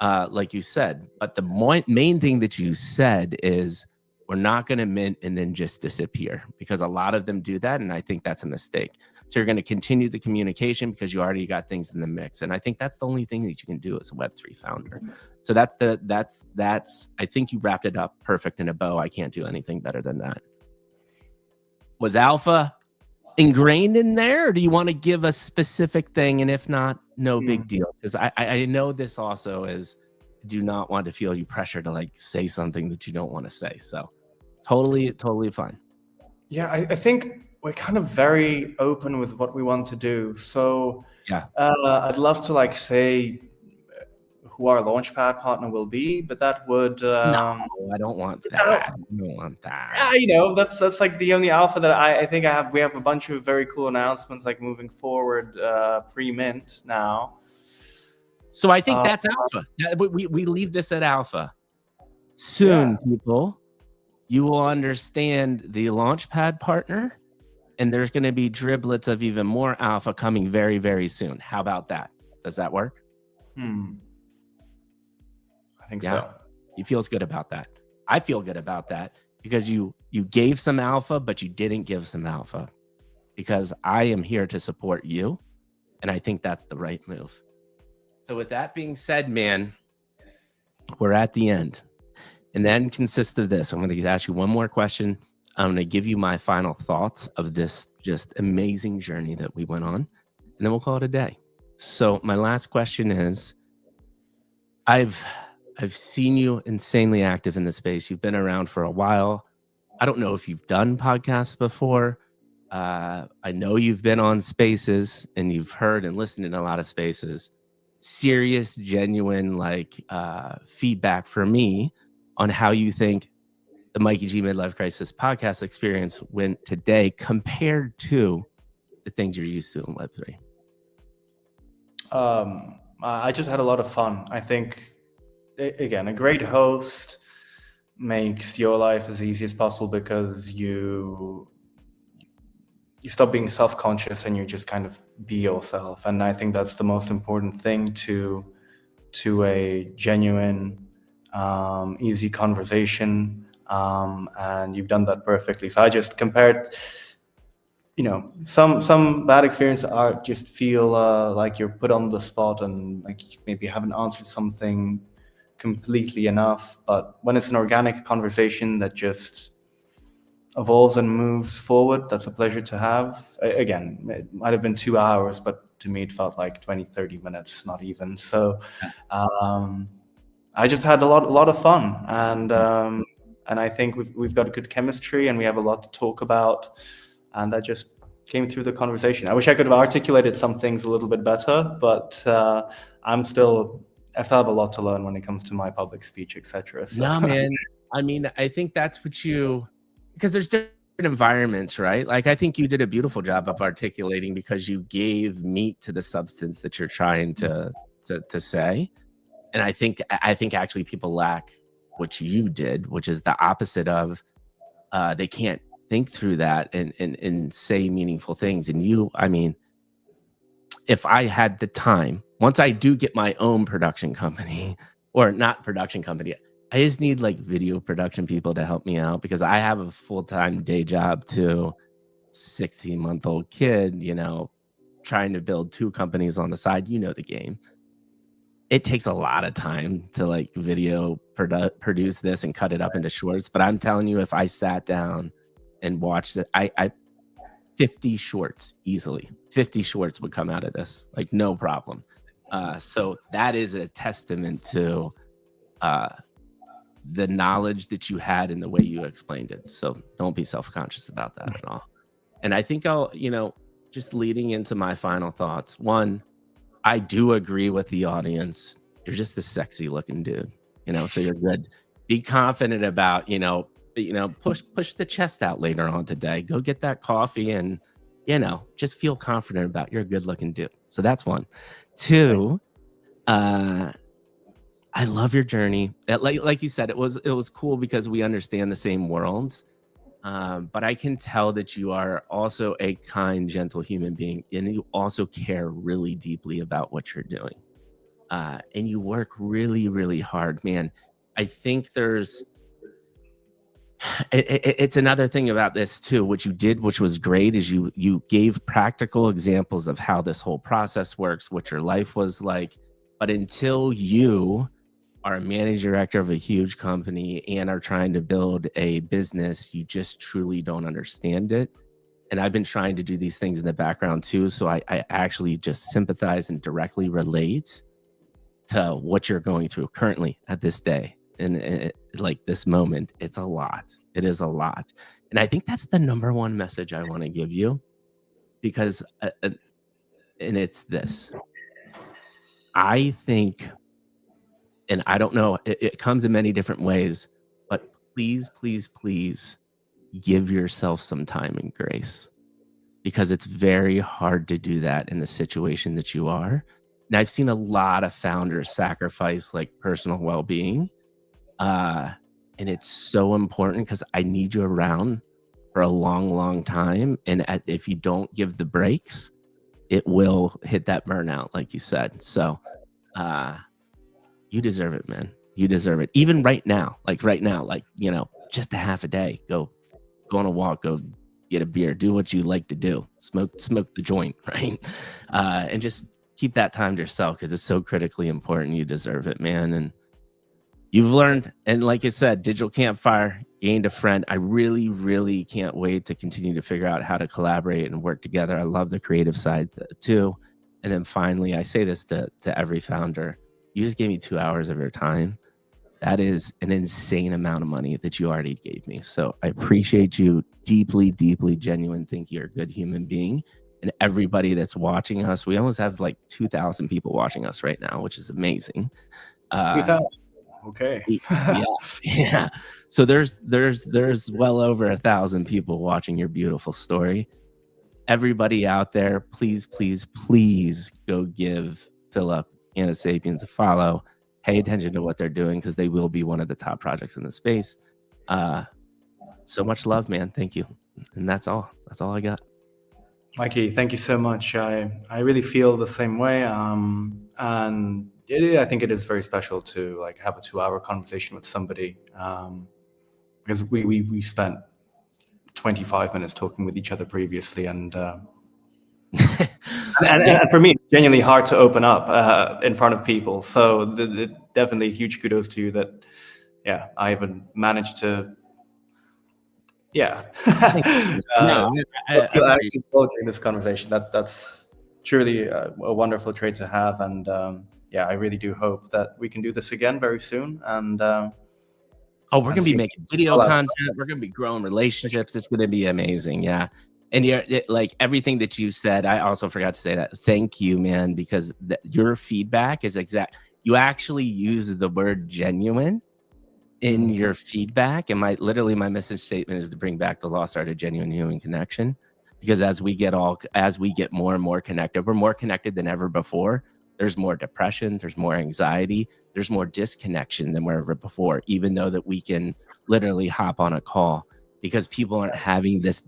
like you said. But the main thing that you said is we're not going to mint and then just disappear, because a lot of them do that, and I think that's a mistake. So you're going to continue the communication because you already got things in the mix, and I think that's the only thing that you can do as a Web3 founder. So that's I think you wrapped it up perfect in a bow. I can't do anything better than that. Was alpha ingrained in there, or do you want to give a specific thing? And if not, no big deal, because I know this also is, do not want to feel you pressure to like say something that you don't want to say. So totally fine. Yeah, I think we're kind of very open with what we want to do. So yeah, I'd love to like say who our launchpad partner will be, but that would No, I don't want that. I don't want that. That's like the only alpha that I think I have. We have a bunch of very cool announcements like moving forward pre-mint now. So I think that's alpha. We leave this at alpha. Soon, people, you will understand the launchpad partner, and there's going to be driblets of even more alpha coming very, very soon. How about that? Does that work? I think so. He feels good about that. I feel good about that because you gave some alpha, but you didn't give some alpha, because I am here to support you, and I think that's the right move. So with that being said, man, we're at the end. And then consists of this. I'm going to ask you one more question. I'm going to give you my final thoughts of this just amazing journey that we went on, and then we'll call it a day. So my last question is, I've seen you insanely active in the space. You've been around for a while. I don't know if you've done podcasts before. I know you've been on spaces and you've heard and listened in a lot of spaces. Serious, genuine, feedback for me on how you think the Mikey G Midlife Crisis podcast experience went today compared to the things you're used to in Web3. I just had a lot of fun. I think, again, a great host makes your life as easy as possible because you stop being self-conscious and you just kind of be yourself. And I think that's the most important thing to a genuine, easy conversation. And you've done that perfectly. So I just compared, some bad experiences just feel like you're put on the spot and like maybe you haven't answered something completely enough. But when it's an organic conversation that just evolves and moves forward, that's a pleasure to have. Again, it might have been 2 hours, but to me it felt like 20-30 minutes, not even. So I just had a lot of fun, and I think we've got good chemistry and we have a lot to talk about, and that just came through the conversation. I wish I could have articulated some things a little bit better, but I still have a lot to learn when it comes to my public speech, etc. So. No, man. I mean, I think that's because there's different environments, right? Like, I think you did a beautiful job of articulating because you gave meat to the substance that you're trying to say. And I think actually people lack what you did, which is the opposite of they can't think through that and say meaningful things. And I mean, if I had the time, once I do get my own production company, or not production company, I just need video production people to help me out, because I have a full-time day job to 16-month-old kid, trying to build 2 companies on the side. You know the game. It takes a lot of time to video produce this and cut it up into shorts. But I'm telling you, if I sat down and watched it, I 50 shorts easily. 50 shorts would come out of this, no problem. So that is a testament to the knowledge that you had and the way you explained it. So don't be self-conscious about that at all. And I think I'll, just leading into my final thoughts. One, I do agree with the audience. You're just a sexy looking dude, so you're good. Be confident about, push the chest out later on today. Go get that coffee and, just feel confident about you're a good looking dude. So that's one. Two, I love your journey. Like you said, it was cool because we understand the same worlds. But I can tell that you are also a kind, gentle human being, and you also care really deeply about what you're doing. And you work really, really hard, man. I think it's another thing about this too, which you did, which was great, is you gave practical examples of how this whole process works, what your life was like. But until you are a managing director of a huge company and are trying to build a business, you just truly don't understand it. And I've been trying to do these things in the background too. So I actually just sympathize and directly relate to what you're going through currently at this day. And this moment, it's a lot. It is a lot. And I think that's the number one message I want to give you, because, and it's this. I think And I don't know, it comes in many different ways, but please, please, please give yourself some time and grace, because it's very hard to do that in the situation that you are. And I've seen a lot of founders sacrifice like personal well-being. Uh, and it's so important because I need you around for a long, long time. And if you don't give the breaks, it will hit that burnout, like you said. So you deserve it, man. You deserve it. Even right now, like just a half a day, go on a walk, go get a beer, do what you like to do, smoke the joint, right? And just keep that time to yourself, because it's so critically important. You deserve it, man. And you've learned, and like I said, Digital Campfire gained a friend. I really, really can't wait to continue to figure out how to collaborate and work together. I love the creative side too. And then finally, I say this to every founder: you just gave me 2 hours of your time. That is an insane amount of money that you already gave me. So I appreciate you deeply, deeply, genuine. Think you're a good human being. And everybody that's watching us, we almost have like 2,000 people watching us right now, which is amazing. 2,000. Okay. Yeah. So there's well over 1,000 people watching your beautiful story. Everybody out there, please, please, please go give Filip and Sapiens a follow. Pay attention to what they're doing, because they will be one of the top projects in the space. So much love, man. Thank you. And that's all I got. Mikey, thank you so much. I really feel the same way. And I think it is very special to like have a 2-hour conversation with somebody, because we spent 25 minutes talking with each other previously, and for me, it's genuinely hard to open up in front of people. So definitely huge kudos to you that, I haven't managed to, actually go through this conversation. That's truly a wonderful trait to have. And I really do hope that we can do this again very soon. And we're going to be making video content. We're going to be growing relationships. It's going to be amazing. Yeah. And like everything that you said, I also forgot to say that. Thank you, man, because your feedback is exact. You actually use the word genuine in your feedback. And my message statement is to bring back the lost art of genuine human connection. Because as we get more and more connected, we're more connected than ever before. There's more depression, there's more anxiety, there's more disconnection than ever before, even though that we can literally hop on a call, because people aren't having this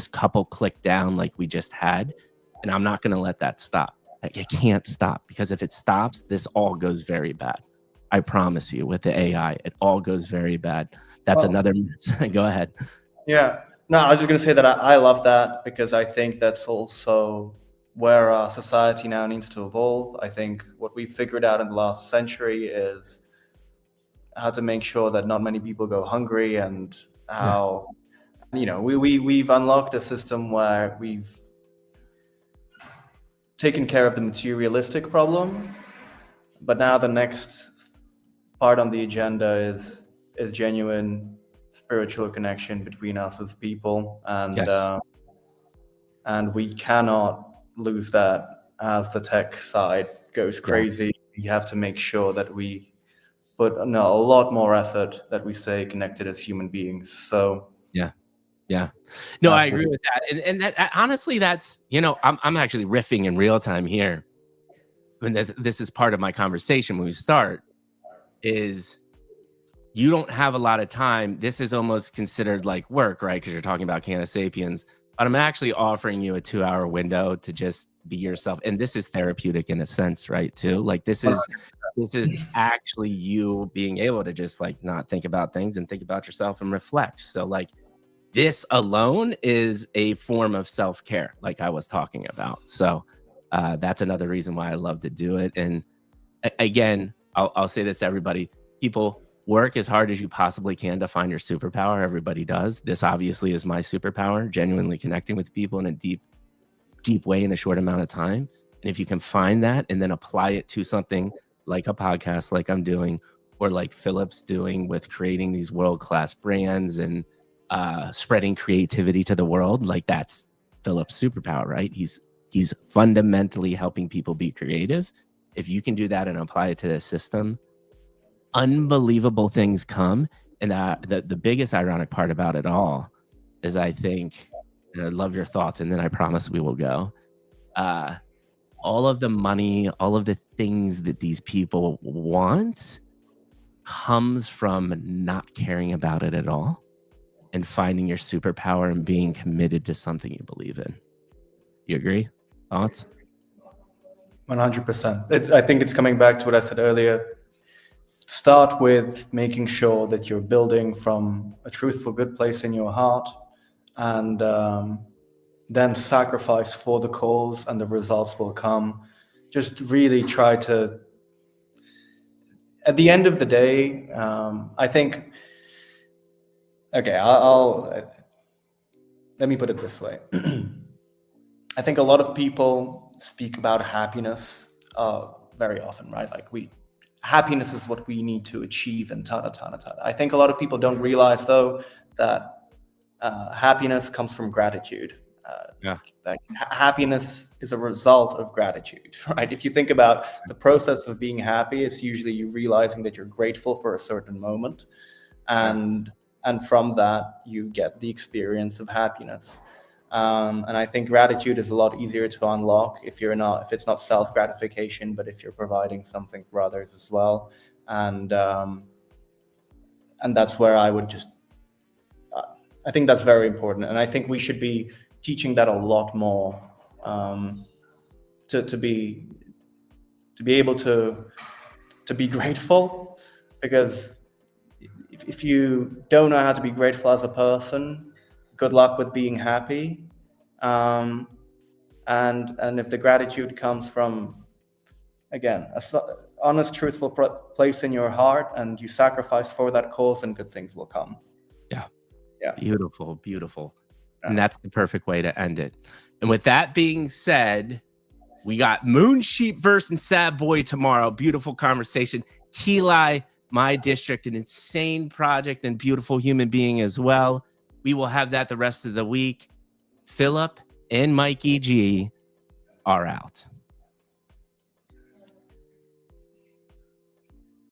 couple click down like we just had. And I'm not going to let that stop. Like, it can't stop, because if it stops, this all goes very bad. I promise you, with the AI, it all goes very bad. That's another. Go ahead. Yeah. No, I was just going to say that I love that, because I think that's also where our society now needs to evolve. I think what we figured out in the last century is how to make sure that not many people go hungry, and how, we've unlocked a system where we've taken care of the materialistic problem, but now the next part on the agenda is genuine spiritual connection between us as people, and we cannot lose that as the tech side goes crazy. We have to make sure that we put a lot more effort, that we stay connected as human beings. So no, I agree with that. And that, honestly, that's, I'm actually riffing in real time here. And this is part of my conversation when we start, is you don't have a lot of time. This is almost considered like work, right? Because you're talking about Cannabis Sapiens. But I'm actually offering you a 2-hour window to just be yourself. And this is therapeutic in a sense, right, too? Like, this is actually you being able to just like not think about things and think about yourself and reflect. So like, this alone is a form of self-care, like I was talking about. So that's another reason why I love to do it. And again, I'll say this to everybody: people, work as hard as you possibly can to find your superpower. Everybody does. This obviously is my superpower, genuinely connecting with people in a deep way in a short amount of time. And if you can find that and then apply it to something like a podcast, like I'm doing, or like Filip's doing with creating these world-class brands and spreading creativity to the world, like that's Filip's superpower, right? He's fundamentally helping people be creative. If you can do that and apply it to the system, unbelievable things come. And the biggest ironic part about it all is, I think, and I love your thoughts, and then I promise we will go. All of the money, all of the things that these people want comes from not caring about it at all and finding your superpower and being committed to something you believe in. You agree? Thoughts? 100%. I think it's coming back to what I said earlier. Start with making sure that you're building from a truthful, good place in your heart, and then sacrifice for the cause, and the results will come. Just really try to, at the end of the day, I think, okay, let me put it this way. I think a lot of people speak about happiness very often, right? Like, happiness is what we need to achieve, and ta ta ta ta. I think a lot of people don't realize, though, that happiness comes from gratitude. Like, happiness is a result of gratitude, right? If you think about the process of being happy, it's usually you realizing that you're grateful for a certain moment, and from that you get the experience of happiness. And I think gratitude is a lot easier to unlock if it's not self-gratification, but if you're providing something for others as well. And that's where I would just, I think that's very important. And I think we should be teaching that a lot more, to be able to be grateful, because if you don't know how to be grateful as a person, good luck with being happy. And if the gratitude comes from, again, a honest, truthful place in your heart, and you sacrifice for that cause, then good things will come. Yeah. Beautiful. And that's the perfect way to end it. And with that being said, we got Moon Sheep versus Sad Boy tomorrow. Beautiful conversation. Keli, my district, an insane project and beautiful human being as well. We will have that the rest of the week. Filip and Mikey G are out.